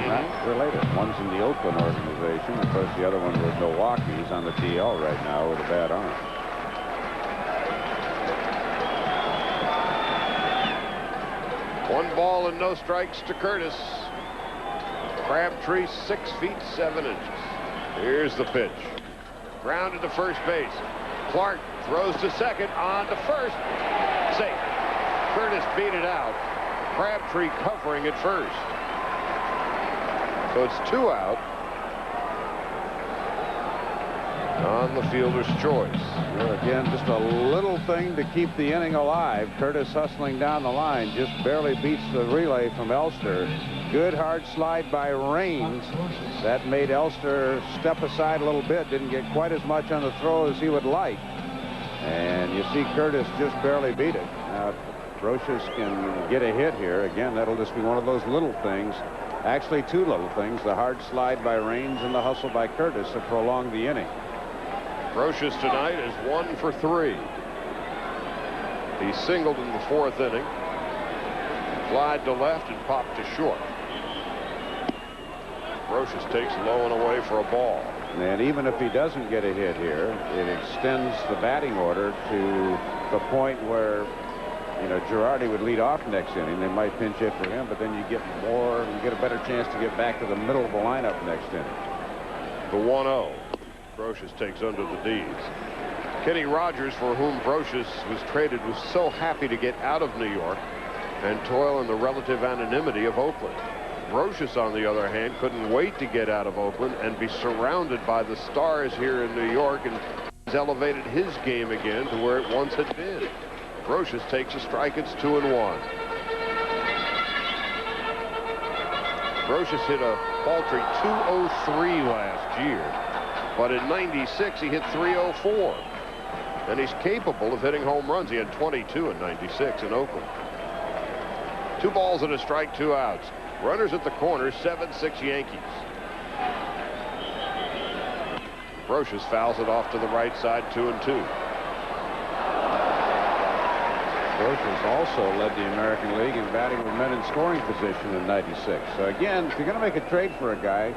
Not related. One's in the Oakland organization. Of course, the other one was Milwaukee. He's on the DL right now with a bad arm. One ball and no strikes to Curtis. Crabtree 6 feet 7 inches. Here's the pitch. Grounded to first base. Clark throws to second, on to first. Safe. Curtis beat it out. Crabtree covering at first. So it's 2 out on the fielder's choice. Well, again, just a little thing to keep the inning alive. Curtis hustling down the line, just barely beats the relay from Elster. Good hard slide by Raines. That made Elster step aside a little bit. Didn't get quite as much on the throw as he would like. And you see Curtis just barely beat it. Now, if Brocious can get a hit here, again, that'll just be one of those little things. Actually, 2 little things. The hard slide by Raines and the hustle by Curtis to prolong the inning. Brocious tonight is 1 for 3. He singled in the 4th inning. Flied to left and popped to short. Brocious takes low and away for a ball. And even if he doesn't get a hit here, it extends the batting order to the point where, you know, Girardi would lead off next inning. They might pinch hit for him, but then you get a better chance to get back to the middle of the lineup next inning. The 1-0. Brocious takes under the D's. Kenny Rogers, for whom Brocious was traded, was so happy to get out of New York and toil in the relative anonymity of Oakland. Brocious, on the other hand, couldn't wait to get out of Oakland and be surrounded by the stars here in New York, and has elevated his game again to where it once had been. Brocious takes a strike. It's 2-1. Brocious hit a paltry .203 last year, but in '96 he hit .304, and he's capable of hitting home runs. He had 22 in '96 in Oakland. 2 balls and a strike, 2 outs. Runners at the corner, 7-6 Yankees. Brocious fouls it off to the right side, 2-2. Brocious also led the American League in batting with men in scoring position in '96. So again, if you're going to make a trade for a guy,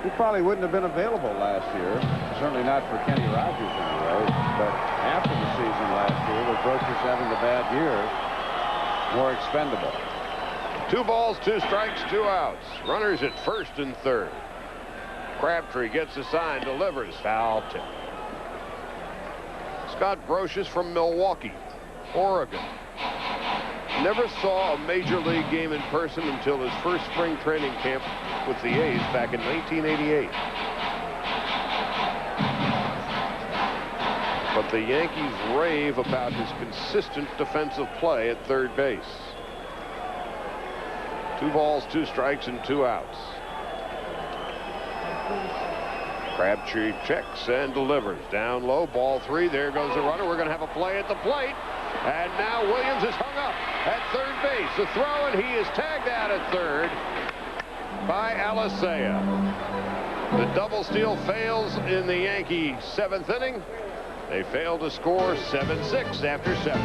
he probably wouldn't have been available last year. Certainly not for Kenny Rogers anyway. But after the season last year, with Brocious having the bad year, more expendable. 2 balls, 2 strikes, 2 outs. Runners at first and third. Crabtree gets a sign, delivers, foul tip. Scott Brocious from Milwaukee, Oregon. Never saw a major league game in person until his first spring training camp with the A's back in 1988. But the Yankees rave about his consistent defensive play at third base. 2 balls, 2 strikes, and 2 outs. Crabtree checks and delivers. Down low, ball 3. There goes the runner. We're going to have a play at the plate. And now Williams is hung up at third base. The throw, and he is tagged out at third by Alicea. The double steal fails in the Yankee 7th inning. They fail to score 7-6 after 7.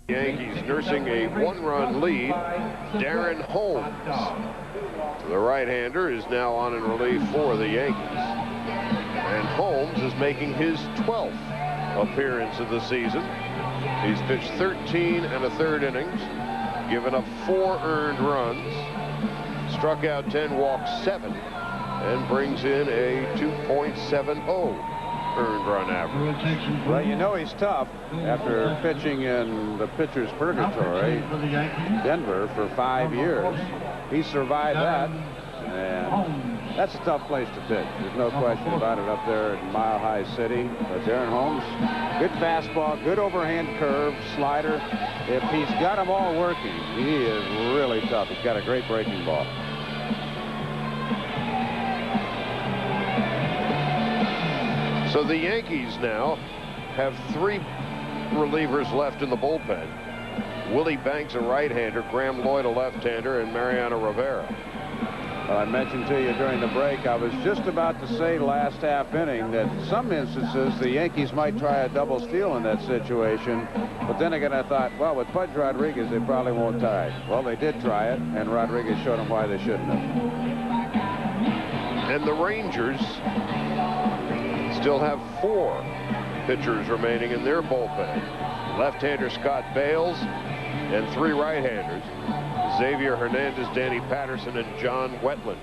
Yankees nursing a 1-run lead. Darren Holmes, the right-hander, is now on in relief for the Yankees. And Holmes is making his 12th appearance of the season. He's pitched 13 1/3 innings, given up 4 earned runs, struck out 10, walked 7, and brings in a 2.70 earned run average. Well, you know he's tough after pitching in the pitcher's purgatory, Denver, for 5 years. He survived that, and that's a tough place to pitch. There's no question about it up there in Mile High City. But Darren Holmes, good fastball, good overhand curve, slider. If he's got them all working, he is really tough. He's got a great breaking ball. So the Yankees now have 3 relievers left in the bullpen. Willie Banks, a right-hander, Graham Lloyd, a left-hander, and Mariano Rivera. Well, I mentioned to you during the break, I was just about to say last half inning that in some instances the Yankees might try a double steal in that situation. But then again, I thought, well, with Pudge Rodriguez, they probably won't tie. Well, they did try it, and Rodriguez showed them why they shouldn't have. And the Rangers still have 4 pitchers remaining in their bullpen. Left-hander Scott Bales and 3 right-handers, Xavier Hernandez, Danny Patterson, and John Wetland.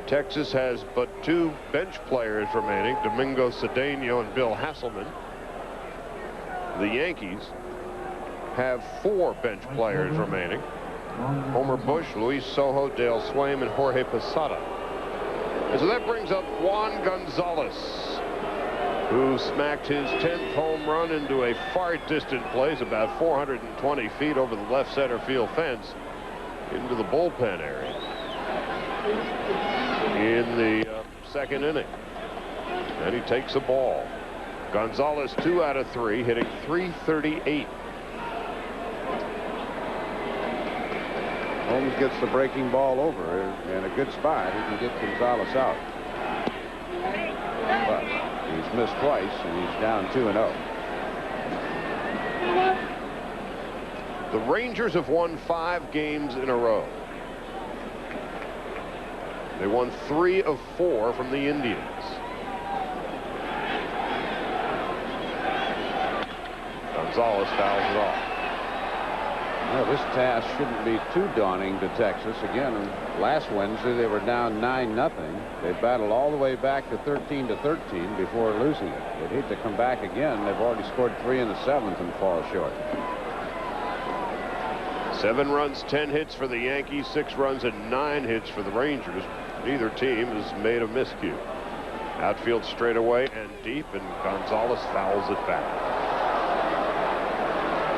Texas has but 2 bench players remaining, Domingo Cedeno and Bill Hasselman. The Yankees have 4 bench players remaining, Homer Bush, Luis Sojo, Dale Swaim, and Jorge Posada. And so that brings up Juan Gonzalez, who smacked his 10th home run into a far distant place, about 420 feet over the left center field fence, into the bullpen area in the 2nd inning. And he takes a ball. Gonzalez 2 out of 3, hitting .338. Holmes gets the breaking ball over in a good spot. He can get Gonzalez out. But he's missed twice, and he's down 2-0. The Rangers have won 5 games in a row. They won 3 of 4 from the Indians. Gonzalez fouls it off. Well, this task shouldn't be too daunting to Texas. Again, last Wednesday they were down 9-0. They battled all the way back to 13-13 before losing it. They'd hate to come back again. They've already scored 3 in the 7th and fall short. 7 runs, 10 hits for the Yankees, 6 runs and 9 hits for the Rangers. Neither team has made a miscue. Outfield straightaway and deep, and Gonzalez fouls it back.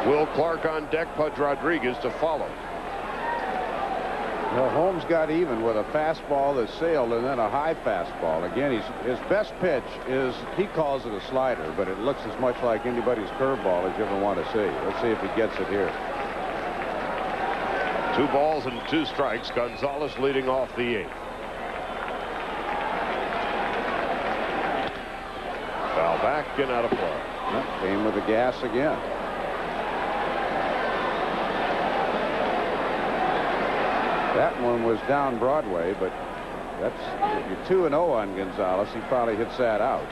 Will Clark on deck, Pudge Rodriguez to follow. Well, Holmes got even with a fastball that sailed and then a high fastball. Again, his best pitch is, he calls it a slider, but it looks as much like anybody's curveball as you ever want to see. Let's see if he gets it here. 2 balls and 2 strikes. Gonzalez leading off the 8th. Foul back and out of play. Came with the gas again. That one was down Broadway, but that's, if you're 2-0 on Gonzalez, he probably hits that out.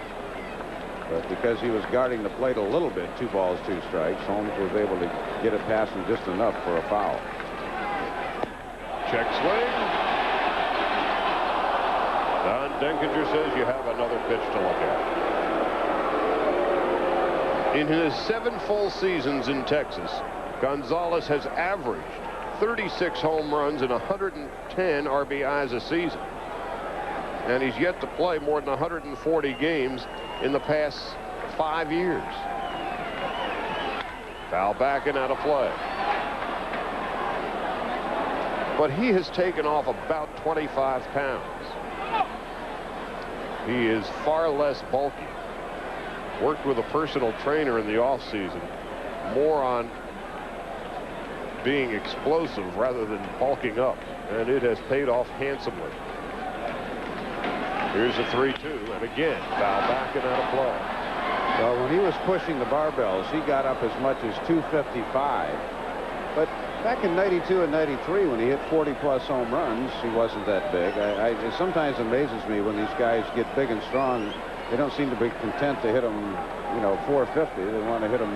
But because he was guarding the plate a little bit, 2 balls, 2 strikes, Holmes was able to get it past him just enough for a foul. Check swing. Don Denkinger says you have another pitch to look at. In his 7 full seasons in Texas, Gonzalez has averaged 36 home runs and 110 RBIs a season. And he's yet to play more than 140 games in the past 5 years. Foul back and out of play. But he has taken off about 25 pounds. He is far less bulky. Worked with a personal trainer in the offseason, more on being explosive rather than bulking up, and it has paid off handsomely. Here's a 3-2, and again, foul back and out of play. Well, when he was pushing the barbells, he got up as much as 255. But back in 92 and 93, when he hit 40-plus home runs, he wasn't that big. It sometimes amazes me when these guys get big and strong. They don't seem to be content to hit them, you know, 450. They want to hit them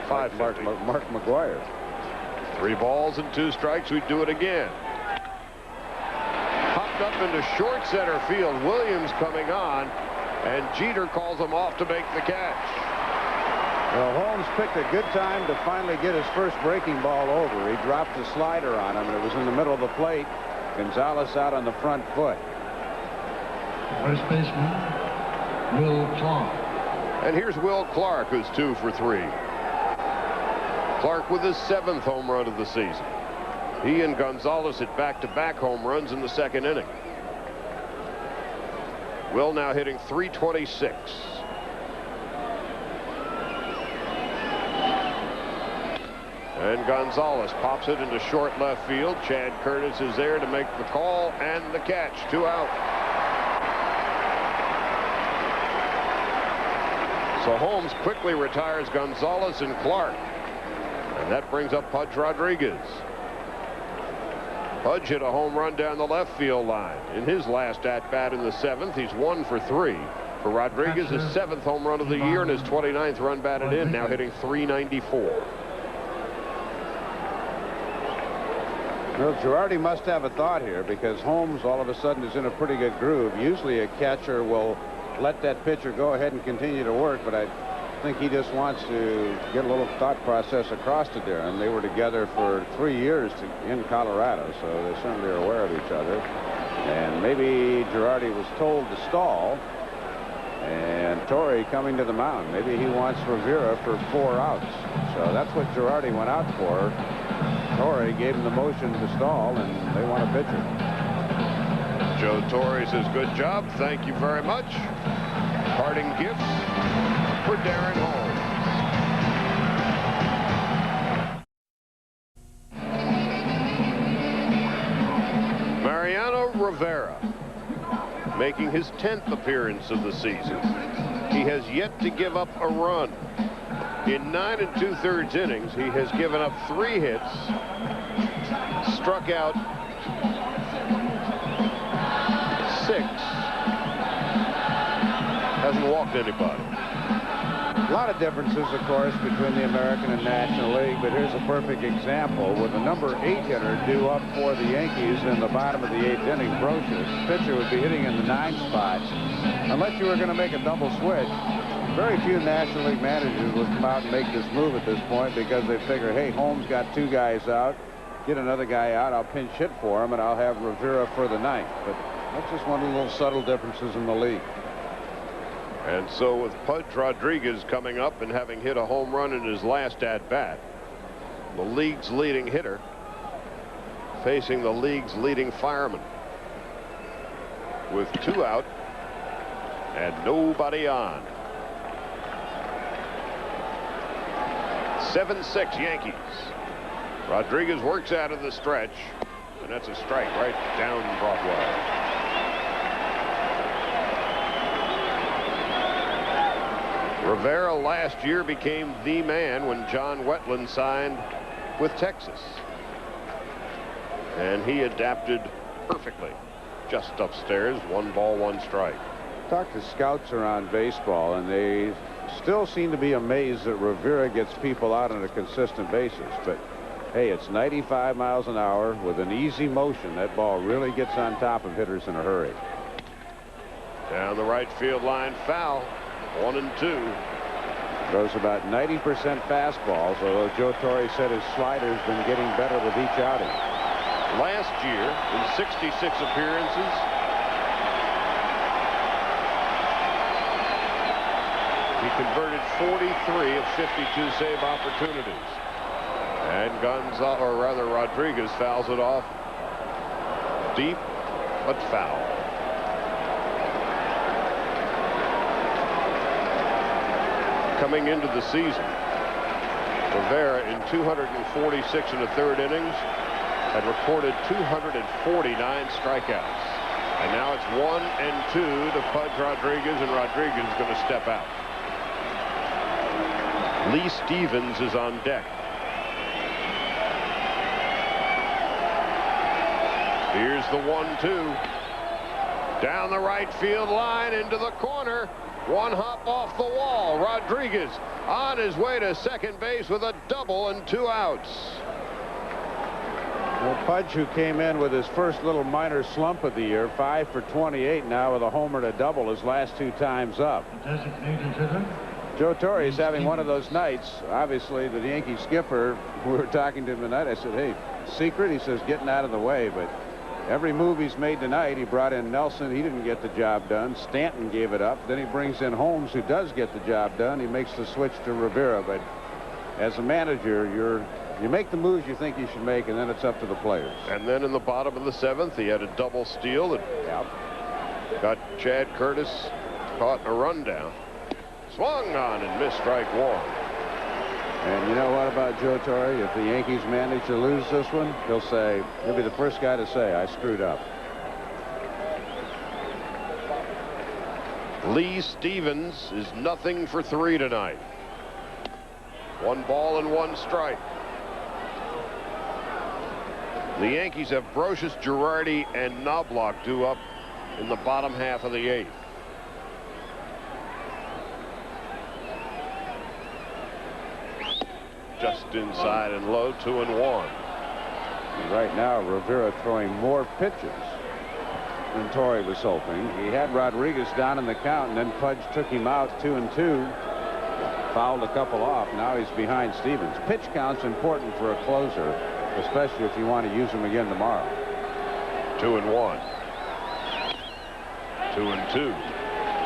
550. Mark McGwire. 3 balls and 2 strikes. We do it again. Popped up into short center field. Williams coming on, and Jeter calls him off to make the catch. Well, Holmes picked a good time to finally get his first breaking ball over. He dropped a slider on him, and it was in the middle of the plate. Gonzalez out on the front foot. First baseman, Will Clark. And here's Will Clark, who's 2 for 3. Clark with his 7th home run of the season. He and Gonzalez hit back-to-back home runs in the 2nd inning. Will now hitting .326. And Gonzalez pops it into short left field. Chad Curtis is there to make the call and the catch. 2 out. So Holmes quickly retires Gonzalez and Clark. And that brings up Pudge Rodriguez. Pudge hit a home run down the left field line. In his last at-bat in the 7th, he's 1 for 3. For Rodriguez, his 7th home run of the year and his 29th run batted in, now hitting .394. Well, Girardi must have a thought here, because Holmes all of a sudden is in a pretty good groove. Usually a catcher will let that pitcher go ahead and continue to work, but I think he just wants to get a little thought process across to there. And they were together for 3 years in Colorado, so they certainly are aware of each other. And maybe Girardi was told to stall, and Torre coming to the mound. Maybe he wants Rivera for 4 outs. So that's what Girardi went out for. Torre gave him the motion to stall, and they want a pitcher. Joe Torre says, good job. Thank you very much. Parting gifts for Darren Holmes. Mariano Rivera making his 10th appearance of the season. He has yet to give up a run. In 9 2/3 innings, he has given up 3 hits, struck out 6, hasn't walked anybody. A lot of differences, of course, between the American and National League, but here's a perfect example. With the number 8 hitter due up for the Yankees in the bottom of the 8th inning, Brocious, pitcher would be hitting in the 9 spot. Unless you were going to make a double switch, very few National League managers would come out and make this move at this point, because they figure, hey, Holmes got 2 guys out, get another guy out, I'll pinch hit for him, and I'll have Rivera for the 9th. But that's just one of the little subtle differences in the league. And so with Pudge Rodriguez coming up and having hit a home run in his last at-bat, the league's leading hitter facing the league's leading fireman with 2 out and nobody on. 7-6 Yankees. Rodriguez works out of the stretch, and that's a strike right down Broadway. Rivera last year became the man when John Wetland signed with Texas. And he adapted perfectly. Just upstairs, 1 ball, 1 strike. Talk to scouts around baseball, and they still seem to be amazed that Rivera gets people out on a consistent basis. But hey, it's 95 miles an hour with an easy motion. That ball really gets on top of hitters in a hurry. Down the right field line, foul. 1 and 2. Throws about 90% fastballs, although Joe Torre said his slider's been getting better with each outing. Last year, in 66 appearances, he converted 43 of 52 save opportunities. And Rodriguez fouls it off deep, but foul. Coming into the season, Rivera in 246 in the third innings had recorded 249 strikeouts. And now it's 1-2 to Pudge Rodriguez, and Rodriguez is going to step out. Lee Stevens is on deck. Here's the 1-2. Down the right field line into the corner. One hop off the wall. Rodriguez on his way to second base with a double and 2 outs. Well, Pudge, who came in with his first little minor slump of the year, 5 for 28 now with a homer and a double his last 2 times up. Designated hitter. Joe Torre is having one of those nights. Obviously, the Yankee skipper, we were talking to him tonight. I said, hey, secret? He says, getting out of the way. But every move he's made tonight, he brought in Nelson. He didn't get the job done. Stanton gave it up. Then he brings in Holmes, who does get the job done. He makes the switch to Rivera. But as a manager, you make the moves you think you should make, and then it's up to the players. And then in the bottom of the 7th, he had a double steal that got Chad Curtis caught in a rundown. Swung on and missed strike 1. And you know what about Joe Torre? If the Yankees manage to lose this one, he'll be the first guy to say, I screwed up. Lee Stevens is nothing for 3 tonight. 1 ball and 1 strike. The Yankees have Brocious, Girardi, and Knobloch due up in the bottom half of the 8th. Just inside and low, 2-1. Right now, Rivera throwing more pitches than Torre was hoping. He had Rodriguez down in the count, and then Pudge took him out 2-2. Fouled a couple off. Now he's behind Stevens. Pitch count's important for a closer, especially if you want to use him again tomorrow. 2-1. 2-2.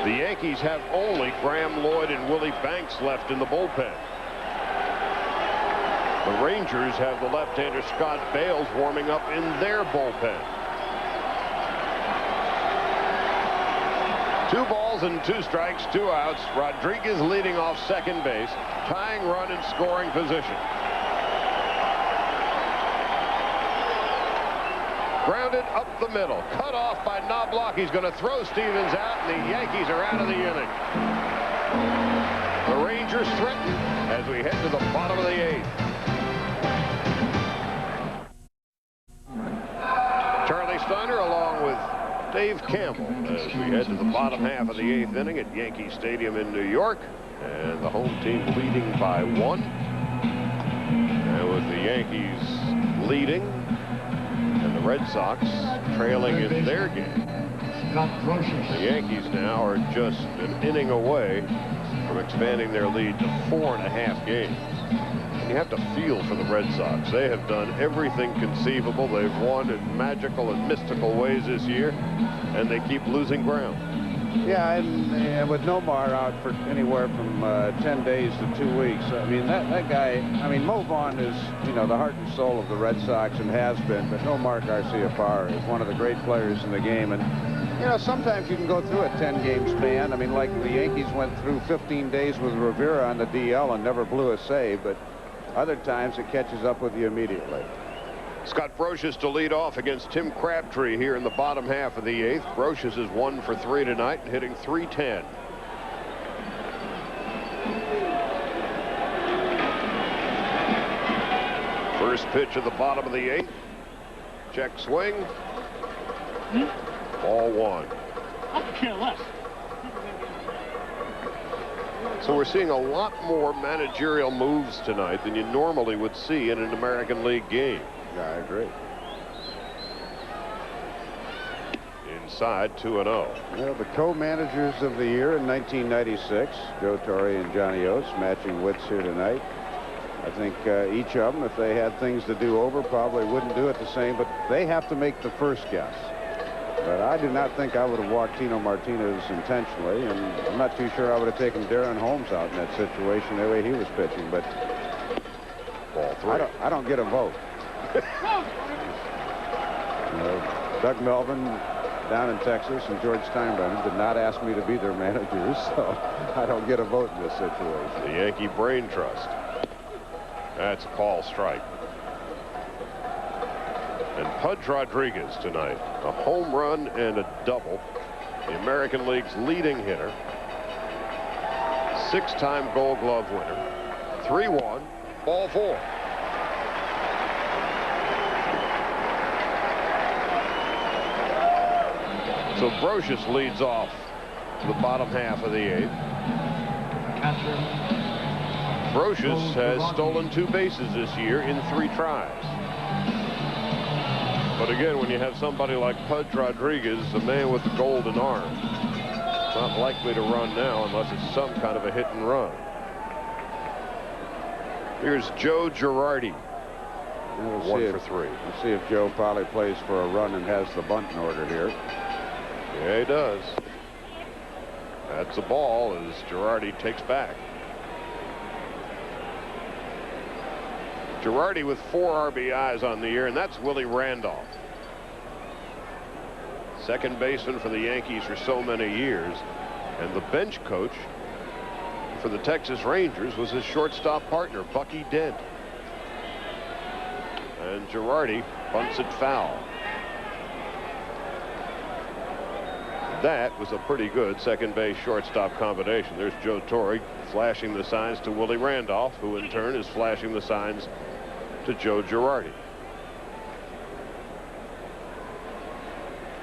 The Yankees have only Graham Lloyd and Willie Banks left in the bullpen. The Rangers have the left-hander Scott Bales warming up in their bullpen. 2 balls and 2 strikes, 2 outs. Rodriguez leading off second base, tying run in scoring position. Grounded up the middle, cut off by Knobloch. He's going to throw Stevens out, and the Yankees are out of the inning. The Rangers threaten as we head to the bottom of the 8th. Charlie Steiner along with Dave Campbell as we head to the bottom half of the 8th inning at Yankee Stadium in New York, and the home team leading by 1. And with the Yankees leading and the Red Sox trailing in their game, the Yankees now are just an inning away from expanding their lead to 4.5 games. And you have to feel for the Red Sox. They have done everything conceivable. They've won in magical and mystical ways this year, and they keep losing ground. Yeah, and with Nomar out for anywhere from 10 days to 2 weeks, I mean, that guy, I mean, Mo Vaughn is, you know, the heart and soul of the Red Sox and has been, but Nomar Garcia-Parra is one of the great players in the game. And, you know, sometimes you can go through a 10-game span. I mean, like the Yankees went through 15 days with Rivera on the DL and never blew a save, but other times it catches up with you immediately. Scott Brocious to lead off against Tim Crabtree here in the bottom half of the 8th. Brocious is 1 for 3 tonight, hitting .310. First pitch of the bottom of the 8th. Check swing. Ball 1. I could care less. So we're seeing a lot more managerial moves tonight than you normally would see in an American League game. Yeah, I agree. side, 2-0. Well, the co-managers of the year in 1996, Joe Torre and Johnny Oates, matching wits here tonight. I think each of them, if they had things to do over, probably wouldn't do it the same, but they have to make the first guess. But I do not think I would have walked Tino Martinez intentionally, and I'm not too sure I would have taken Darren Holmes out in that situation the way he was pitching, but ball 3. I don't get a vote. Doug Melvin down in Texas and George Steinbrenner did not ask me to be their managers, so I don't get a vote in this situation. The Yankee Brain Trust. That's a call strike. And Pudge Rodriguez tonight, a home run and a double. The American League's leading hitter. 6-time Gold Glove winner. 3-1, ball 4. So Brocious leads off the bottom half of the 8th. Brocious has stolen 2 bases this year in 3 tries. But again, when you have somebody like Pudge Rodriguez, the man with the golden arm, not likely to run now unless it's some kind of a hit and run. Here's Joe Girardi. 1 for 3. We'll see if Joe probably plays for a run and has the bunt in order here. Yeah, he does. That's a ball as Girardi takes back. Girardi with 4 RBIs on the year, and that's Willie Randolph. Second baseman for the Yankees for so many years, and the bench coach for the Texas Rangers was his shortstop partner, Bucky Dent. And Girardi bunts it foul. That was a pretty good second base shortstop combination. There's Joe Torre flashing the signs to Willie Randolph, who in turn is flashing the signs to Joe Girardi.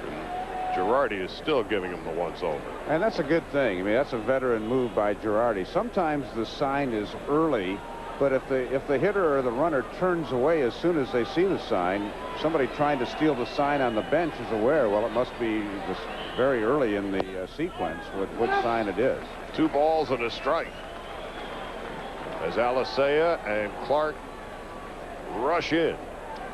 And Girardi is still giving him the once over. And that's a good thing. I mean, that's a veteran move by Girardi. Sometimes the sign is early, but if the hitter or the runner turns away as soon as they see the sign, somebody trying to steal the sign on the bench is aware, well, it must be this very early in the sequence what sign it is. 2 balls and a strike as Alicea and Clark rush in.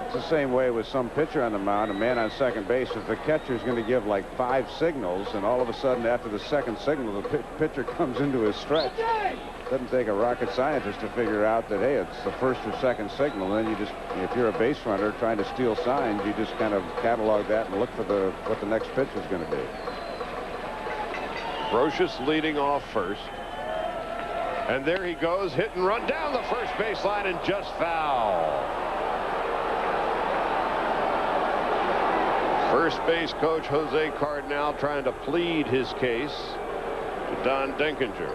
It's the same way with some pitcher on the mound, a man on second base. If the catcher's going to give like 5 signals, and all of a sudden after the second signal the pitcher comes into his stretch, doesn't take a rocket scientist to figure out that, hey, it's the first or second signal. And then you just, if you're a base runner trying to steal signs, you just kind of catalog that and look for what the next pitch is going to be. Brocious leading off first. And there he goes, hit and run down the first baseline and just foul. First base coach Jose Cardinal trying to plead his case to Don Denkinger.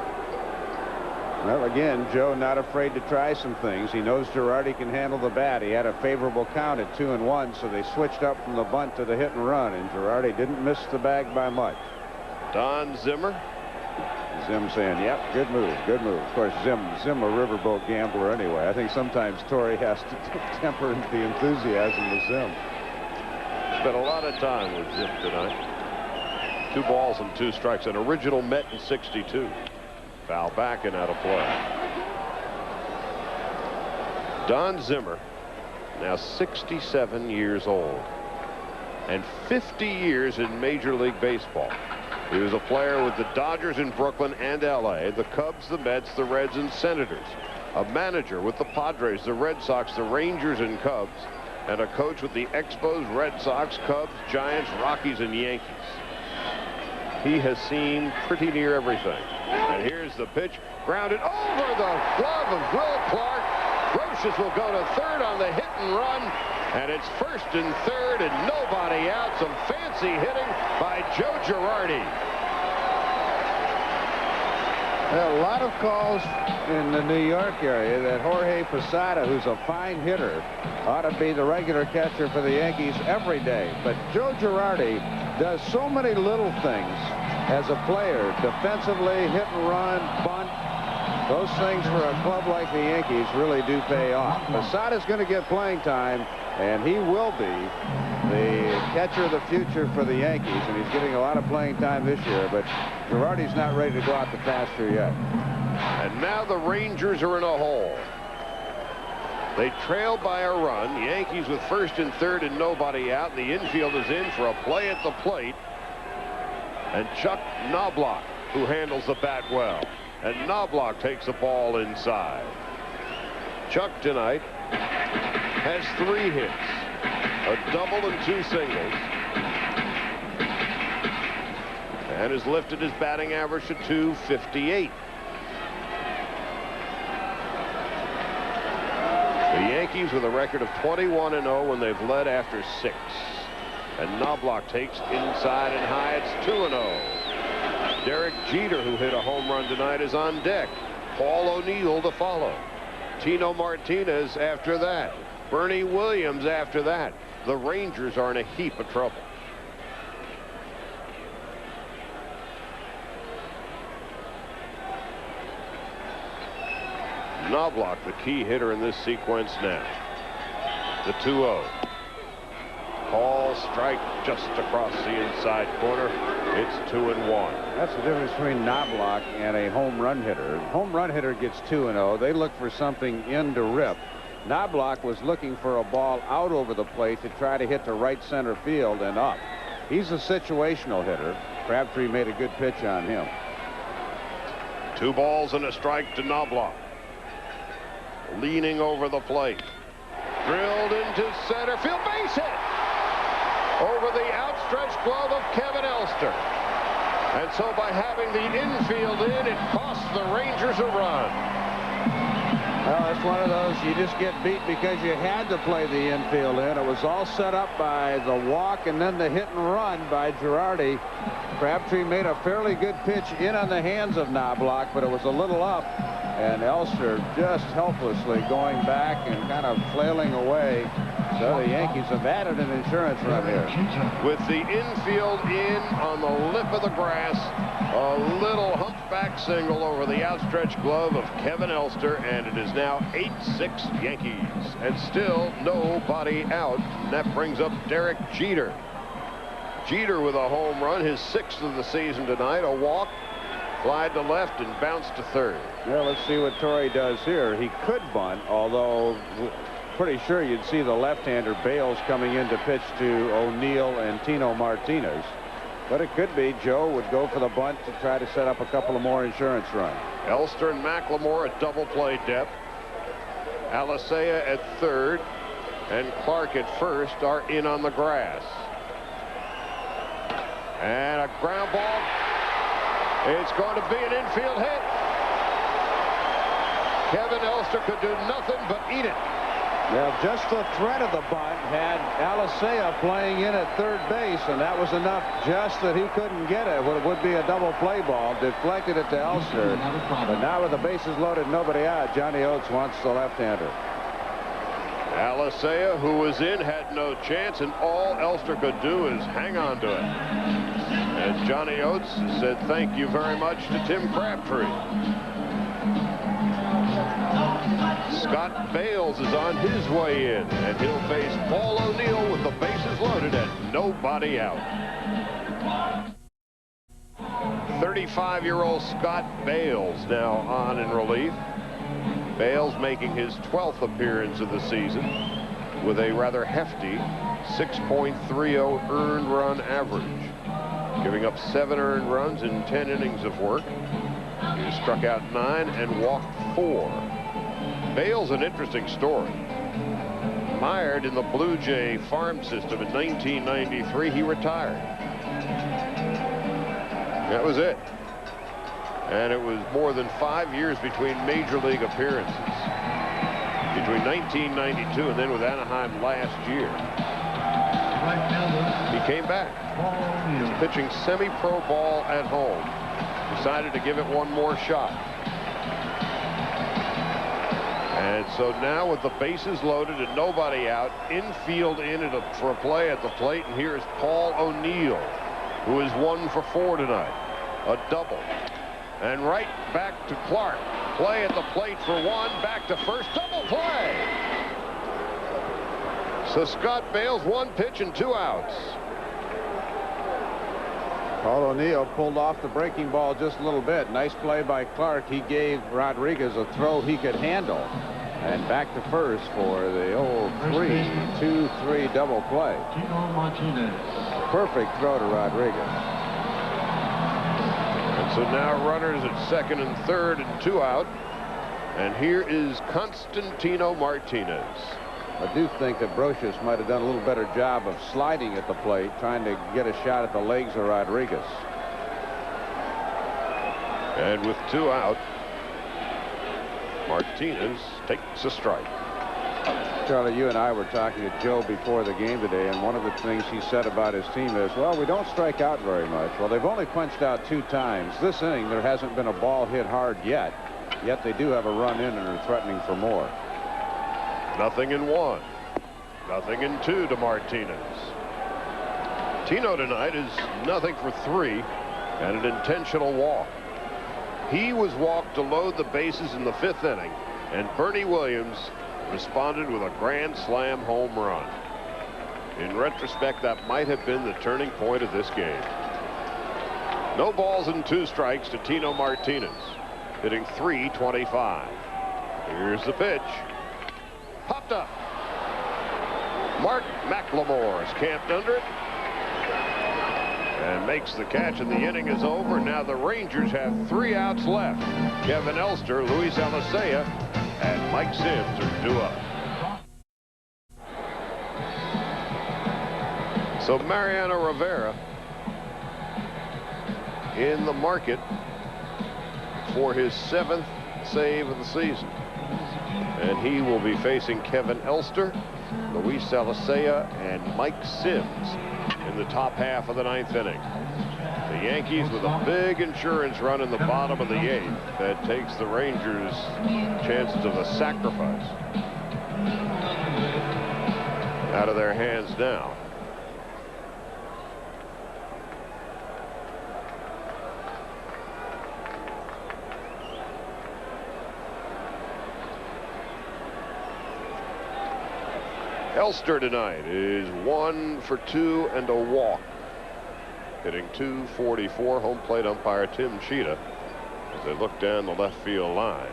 Well, again, Joe not afraid to try some things. He knows Girardi can handle the bat. He had a favorable count at 2-1, so they switched up from the bunt to the hit and run, and Girardi didn't miss the bag by much. Don Zimmer. Zim saying, yep, good move, good move. Of course, Zim a riverboat gambler anyway. I think sometimes Torre has to temper the enthusiasm with Zim. Spent a lot of time with Zim tonight. 2 balls and 2 strikes. An original Met in '62. Foul back and out of play. Don Zimmer, now 67 years old, and 50 years in Major League Baseball. He was a player with the Dodgers in Brooklyn and LA, the Cubs, the Mets, the Reds, and Senators. A manager with the Padres, the Red Sox, the Rangers, and Cubs, and a coach with the Expos, Red Sox, Cubs, Giants, Rockies, and Yankees. He has seen pretty near everything. And here's the pitch, grounded over the glove of Will Clark. Brocious will go to third on the hit and run, and it's first and third and nobody out. Some fancy hitting by Joe Girardi. A lot of calls in the New York area that Jorge Posada, who's a fine hitter, ought to be the regular catcher for the Yankees every day. But Joe Girardi does so many little things as a player, defensively, hit and run, bunt, Those things for a club like the Yankees really do pay off. Posada's going to get playing time, and he will be the catcher of the future for the Yankees, and he's getting a lot of playing time this year, but Girardi's not ready to go out the pasture yet. And now the Rangers are in a hole. They trail by a run. The Yankees with first and third and nobody out. The infield is in for a play at the plate. And Chuck Knobloch, who handles the bat well. And Knobloch takes the ball inside. Chuck tonight has 3 hits, a double and 2 singles, and has lifted his batting average to .258. The Yankees with a record of 21-0 when they've led after 6. And Knobloch takes inside and high. It's 2-0. Derek Jeter, who hit a home run tonight, is on deck. Paul O'Neill to follow. Tino Martinez after that. Bernie Williams after that. The Rangers are in a heap of trouble. Knobloch, the key hitter in this sequence now. The 2-0. Call strike just across the inside corner. It's 2-1. That's the difference between Knobloch and a home run hitter. Home run hitter gets 2-0. They look for something in to rip. Knobloch was looking for a ball out over the plate to try to hit to right center field and up. He's a situational hitter. Crabtree made a good pitch on him. 2 balls and a strike to Knobloch. Leaning over the plate. Drilled into center field. Base hit over the outstretched glove of Kevin Elster. And so by having the infield in, it costs the Rangers a run. Well, it's one of those you just get beat because you had to play the infield in. It was all set up by the walk and then the hit and run by Girardi. Crabtree made a fairly good pitch in on the hands of Knobloch, but it was a little up. And Elster just helplessly going back and kind of flailing away. So the Yankees have added an insurance run here. With the infield in on the lip of the grass, a little humpback single over the outstretched glove of Kevin Elster, and it is now 8-6 Yankees. And still nobody out. And that brings up Derek Jeter. Jeter with a home run, his 6th of the season tonight, a walk. Flied to left and bounced to third. Well, let's see what Torrey does here. He could bunt, although pretty sure you'd see the left-hander Bales coming in to pitch to O'Neill and Tino Martinez. But it could be Joe would go for the bunt to try to set up a couple of more insurance runs. Elster and McLemore at double play depth. Alicea at third and Clark at first are in on the grass. And a ground ball. It's going to be an infield hit. Kevin Elster could do nothing but eat it. Well, just the threat of the bunt had Alicea playing in at third base, and that was enough just that he couldn't get it. It would be a double play ball. Deflected it to Elster. But now with the bases loaded, nobody out, Johnny Oates wants the left-hander. Alicea, who was in, had no chance, and all Elster could do is hang on to it. And Johnny Oates said thank you very much to Tim Crabtree. Scott Bales is on his way in, and he'll face Paul O'Neill with the bases loaded and nobody out. 35-year-old Scott Bales now on in relief. Bales making his 12th appearance of the season with a rather hefty 6.30 earned run average, giving up 7 earned runs in 10 innings of work. He struck out 9 and walked 4. Bales, an interesting story. Mired in the Blue Jay farm system in 1993, he retired. That was it. And it was more than 5 years between major league appearances. Between 1992 and then with Anaheim last year. He came back. He's pitching semi-pro ball at home. Decided to give it one more shot. And so now with the bases loaded and nobody out, infield in for a play at the plate, and here's Paul O'Neill, who is 1 for 4 tonight. A double. And right back to Clark. Play at the plate for one. Back to first. Double play. So Scott bails, 1 pitch and 2 outs. Paul O'Neill pulled off the breaking ball just a little bit. Nice play by Clark. He gave Rodriguez a throw he could handle. And back to first for the old 3-2-3 double play. Tino Martinez. Perfect throw to Rodriguez. And so now runners at second and third and 2 out. And here is Constantino Martinez. I do think that Brocious might have done a little better job of sliding at the plate, trying to get a shot at the legs of Rodriguez. And with 2 out, Martinez takes a strike. Charlie, you and I were talking to Joe before the game today, and one of the things he said about his team is, well, we don't strike out very much. Well, they've only punched out 2 times. This inning, there hasn't been a ball hit hard yet they do have a run in and are threatening for more. Nothing in 1. Nothing in 2 to Martinez. Tino tonight is nothing for 3 and an intentional walk. He was walked to load the bases in the 5th inning, and Bernie Williams responded with a grand slam home run. In retrospect, that might have been the turning point of this game. No balls and 2 strikes to Tino Martinez, hitting .325. Here's the pitch. Popped up. Mark McLemore is camped under it and makes the catch, and the inning is over. Now the Rangers have 3 outs left. Kevin Elster, Luis Alicea, and Mike Sims are due up. So Mariano Rivera in the market for his 7th save of the season. And he will be facing Kevin Elster, Luis Alicea, and Mike Sims in the top half of the 9th inning. The Yankees with a big insurance run in the bottom of the 8th that takes the Rangers' chances of a sacrifice out of their hands now. Elster tonight is 1 for 2 and a walk, hitting .244. Home plate umpire Tim Sheeta as they look down the left field line.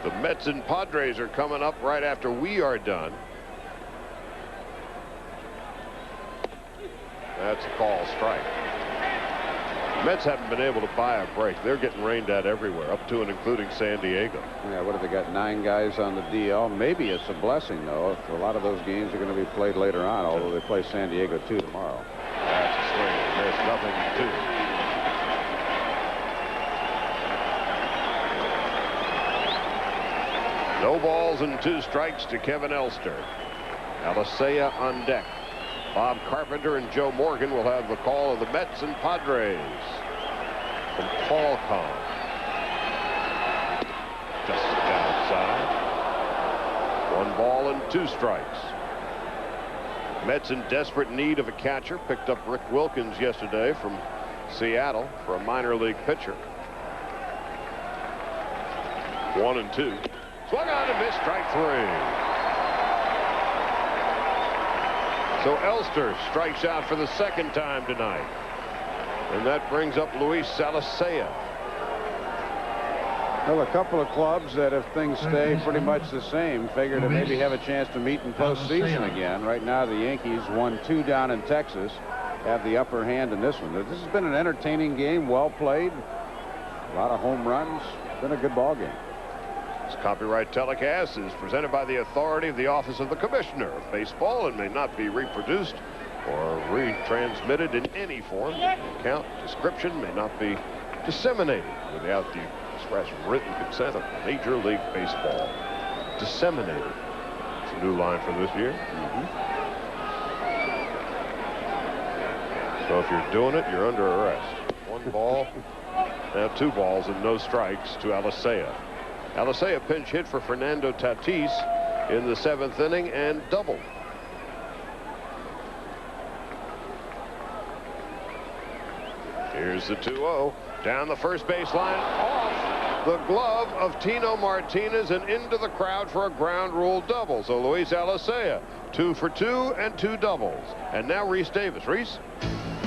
The Mets and Padres are coming up right after we are done. That's a call strike. Mets haven't been able to buy a break. They're getting rained at everywhere, up to and including San Diego. Yeah, what have they got, 9 guys on the DL? Maybe it's a blessing, though, if a lot of those games are going to be played later on, although they play San Diego, too, tomorrow. That's a swing and miss, nothing to 2. No balls and 2 strikes to Kevin Elster. Alicea on deck. Bob Carpenter and Joe Morgan will have the call of the Mets and Padres from Paul Kahn. Just outside. 1 ball and 2 strikes. Mets in desperate need of a catcher. Picked up Rick Wilkins yesterday from Seattle for a minor league pitcher. 1 and 2. Swung on and missed, strike 3. So Elster strikes out for the 2nd time tonight. And that brings up Luis Alicea. Well, a couple of clubs that, if things stay pretty much the same, figure to maybe have a chance to meet in postseason again. Right now, the Yankees won 2 down in Texas, have the upper hand in this one. This has been an entertaining game, well played, a lot of home runs, been a good ball game. This copyright telecast is presented by the authority of the Office of the Commissioner of Baseball and may not be reproduced or retransmitted in any form. The account description may not be disseminated without the express written consent of Major League Baseball. Disseminated. It's a new line for this year. So if you're doing it, you're under arrest. 1 ball, now 2 balls and no strikes to Alicea. Alicea pinch hit for Fernando Tatis in the 7th inning and doubled. Here's the 2-0. Down the first baseline, off the glove of Tino Martinez and into the crowd for a ground rule double. So Luis Alicea, 2 for 2 and 2 doubles. And now Rhys Davis. Rhys?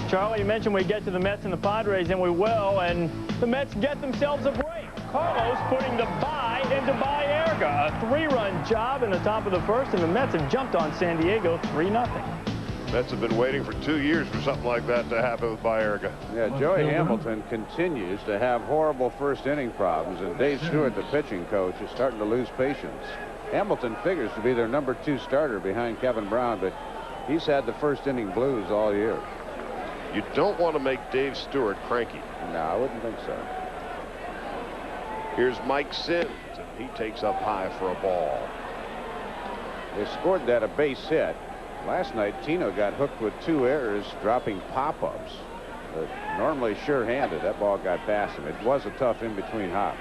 Charlie, you mentioned we get to the Mets and the Padres, and we will, and the Mets get themselves a break. Carlos putting the bye into Baerga. A 3-run job in the top of the first, and the Mets have jumped on San Diego 3-0. Mets have been waiting for 2 years for something like that to happen with Baerga. Yeah, Joey Hamilton continues to have horrible first inning problems, and Dave Stewart, the pitching coach, is starting to lose patience. Hamilton figures to be their number 2 starter behind Kevin Brown, but he's had the first inning blues all year. You don't want to make Dave Stewart cranky. No, I wouldn't think so. Here's Mike Sims, and he takes up high for a ball. They scored that a base hit. Last night, Tino got hooked with 2 errors, dropping pop-ups. Normally sure-handed. That ball got past him. It was a tough in-between hop.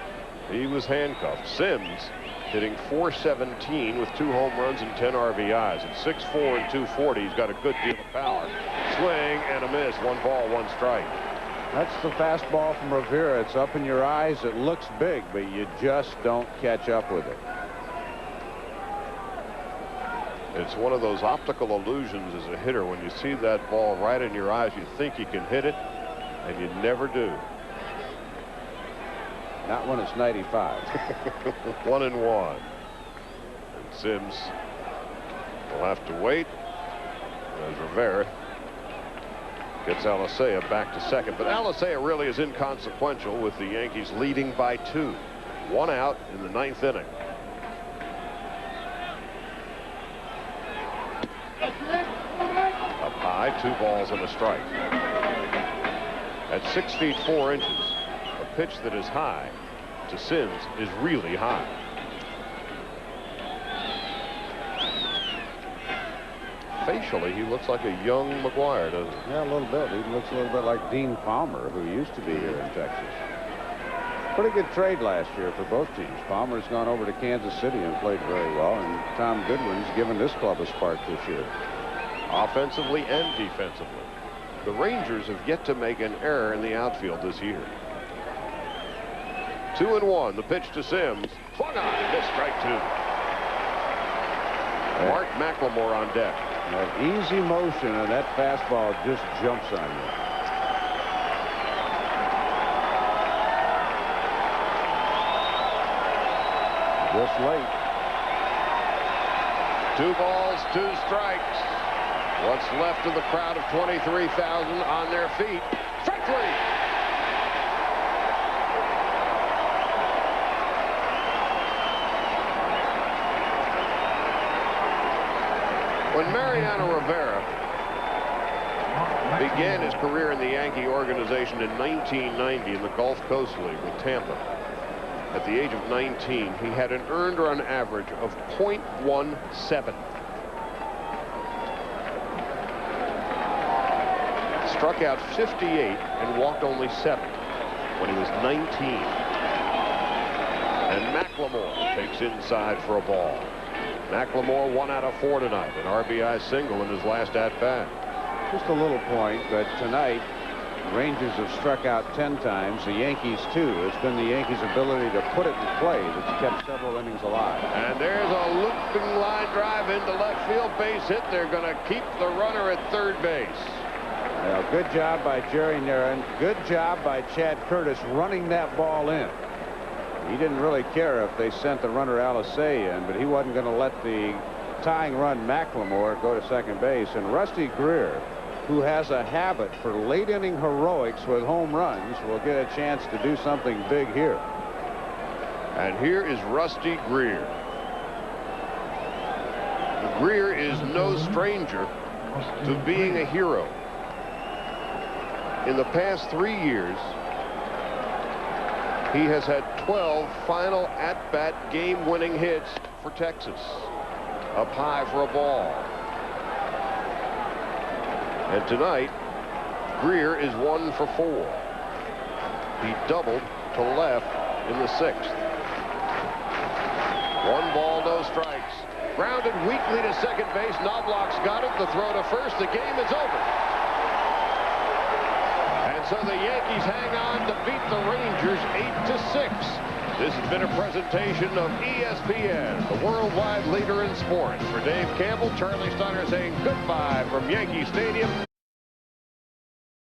He was handcuffed. Sims hitting .417 with 2 home runs and 10 RBIs. At 6'4" and 240, he's got a good deal of power. Swing and a miss. 1 ball, 1 strike. That's the fastball from Rivera. It's up in your eyes. It looks big, but you just don't catch up with it. It's one of those optical illusions as a hitter. When you see that ball right in your eyes, you think you can hit it, and you never do. Not when it's 95. 1-1. And Sims will have to wait as Rivera gets Alicea back to second. But Alicea really is inconsequential with the Yankees leading by 2. 1 out in the 9th inning. Up high, 2 balls and a strike. At 6 feet 4 inches, a pitch that is high to Sims is really high. Facially, he looks like a young McGuire, doesn't he? Yeah, a little bit. He looks a little bit like Dean Palmer, who used to be here in Texas. Pretty good trade last year for both teams. Palmer's gone over to Kansas City and played very well, and Tom Goodwin's given this club a spark this year. Offensively and defensively. The Rangers have yet to make an error in the outfield this year. 2-1. The pitch to Sims. Swung on and missed, strike 2. Mark McLemore on deck. That easy motion, and that fastball just jumps on you. Just late. 2 balls, 2 strikes. What's left of the crowd of 23,000 on their feet. Strike 3. When Mariano Rivera began his career in the Yankee organization in 1990 in the Gulf Coast League with Tampa, at the age of 19, he had an earned run average of .17. Struck out 58 and walked only 7 when he was 19. And McLemore takes inside for a ball. McLemore 1 out of 4 tonight, an RBI single in his last at-bat. Just a little point, but tonight, the Rangers have struck out 10 times. The Yankees, too. It's been the Yankees' ability to put it in play that's kept several innings alive. And there's a looping line drive into left field, base hit. They're going to keep the runner at third base. Well, good job by Jerry Narron. Good job by Chad Curtis running that ball in. He didn't really care if they sent the runner Alicea in, but he wasn't going to let the tying run McLemore go to second base. And Rusty Greer, who has a habit for late inning heroics with home runs, will get a chance to do something big here. And here is Rusty Greer. Greer is no stranger to being a hero. In the past 3 years, he has had 12 final at-bat game-winning hits for Texas. Up high for a ball. And tonight, Greer is 1 for 4. He doubled to left in the 6th. 1 ball, no strikes. Grounded weakly to second base. Knobloch's got it. The throw to first. The game is over. And so the Yankees hang on to beat the Rangers 8-6. This has been a presentation of ESPN, the worldwide leader in sports. For Dave Campbell, Charlie Steiner saying goodbye from Yankee Stadium.